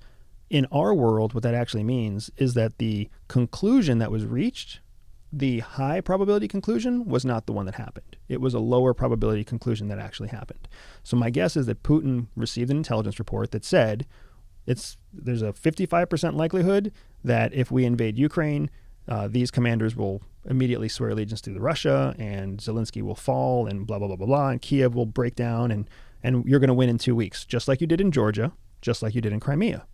in our world, what that actually means is that the conclusion that was reached, the high probability conclusion, was not the one that happened. It was a lower probability conclusion that actually happened. So my guess is that Putin received an intelligence report that said there's a 55% likelihood that if we invade Ukraine, these commanders will immediately swear allegiance to Russia, and Zelensky will fall, and blah, blah, blah, blah, blah, and Kiev will break down, and you're going to win in 2 weeks, just like you did in Georgia, just like you did in Crimea.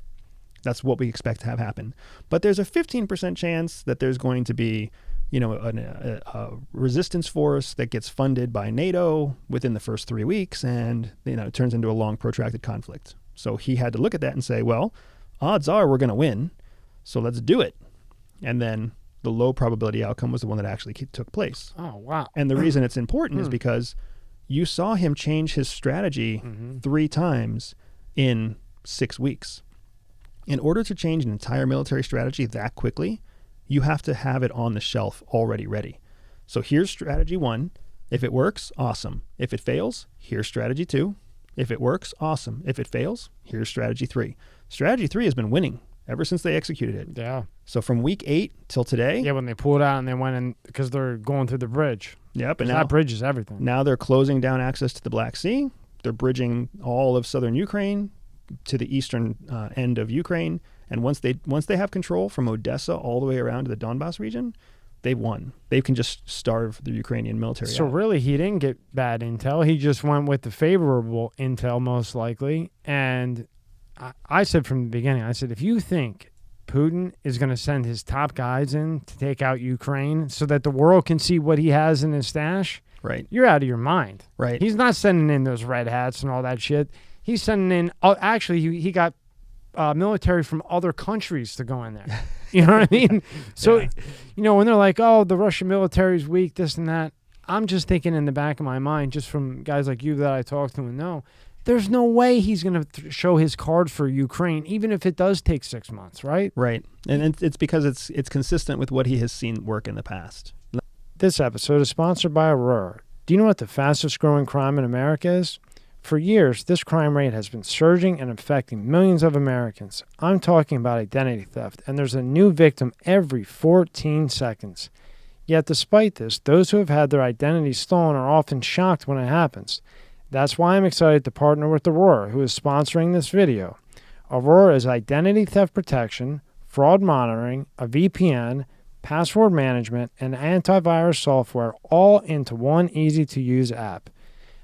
That's what we expect to have happen. But there's a 15% chance that there's going to be, a resistance force that gets funded by NATO within the first 3 weeks, and it turns into a long, protracted conflict. So he had to look at that and say, well, odds are we're going to win, so let's do it. And then the low probability outcome was the one that actually took place. Oh, wow. And the reason it's important is because you saw him change his strategy 3 times in 6 weeks. In order to change an entire military strategy that quickly, you have to have it on the shelf already ready. So here's strategy 1. If it works, awesome. If it fails, here's strategy 2. If it works, awesome. If it fails, here's strategy 3. Strategy 3 has been winning ever since they executed it. Yeah. So from week 8 till today. Yeah, when they pulled out and they went in because they're going through the bridge. Yep. And now, that bridge is everything. Now they're closing down access to the Black Sea. They're bridging all of southern Ukraine to the eastern end of Ukraine. And once they have control from Odessa all the way around to the Donbass region, they've won. They can just starve the Ukrainian military So out. really, he didn't get bad intel. He just went with the favorable intel, most likely. And I said from the beginning, I said, if you think Putin is going to send his top guys in to take out Ukraine so that the world can see what he has in his stash, Right. you're out of your mind. Right. He's not sending in those red hats and all that shit. He's sending in, actually, he got military from other countries to go in there. You know what I mean? So, when they're like, oh, the Russian military's weak, this and that, I'm just thinking in the back of my mind, just from guys like you that I talk to and know, there's no way he's going to show his cards for Ukraine, even if it does take 6 months, right? Right. And it's because it's consistent with what he has seen work in the past. This episode is sponsored by Aurora. Do you know what the fastest growing crime in America is? For years, this crime rate has been surging and affecting millions of Americans. I'm talking about identity theft, and there's a new victim every 14 seconds. Yet despite this, those who have had their identity stolen are often shocked when it happens. That's why I'm excited to partner with Aurora, who is sponsoring this video. Aurora is identity theft protection, fraud monitoring, a VPN, password management, and antivirus software all into one easy-to-use app.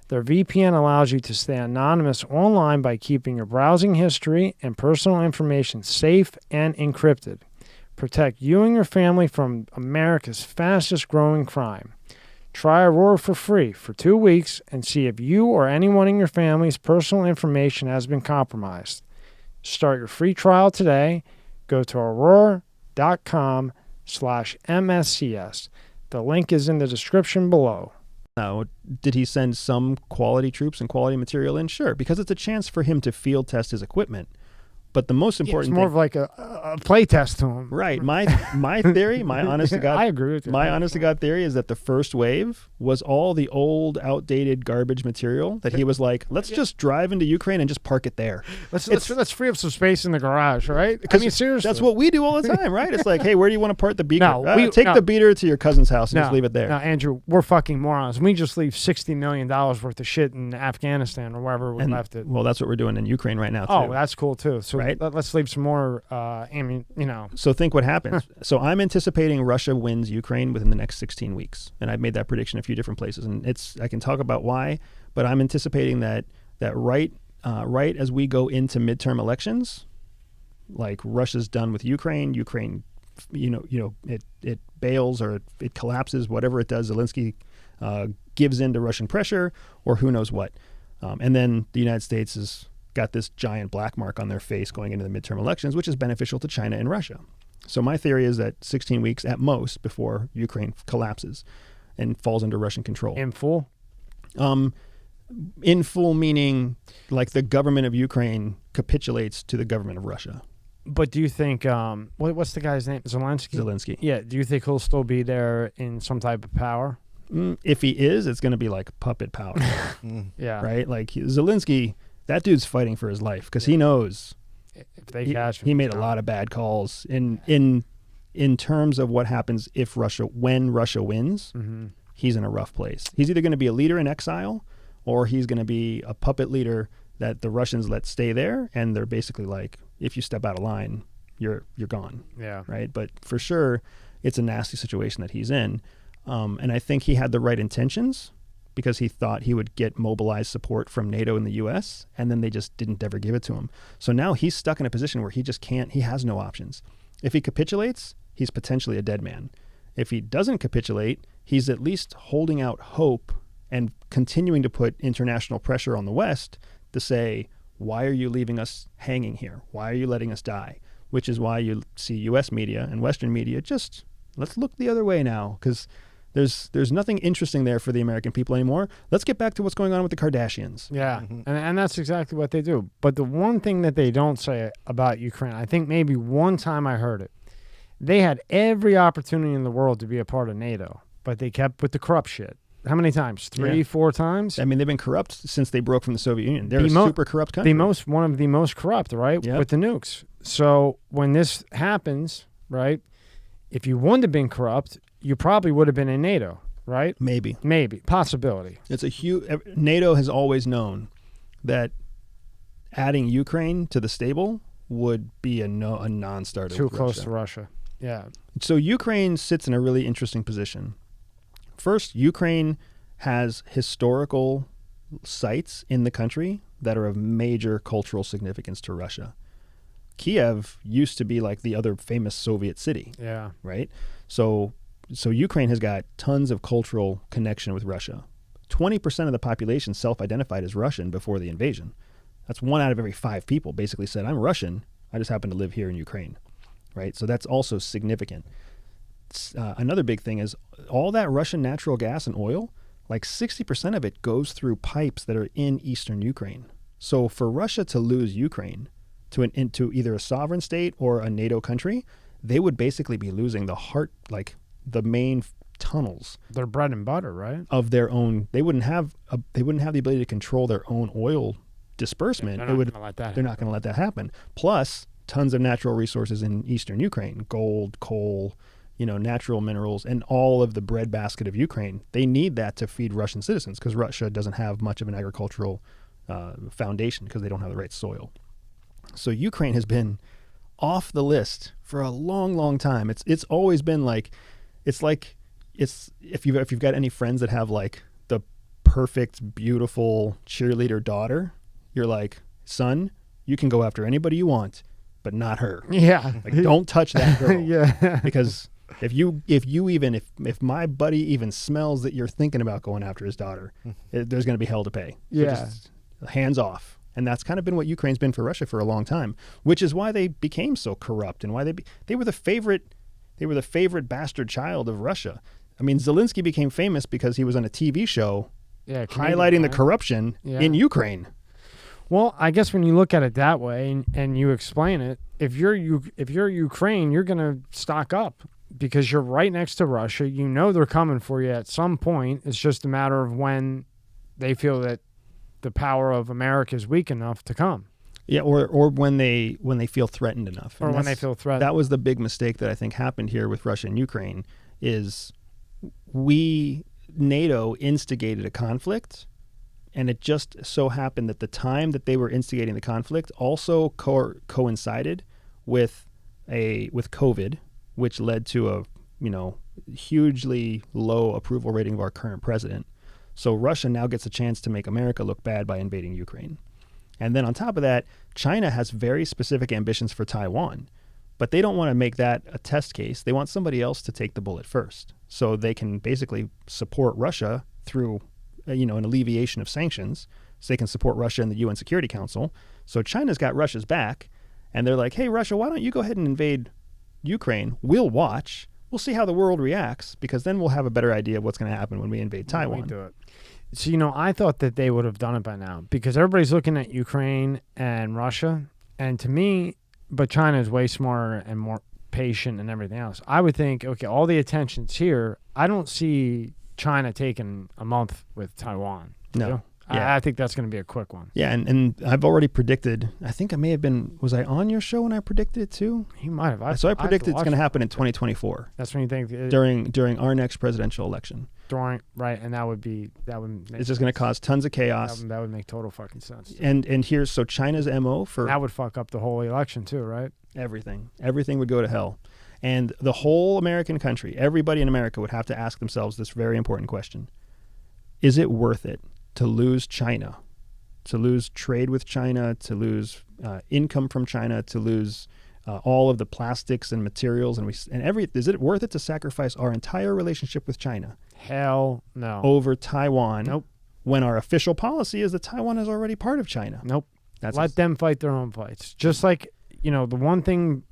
Their VPN allows you to stay anonymous online by keeping your browsing history and personal information safe and encrypted. Protect you and your family from America's fastest growing crime. Try Aurora for free for 2 weeks and see if you or anyone in your family's personal information has been compromised. Start your free trial today. Go to aurora.com/MSCS. The link is in the description below. Now, did he send some quality troops and quality material in? Sure, because it's a chance for him to field test his equipment. But the most important it's more thing, of like a play test to him. Right. My theory, my honest to God, I agree with you. My honest to God theory is that the first wave was all the old, outdated garbage material that he was like, let's just drive into Ukraine and just park it there. Let's free up some space in the garage, right? I mean, seriously. That's what we do all the time, right? It's like, hey, where do you want to park the beaker? No, the beater to your cousin's house and just leave it there. No, Andrew, we're fucking morons. We just leave $60 million worth of shit in Afghanistan or wherever we left it. Well, that's what we're doing in Ukraine right now, too. Oh, that's cool, too. So right? Let's leave some more, So think what happens. So I'm anticipating Russia wins Ukraine within the next 16 weeks. And I've made that prediction in a few different places. And I can talk about why, but I'm anticipating that right right as we go into midterm elections, like Russia's done with Ukraine, it bails or it collapses, whatever it does, Zelensky gives in to Russian pressure or who knows what. And then the United States has got this giant black mark on their face going into the midterm elections, which is beneficial to China and Russia. So my theory is that 16 weeks at most before Ukraine collapses and falls under Russian control. In full? In full meaning like the government of Ukraine capitulates to the government of Russia. But do you think, what's the guy's name? Zelensky. Yeah. Do you think he'll still be there in some type of power? If he is, it's going to be like puppet power. Yeah. Right? Like Zelensky, that dude's fighting for his life because he knows if they catch him, he made a lot of bad calls in terms of what happens when Russia wins. Mm-hmm. He's in a rough place. He's either going to be a leader in exile or he's going to be a puppet leader that the Russians let stay there, and they're basically like, if you step out of line, you're gone. Yeah. Right? But for sure, it's a nasty situation that he's in. And I think he had the right intentions because he thought he would get mobilized support from NATO and the U.S., and then they just didn't ever give it to him. So now he's stuck in a position where he just can't, he has no options. If he capitulates, he's potentially a dead man. If he doesn't capitulate, he's at least holding out hope and continuing to put international pressure on the West to say, why are you leaving us hanging here? Why are you letting us die? Which is why you see U.S. media and Western media just, let's look the other way now, because there's nothing interesting there for the American people anymore. Let's get back to what's going on with the Kardashians. Yeah, and that's exactly what they do. But the one thing that they don't say about Ukraine, I think maybe one time I heard it, they had every opportunity in the world to be a part of NATO, but they kept with the corrupt shit. How many times? 4 times? I mean, they've been corrupt since they broke from the Soviet Union. They're a super corrupt country. One of the most corrupt, right? Yep. With the nukes. So when this happens, right, if you wouldn't have been corrupt, you probably would have been in NATO, right? Maybe. Possibility. It's a huge. NATO has always known that adding Ukraine to the stable would be a non-starter. Too close to Russia. Yeah. So Ukraine sits in a really interesting position. First, Ukraine has historical sites in the country that are of major cultural significance to Russia. Kiev used to be like the other famous Soviet city. Yeah. Right? So Ukraine has got tons of cultural connection with Russia. 20% of the population self-identified as Russian before the invasion. That's 1 out of every 5 people basically said, I'm Russian, I just happen to live here in Ukraine. Right? So that's also significant. Another big thing is all that Russian natural gas and oil, like 60% of it goes through pipes that are in eastern Ukraine. So for Russia to lose Ukraine into either a sovereign state or a NATO country, they would basically be losing the main tunnels. Their bread and butter, right? Of their own. They wouldn't have the ability to control their own oil disbursement. They're not going to let that happen. Plus, tons of natural resources in eastern Ukraine: gold, coal, natural minerals, and all of the breadbasket of Ukraine. They need that to feed Russian citizens because Russia doesn't have much of an agricultural foundation because they don't have the right soil. So Ukraine has been off the list for a long, long time. It's always been like, if you've got any friends that have like the perfect, beautiful cheerleader daughter, you're like, son, you can go after anybody you want, but not her. Yeah. Like, don't touch that girl. Yeah. Because if my buddy even smells that you're thinking about going after his daughter, there's going to be hell to pay. So Yeah. just hands off. And that's kind of been what Ukraine's been for Russia for a long time, which is why they became so corrupt and why they were the favorite bastard child of Russia. I mean, Zelensky became famous because he was on a TV show highlighting the corruption in Ukraine. Well, I guess when you look at it that way and you explain it, if you're Ukraine, you're going to stock up because you're right next to Russia. You know they're coming for you at some point. It's just a matter of when they feel that the power of America is weak enough to come. Yeah, or when they feel threatened enough. Or when they feel threatened. That was the big mistake that I think happened here with Russia and Ukraine is NATO instigated a conflict, and it just so happened that the time that they were instigating the conflict also coincided with COVID, which led to a hugely low approval rating of our current president. So Russia now gets a chance to make America look bad by invading Ukraine. And then on top of that, China has very specific ambitions for Taiwan, but they don't want to make that a test case. They want somebody else to take the bullet first, so they can basically support Russia through, an alleviation of sanctions. So they can support Russia in the UN Security Council. So China's got Russia's back, and they're like, hey, Russia, why don't you go ahead and invade Ukraine? We'll watch. We'll see how the world reacts, because then we'll have a better idea of what's going to happen when we invade Taiwan. We do it. So, I thought that they would have done it by now, because everybody's looking at Ukraine and Russia. And to me, but China is way smarter and more patient and everything else. I would think, okay, all the attention's here. I don't see China taking a month with Taiwan. No. You? Yeah. I think that's going to be a quick one. Yeah, and I've already predicted, I think I may have been, was I on your show when I predicted it too? He might have. So I predicted it's going to happen in 2024. That's when you think during our next presidential election. Right, and that would make it's just going to cause tons of chaos. That would make total fucking sense. And here's, so China's MO for... That would fuck up the whole election too, right? Everything would go to hell. And the whole American country, everybody in America would have to ask themselves this very important question. Is it worth it to lose China, to lose trade with China, to lose income from China, to lose all of the plastics and materials is it worth it to sacrifice our entire relationship with China? Hell no. Over Taiwan? Nope. When our official policy is that Taiwan is already part of China? Nope. Let them fight their own fights. Just like, the one thing,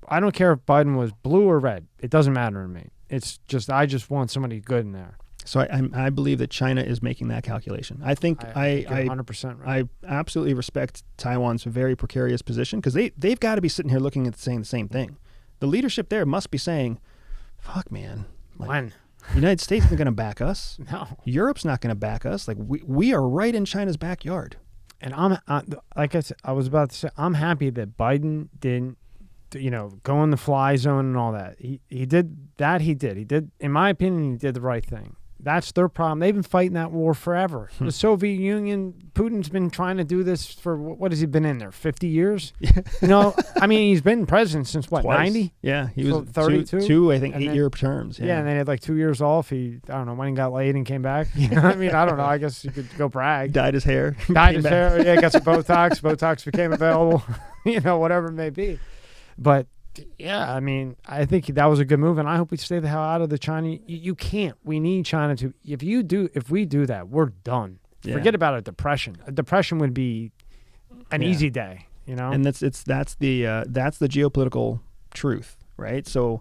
I don't care if Biden was blue or red. It doesn't matter to me. It's just, I just want somebody good in there. So I believe that China is making that calculation. I think you're 100% right. I absolutely respect Taiwan's very precarious position, because they've got to be sitting here looking at saying the same thing. The leadership there must be saying, "Fuck, man, when the United States isn't going to back us. No, Europe's not going to back us. Like we are right in China's backyard." And like I said, I was about to say, I'm happy that Biden didn't, go in the fly zone and all that. He did that. He did. In my opinion, he did the right thing. That's their problem. They've been fighting that war forever. The Soviet Union, Putin's been trying to do this for, what has he been in there, 50 years? He's been president since, what, Twice. 90? Yeah, he was 32? two, I think, And 8-year terms. Yeah, and then he had like 2 years off. He, I don't know, when he got laid and came back. I don't know. I guess you could go brag. Dyed his hair. Got some Botox. Botox became available, whatever it may be. But yeah, I think that was a good move, and I hope we stay the hell out of the China. You can't. We need China to. If we do that, we're done. Yeah. Forget about a depression. A depression would be an easy day, And that's the geopolitical truth, right? So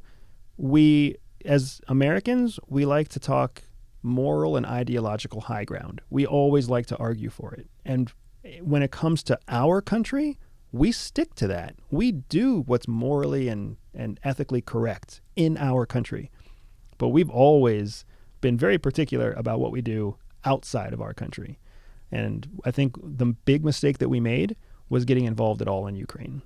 we, as Americans, we like to talk moral and ideological high ground. We always like to argue for it, and when it comes to our country, we stick to that. We do what's morally and ethically correct in our country. But we've always been very particular about what we do outside of our country. And I think the big mistake that we made was getting involved at all in Ukraine.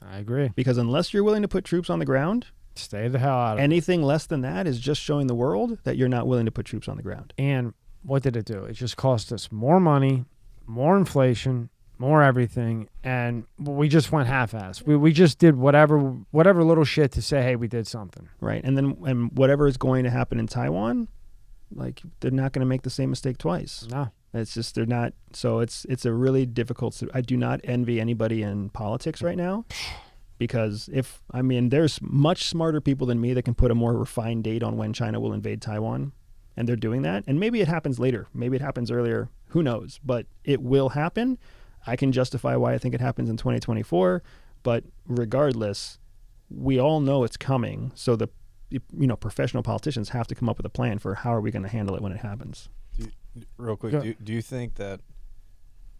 I agree. Because unless you're willing to put troops on the ground, stay the hell out of it. Anything less than that is just showing the world that you're not willing to put troops on the ground. And what did it do? It just cost us more money, more inflation, more everything, and we just went half-assed. We just did whatever little shit to say, hey, we did something. Right, and whatever is going to happen in Taiwan, like, they're not going to make the same mistake twice. No. It's just, they're not. So it's a really difficult. I do not envy anybody in politics right now, because there's much smarter people than me that can put a more refined date on when China will invade Taiwan, and they're doing that. And maybe it happens later. Maybe it happens earlier. Who knows? But it will happen. I can justify why I think it happens in 2024, but regardless, we all know it's coming. So professional politicians have to come up with a plan for how are we going to handle it when it happens. Real quick, do you think that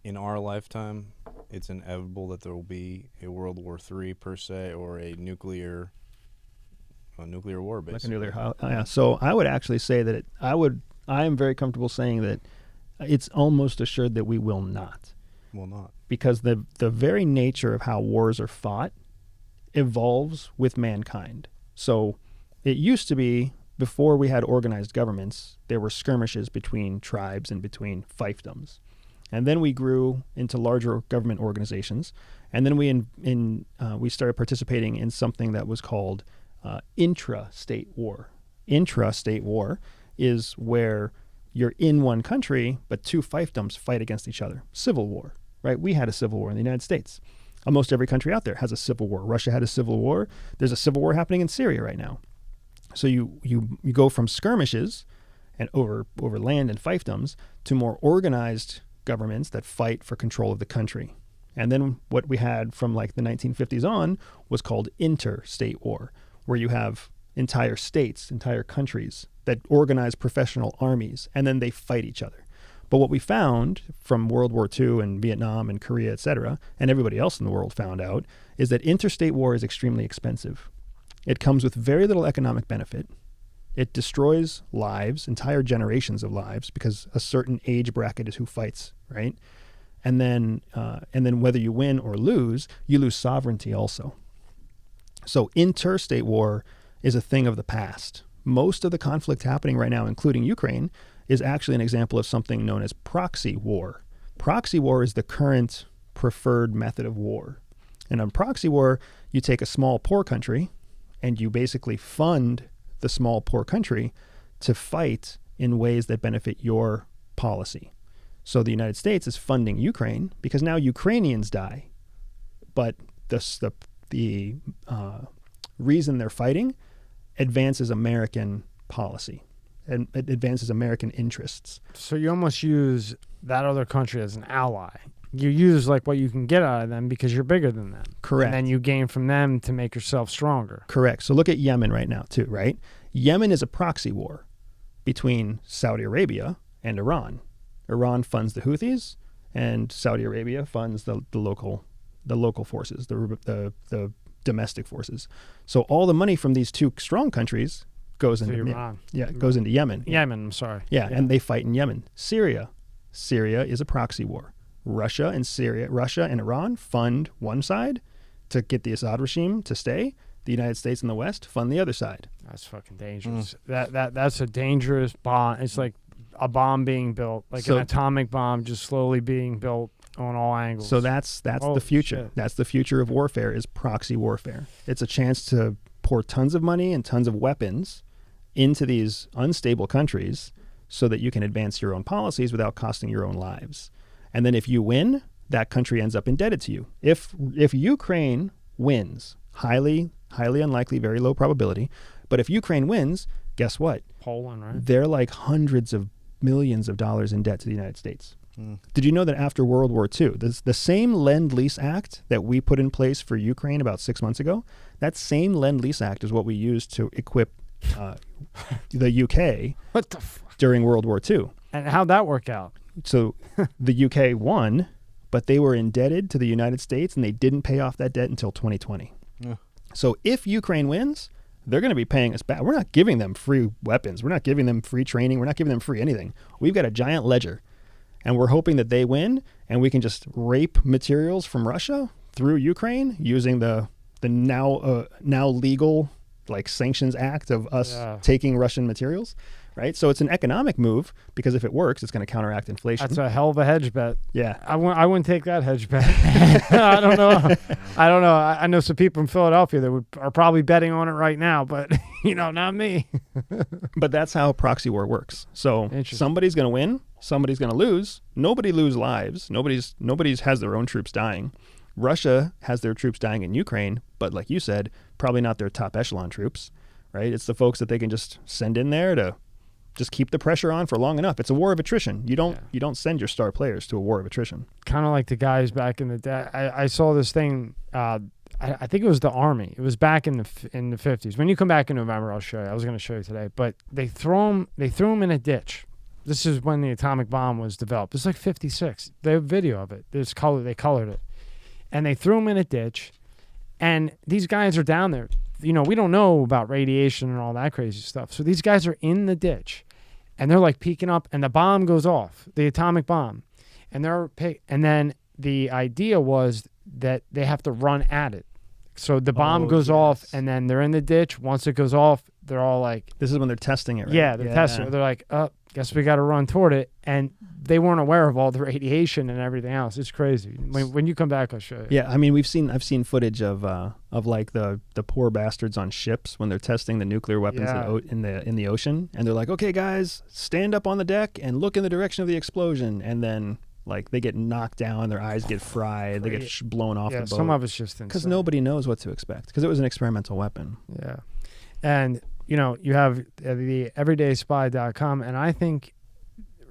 in our lifetime it's inevitable that there will be a World War III per se, or a nuclear war, basically? Like a nuclear, yeah. So I would actually say that I am very comfortable saying that it's almost assured that we will not. Will not. Because the very nature of how wars are fought evolves with mankind. So it used to be, before we had organized governments, there were skirmishes between tribes and between fiefdoms. And then we grew into larger government organizations. And then we started participating in something that was called intra-state war. Intra-state war is where you're in one country, but two fiefdoms fight against each other. Civil war. right? We had a civil war in the United States. Almost every country out there has a civil war. Russia had a civil war. There's a civil war happening in Syria right now. So you go from skirmishes and over land and fiefdoms to more organized governments that fight for control of the country. And then what we had from like the 1950s on was called interstate war, where you have entire states, entire countries that organize professional armies, and then they fight each other. But what we found from World War II and Vietnam and Korea, et cetera, and everybody else in the world found out, is that interstate war is extremely expensive. It comes with very little economic benefit. It destroys lives, entire generations of lives, because a certain age bracket is who fights, right? And then whether you win or lose, you lose sovereignty also. So interstate war is a thing of the past. Most of the conflict happening right now, including Ukraine, is actually an example of something known as proxy war. Proxy war is the current preferred method of war. And on proxy war, you take a small poor country and you basically fund the small poor country to fight in ways that benefit your policy. So the United States is funding Ukraine because now Ukrainians die. But the reason they're fighting advances American policy and it advances American interests. So you almost use that other country as an ally. You use like what you can get out of them because you're bigger than them. Correct. And then you gain from them to make yourself stronger. Correct. So look at Yemen right now too, right? Yemen is a proxy war between Saudi Arabia and Iran. Iran funds the Houthis and Saudi Arabia funds the local forces, the domestic forces. So all the money from these two strong countries goes into Iran. Yeah, it goes into Yemen. Yemen, I'm sorry. Yeah, and they fight in Yemen. Syria is a proxy war. Russia and Iran fund one side to get the Assad regime to stay. The United States and the West fund the other side. That's fucking dangerous. That's a dangerous bomb. It's like a bomb being built, like an atomic bomb just slowly being built on all angles. So that's the future. Shit. That's the future of warfare, is proxy warfare. It's a chance to pour tons of money and tons of weapons into these unstable countries so that you can advance your own policies without costing your own lives. And then if you win, that country ends up indebted to you. If Ukraine wins, highly unlikely, very low probability, but if Ukraine wins, guess what? Poland, right? They're like hundreds of millions of dollars in debt to the United States. Did you know that after World War II, the same Lend-Lease Act that we put in place for Ukraine about 6 months ago, that same Lend-Lease Act is what we used to equip the UK What the fuck? during World War II. And how'd that work out? So the UK won, but they were indebted to the United States, and they didn't pay off that debt until 2020. Yeah. So if Ukraine wins, they're going to be paying us back. We're not giving them free weapons. We're not giving them free training. We're not giving them free anything. We've got a giant ledger, and we're hoping that they win, and we can just rape materials from Russia through Ukraine using the now legal like sanctions act of us taking Russian materials, right? So it's an economic move because if it works, it's going to counteract inflation. That's a hell of a hedge bet. Yeah. I wouldn't take that hedge bet. I don't know. I know some people in Philadelphia that are probably betting on it right now, but not me. But that's how proxy war works. So somebody's going to win, somebody's going to lose. Nobody lose lives. Nobody's has their own troops dying. Russia has their troops dying in Ukraine, but like you said, probably not their top echelon troops, right? It's the folks that they can just send in there to just keep the pressure on for long enough. It's a war of attrition. You don't send your star players to a war of attrition. Kind of like the guys back in the day. I saw this thing. I think it was the Army. It was back in the 50s. When you come back in November, I'll show you. I was going to show you today, but they threw them in a ditch. This is when the atomic bomb was developed. It's like 56. They have video of it. They colored it. And they threw them in a ditch, and these guys are down there. We don't know about radiation and all that crazy stuff. So these guys are in the ditch, and they're like peeking up, and the bomb goes off, the atomic bomb, and then the idea was that they have to run at it. So the bomb goes off, and then they're in the ditch. Once it goes off, they're all like, this is when they're testing it, right? Yeah, they're testing it. They're like, guess we got to run toward it. And they weren't aware of all the radiation and everything else. It's crazy. When you come back, I'll show you. Yeah, I mean, I've seen footage of like the poor bastards on ships when they're testing the nuclear weapons in the ocean, and they're like, okay, guys, stand up on the deck and look in the direction of the explosion, and then Like they get knocked down, their eyes get fried, they get blown off the boat. Some of it's just insane. Because nobody knows what to expect. Because it was an experimental weapon. Yeah. And, you know, you have the everydayspy.com, and I think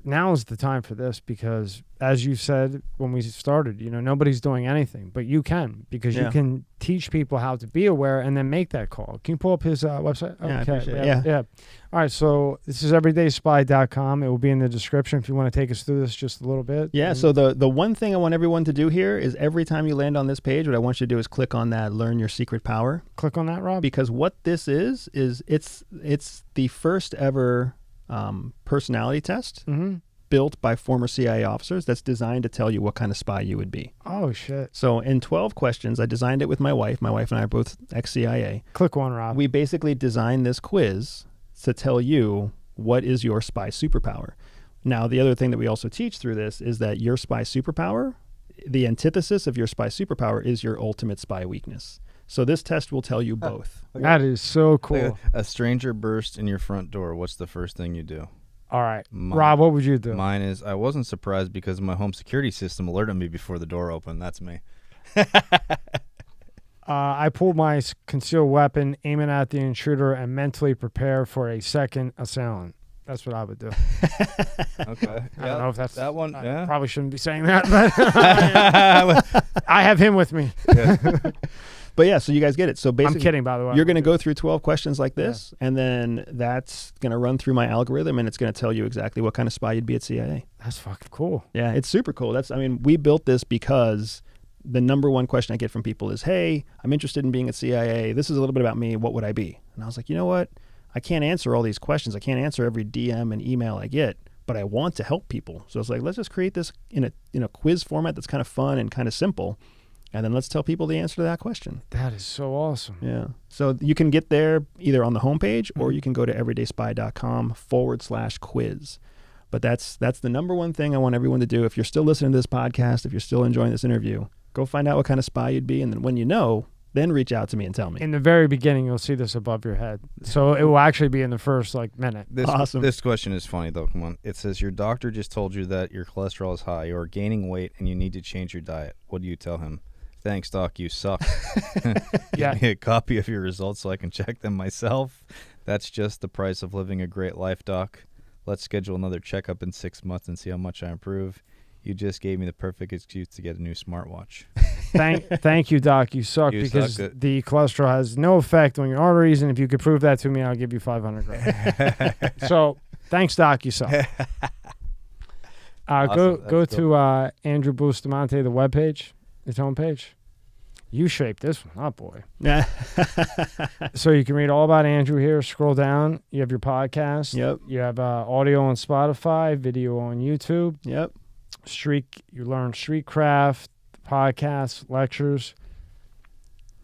now is the time for this because, as you said when we started, you know, nobody's doing anything, but you can because you can teach people how to be aware and then make that call. Can you pull up his website? Yeah, I appreciate it. Yeah. All right, so this is everydayspy.com. It will be in the description if you want to take us through this just a little bit. Yeah, so the one thing I want everyone to do here is every time you land on this page, what I want you to do is click on that Learn Your Secret Power. Click on that, Rob. Because what this is it's the first ever personality test built by former CIA officers that's designed to tell you what kind of spy you would be. Oh, shit. So in 12 questions, I designed it with my wife. My wife and I are both ex-CIA. Click one, Rob. We basically designed this quiz to tell you what is your spy superpower. Now, the other thing that we also teach through this is that your spy superpower, the antithesis of your spy superpower is your ultimate spy weakness. So this test will tell you both. That is so cool. Like a stranger burst in your front door. What's the first thing you do? All right. Rob, what would you do? Mine is I wasn't surprised because my home security system alerted me before the door opened. That's me. I pulled my concealed weapon, aim it at the intruder, and mentally prepare for a second assailant. That's what I would do. Okay. I don't know if that's that one. I probably shouldn't be saying that, but I have him with me. Yeah. But yeah, so you guys get it. So basically, I'm kidding, by the way. You're going to go through 12 questions like this, and then that's going to run through my algorithm, and it's going to tell you exactly what kind of spy you'd be at CIA. That's fucking cool. Yeah, it's super cool. We built this because the number one question I get from people is, hey, I'm interested in being at CIA. This is a little bit about me. What would I be? And I was like, you know what? I can't answer all these questions. I can't answer every DM and email I get, but I want to help people. So it's like, let's just create this in a quiz format that's kind of fun and kind of simple. And then let's tell people the answer to that question. That is so awesome. Yeah. So you can get there either on the homepage or you can go to everydayspy.com/quiz. But that's the number one thing I want everyone to do. If you're still listening to this podcast, if you're still enjoying this interview, go find out what kind of spy you'd be. And then when you know, then reach out to me and tell me. In the very beginning, you'll see this above your head. So it will actually be in the first minute. Awesome. This question is funny, though. Come on. It says your doctor just told you that your cholesterol is high. You are gaining weight and you need to change your diet. What do you tell him? Thanks, doc. You suck. Give me a copy of your results so I can check them myself. That's just the price of living a great life, doc. Let's schedule another checkup in 6 months and see how much I improve. You just gave me the perfect excuse to get a new smartwatch. Thank you, doc. You suck because the cholesterol has no effect on your arteries, and if you could prove that to me, I'll give you $500. So, thanks, doc. You suck. Awesome. Go to Andrew Buestamente, the webpage. His homepage. You shaped this one up, boy. Yeah. So you can read all about Andrew here. Scroll down. You have your podcast. Yep. You have audio on Spotify, video on YouTube. Yep. You learn street craft, podcasts, lectures.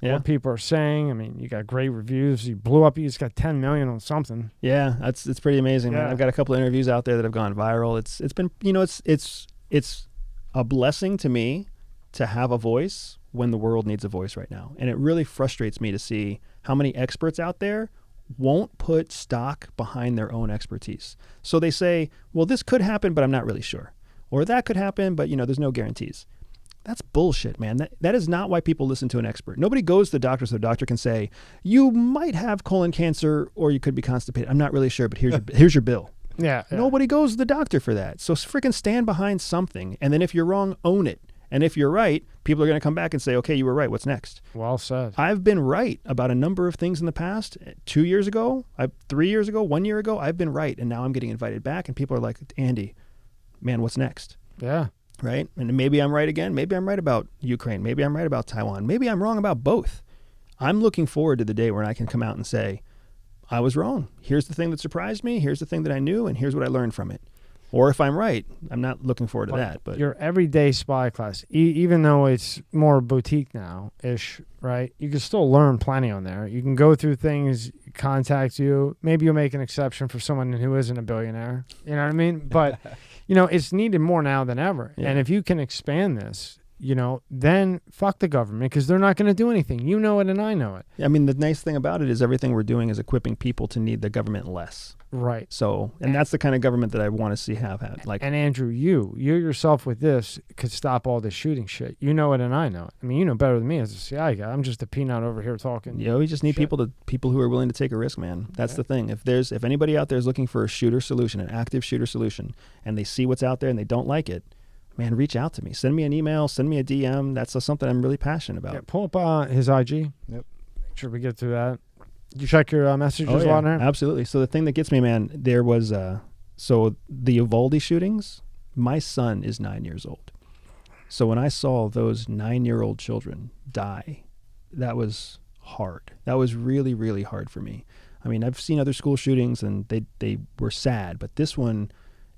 Yeah. What people are saying. I mean, you got great reviews. You blew up. You just got 10 million on something. Yeah, it's pretty amazing, man. I've got a couple of interviews out there that have gone viral. It's been, it's a blessing to me to have a voice when the world needs a voice right now. And it really frustrates me to see how many experts out there won't put stock behind their own expertise. So they say, well, this could happen, but I'm not really sure. Or that could happen, but there's no guarantees. That's bullshit, man. That is not why people listen to an expert. Nobody goes to the doctor so the doctor can say, you might have colon cancer or you could be constipated. I'm not really sure, but here's your bill. Yeah. Nobody goes to the doctor for that. So freaking stand behind something. And then if you're wrong, own it. And if you're right, people are going to come back and say, okay, you were right. What's next? Well said. I've been right about a number of things in the past. 2 years ago, 3 years ago, 1 year ago, I've been right. And now I'm getting invited back. And people are like, Andy, man, what's next? Yeah. Right? And maybe I'm right again. Maybe I'm right about Ukraine. Maybe I'm right about Taiwan. Maybe I'm wrong about both. I'm looking forward to the day when I can come out and say, I was wrong. Here's the thing that surprised me. Here's the thing that I knew. And here's what I learned from it. Or if I'm right, I'm not looking forward to that. But your everyday spy class, even though it's more boutique now-ish, right? You can still learn plenty on there. You can go through things, contact you. Maybe you'll make an exception for someone who isn't a billionaire. You know what I mean? But, it's needed more now than ever. Yeah. And if you can expand this, then fuck the government because they're not going to do anything. You know it and I know it. I mean, the nice thing about it is everything we're doing is equipping people to need the government less. Right. So, and that's the kind of government that I want to see have had. Like, and Andrew, you yourself with this could stop all this shooting shit. You know it and I know it. I mean, you know better than me as a CI guy. I'm just a peanut over here talking. we just need shit. people who are willing to take a risk, man. That's the thing. If anybody out there is looking for a shooter solution, an active shooter solution, and they see what's out there and they don't like it, man, reach out to me. Send me an email. Send me a DM. That's something I'm really passionate about. Yeah, pull up his IG. Yep. Make sure we get to that. You check your messages on there? Absolutely. So the thing that gets me, man, there was so the Uvalde shootings. My son is 9 years old. So when I saw those 9-year-old children die, that was hard. That was really, really hard for me. I mean, I've seen other school shootings and they were sad, but this one,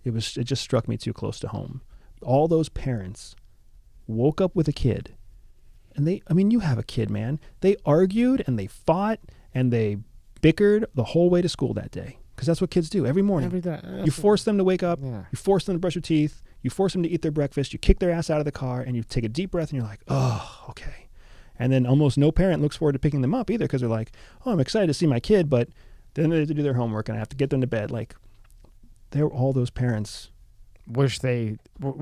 it just struck me too close to home. All those parents woke up with a kid, and you have a kid, man. They argued and they fought and they bickered the whole way to school that day, because that's what kids do every morning. Every day. You force them to wake up. Yeah. You force them to brush their teeth. You force them to eat their breakfast. You kick their ass out of the car, and you take a deep breath, and you're like, oh, okay. And then almost no parent looks forward to picking them up either, because they're like, oh, I'm excited to see my kid, but then they have to do their homework, and I have to get them to bed. Like, all those parents wish they were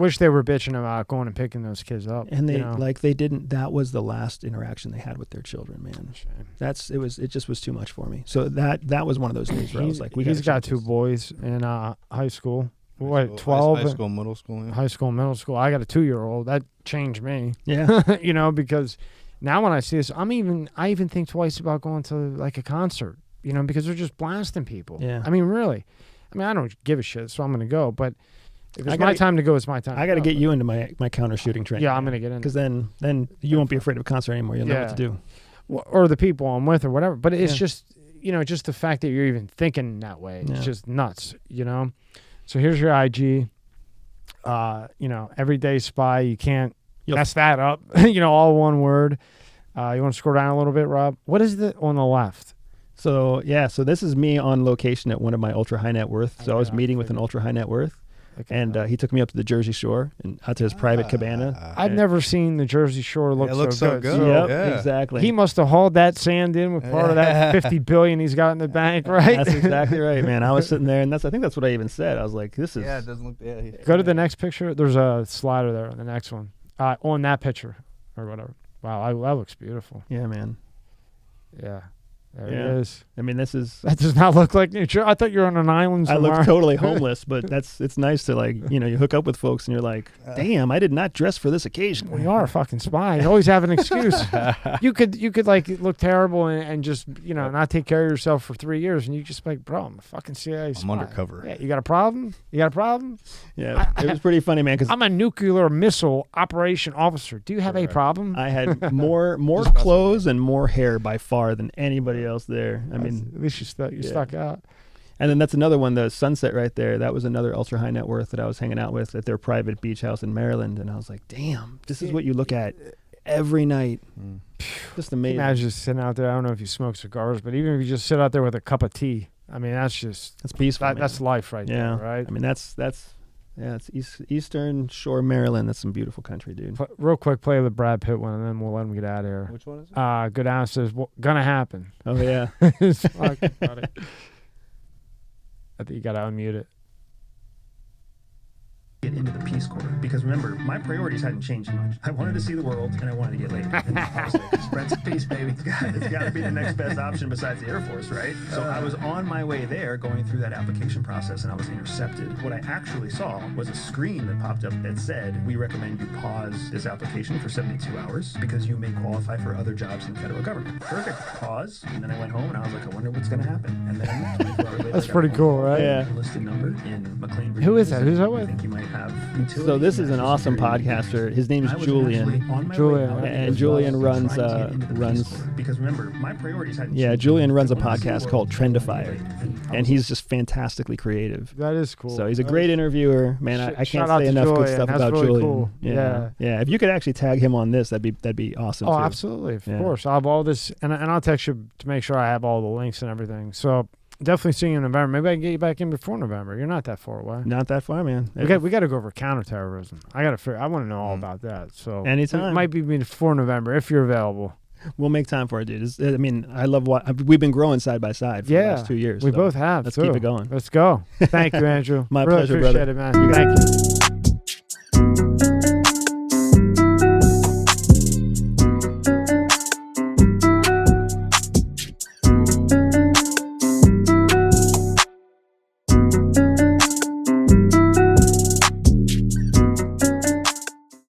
bitching about going and picking those kids up, and they didn't. That was the last interaction they had with their children, man. Shame. It just was too much for me. So that was one of those things where I was like, he's got two boys in high school. What, 12? 12? High school, middle school. Yeah. High school, middle school. I got a 2-year-old. That changed me. Yeah. Because now when I see this, I even think twice about going to like a concert, because they're just blasting people. Yeah. I mean, really. I don't give a shit, so I'm going to go. But if it's my time to go, it's my time. I got to get you into my counter shooting training. Yeah, I'm going to get in. Because then you won't be afraid of a concert anymore. You'll know what to do. Or the people I'm with or whatever. But it's just, just the fact that you're even thinking that way. It's just nuts, So here's your IG. Everyday spy. You can't mess that up. All one word. You want to scroll down a little bit, Rob? What is it on the left? So this is me on location at one of my ultra high net worth. So I was meeting with an ultra high net worth. Okay. And he took me up to the Jersey Shore and out to his private cabana. I've never seen the Jersey Shore look so good. Yep, exactly. He must have hauled that sand in with part of that $50 billion he's got in the bank, right? That's exactly right, man. I was sitting there, and I think that's what I even said. I was like, "This is." Yeah, it doesn't look. Yeah. Go to the next picture. There's a slider there on the next one. On that picture or whatever. Wow, that looks beautiful. Yeah, man. Yeah. There it is. I mean, that does not look like New Jersey. I thought you were on an island somewhere. I look totally homeless, but it's nice to you hook up with folks and you're like, damn, I did not dress for this occasion. Well, you are a fucking spy. You always have an excuse. You could like look terrible and just, not take care of yourself for 3 years and you just like, bro, I'm a fucking CIA spy. I'm undercover. Yeah, you got a problem? Yeah, it was pretty funny, man. Cause I'm a nuclear missile operation officer. Do you have a problem? I had more clothes and more hair by far than anybody else there. I mean, at least you stuck out. And then that's another one, the sunset right there. That was another ultra high net worth that I was hanging out with at their private beach house in Maryland. And I was like, damn, this is what you look at every night. Just amazing. Imagine just sitting out there. I don't know if you smoke cigars, but even if you just sit out there with a cup of tea, that's peaceful. That's life right there, right? I mean, it's Eastern Shore, Maryland. That's some beautiful country, dude. Real quick, play the Brad Pitt one, and then we'll let him get out of here. Which one is it? Good answer says, gonna happen. Oh, yeah. It's fucking funny. I think you got to unmute it. Get into the Peace Corps, because remember, my priorities hadn't changed much. I wanted to see the world and I wanted to get laid. And I was like, spread some peace, baby. It's got to be the next best option besides the Air Force, right? So I was on my way there going through that application process and I was intercepted. What I actually saw was a screen that popped up that said, we recommend you pause this application for 72 hours because you may qualify for other jobs in the federal government. Perfect. Pause. And then I went home and I was like, I wonder what's going to happen. And then 24 hours later, that's pretty cool, right? Yeah. Enlisted number in McLean, Virginia. Who is that? Who's that with? I think you might have utility. So this is an awesome podcaster. His name is Julian. And Julian runs because remember, my priorities hadn't Yeah, changed. Julian runs a podcast called Trendifier, and he's just fantastically creative. That is cool. So he's a great interviewer, man. I can't say enough good stuff about really Julian. Cool. Yeah. If you could actually tag him on this, that'd be awesome. Oh, too. absolutely, of course. I'll have all this, and I'll text you to make sure I have all the links and everything. So definitely see you in November. Maybe I can get you back in before November. You're not that far away. Not that far, man. We got to go over counterterrorism. I want to know all about that. So Anytime. it might be before November if you're available. We'll make time for it, dude. I mean, I love what we've been growing side by side for the last 2 years. We so both have. Let's too. keep it going. Let's go. Thank you, Andrew. My really pleasure, appreciate brother. it, man. Thank you.